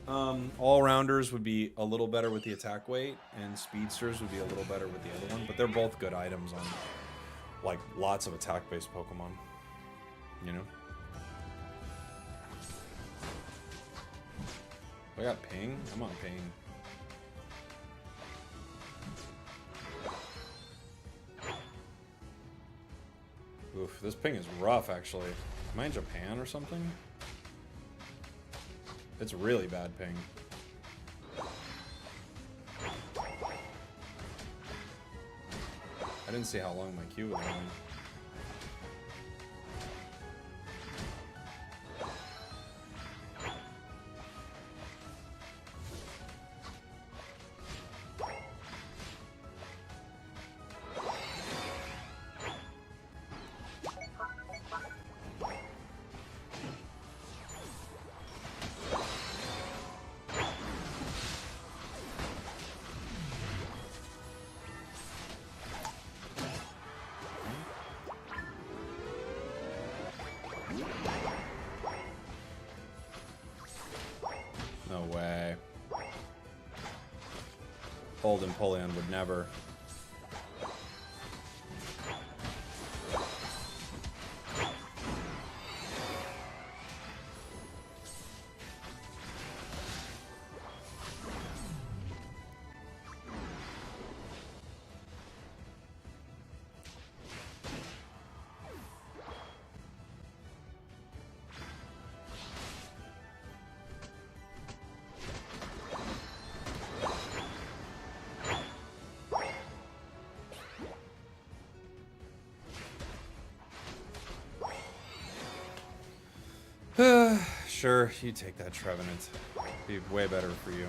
all-rounders would be a little better with the attack weight, and speedsters would be a little better with the other one, but they're both good items on, like, lots of attack-based Pokemon, you know? I got ping? I'm on ping. Oof, this ping is rough, actually. Am I in Japan or something? It's really bad ping. I didn't see how long my queue was going. No way. Old Empoleon would never. Sure, you take that Trevenant. Be way better for you.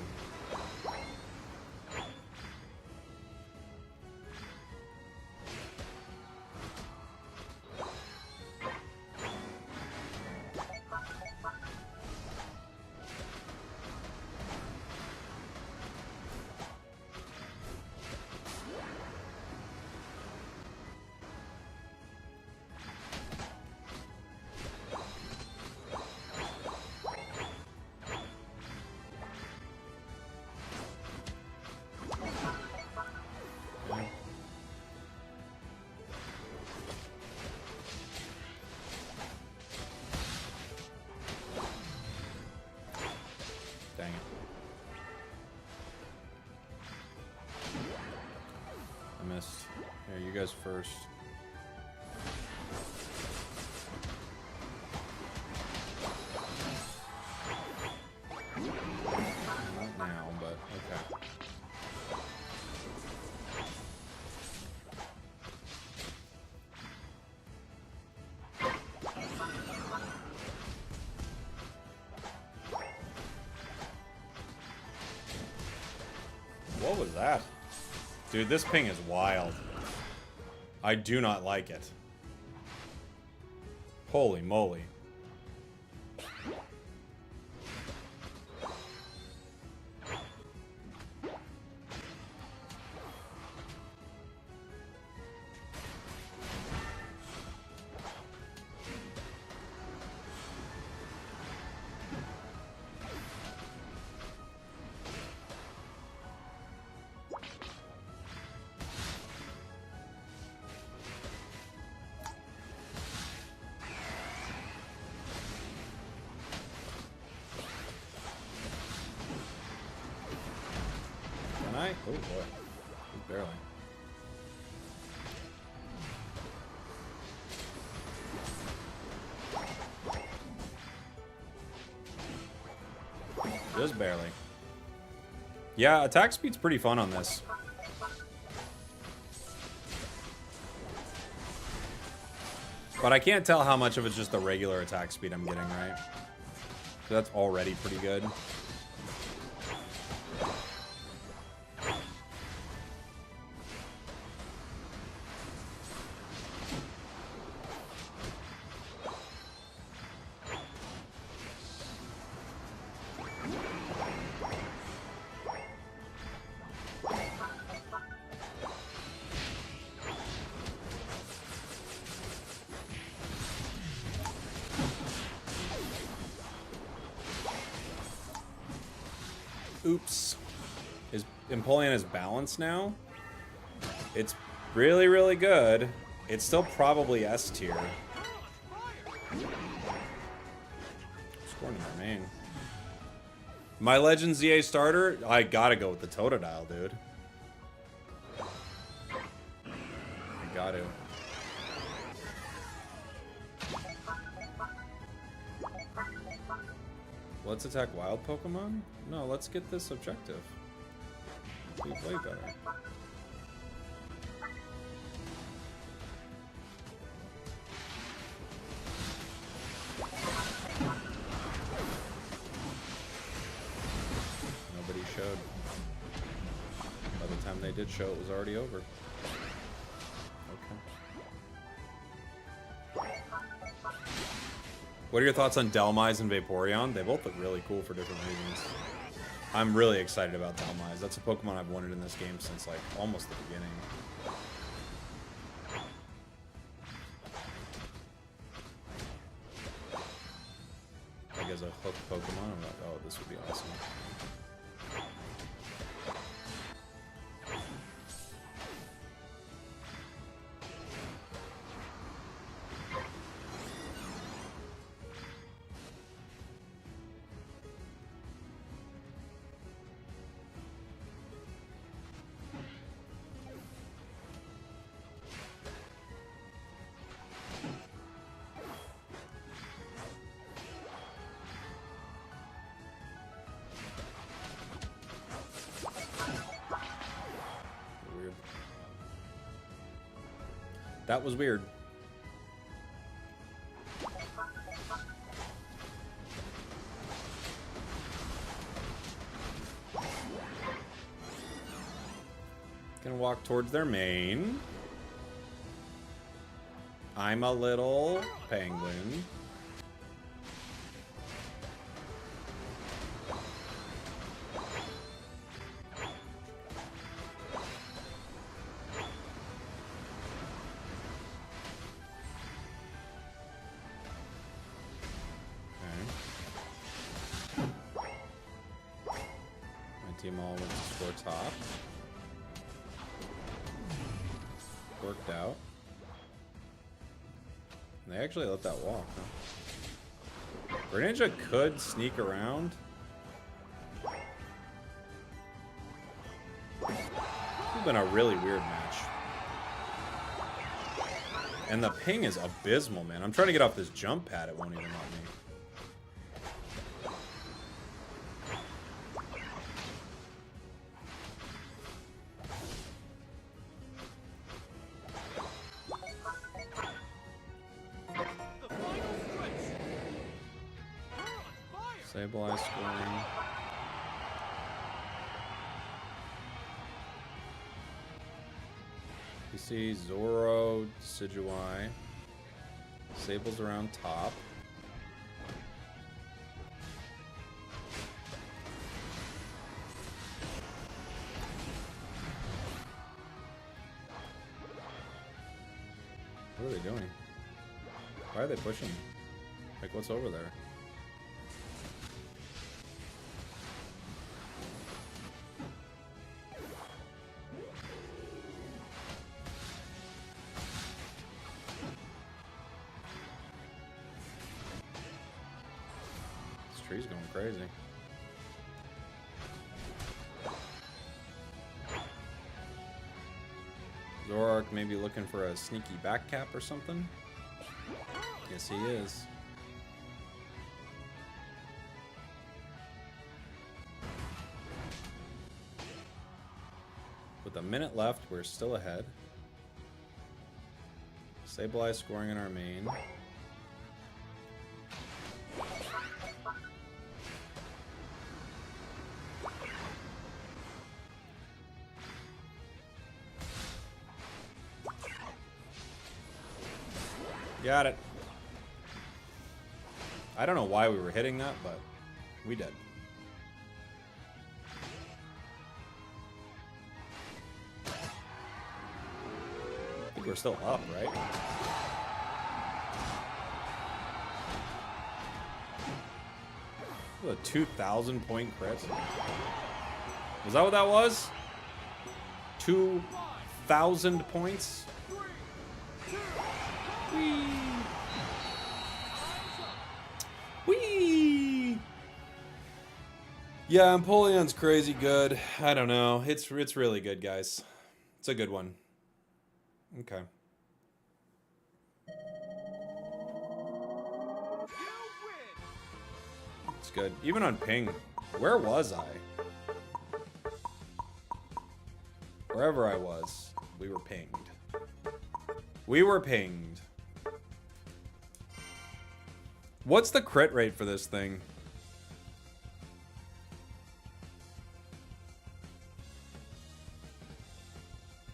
Dang it. I missed. Here, you guys first. Not now, but okay. What was that? Dude, this ping is wild. I do not like it. Holy moly. Oh boy. Barely. Just barely. Yeah, attack speed's pretty fun on this. But I can't tell how much of it's just the regular attack speed I'm getting, right? So that's already pretty good. Oops. Is Empoleon is balanced now? It's really, really good. It's still probably S tier. Scoring to my main. My Legends ZA starter? I gotta go with the Totodile, dude. I got to. Let's attack wild Pokemon? No, let's get this objective. Be way better. Nobody showed. By the time they did show, it was already over. What are your thoughts on Delmise and Vaporeon? They both look really cool for different reasons. I'm really excited about Delmise. That's a Pokemon I've wanted in this game since, like, almost the beginning. Like, as a hooked Pokemon, I'm like, oh, This would be awesome. Weird. That was weird. Gonna walk towards their main. I'm a little penguin. Team all went to score top. Worked out. They actually let that walk, huh? Greninja could sneak around. It's been a really weird match. And the ping is abysmal, man. I'm trying to get off this jump pad. It won't even let me. Sableye scoring. You see Zoro, Decidueye. Sable's around top. What are they doing? Why are they pushing? Like, what's over there? Tree's going crazy. Zoroark maybe looking for a sneaky back cap or something. Yes, he is. With a minute left, we're still ahead. Sableye scoring in our main. Got it. I don't know why we were hitting that, but we did. I think we're still up, right? A 2,000 point crit. Is that what that was? 2,000 points? Whee! Yeah, Empoleon's crazy good. I don't know. It's really good, guys. It's a good one. Okay. It's good. Even on ping. Where was I? Wherever I was, we were pinged. We were pinged. What's the crit rate for this thing?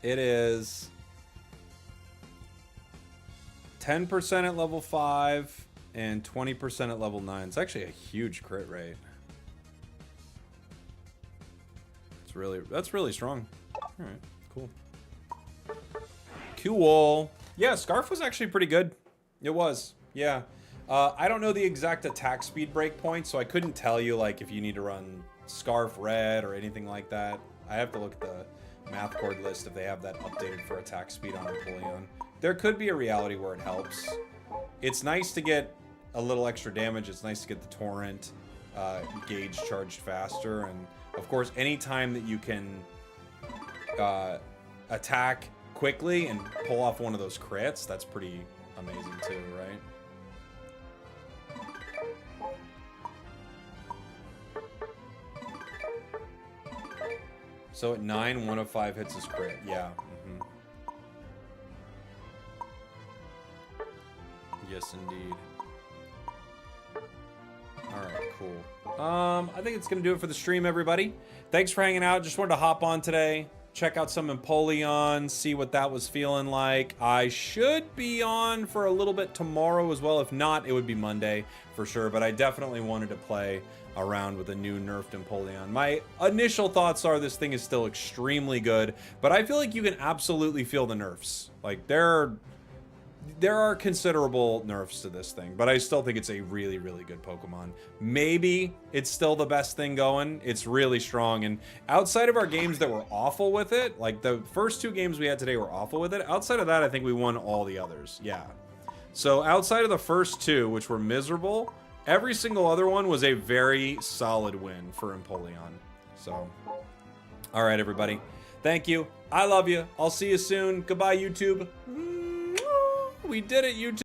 It is 10% at level 5 and 20% at level 9. It's actually a huge crit rate. That's really strong. All right, cool. Cool. Yeah, Scarf was actually pretty good. It was. Yeah. I don't know the exact attack speed breakpoint, so I couldn't tell you like if you need to run Scarf Red or anything like that. I have to look at the math chord list if they have that updated for attack speed on Empoleon. There could be a reality where it helps. It's nice to get a little extra damage. It's nice to get the torrent gauge charged faster, and of course, anytime that you can attack quickly and pull off one of those crits, that's pretty amazing too, right? So at 9, 1 of 5 hits is crit. Yeah. Yes, indeed. Alright, cool. I think it's going to do it for the stream, everybody. Thanks for hanging out. Just wanted to hop on today, check out some Empoleon, see what that was feeling like. I should be on for a little bit tomorrow as well. If not, it would be Monday for sure. But I definitely wanted to play around with a new nerfed Empoleon. My initial thoughts are this thing is still extremely good, but I feel like you can absolutely feel the nerfs. Like, there are considerable nerfs to this thing, but I still think it's a really, really good Pokemon. Maybe it's still the best thing going. It's really strong, and outside of our games that were awful with it, like the first 2 games we had today were awful with it, outside of that, I think we won all the others. Yeah. So outside of the first 2, which were miserable, every single other one was a very solid win for Empoleon. So, all right, everybody. Thank you. I love you. I'll see you soon. Goodbye, YouTube. We did it, YouTube.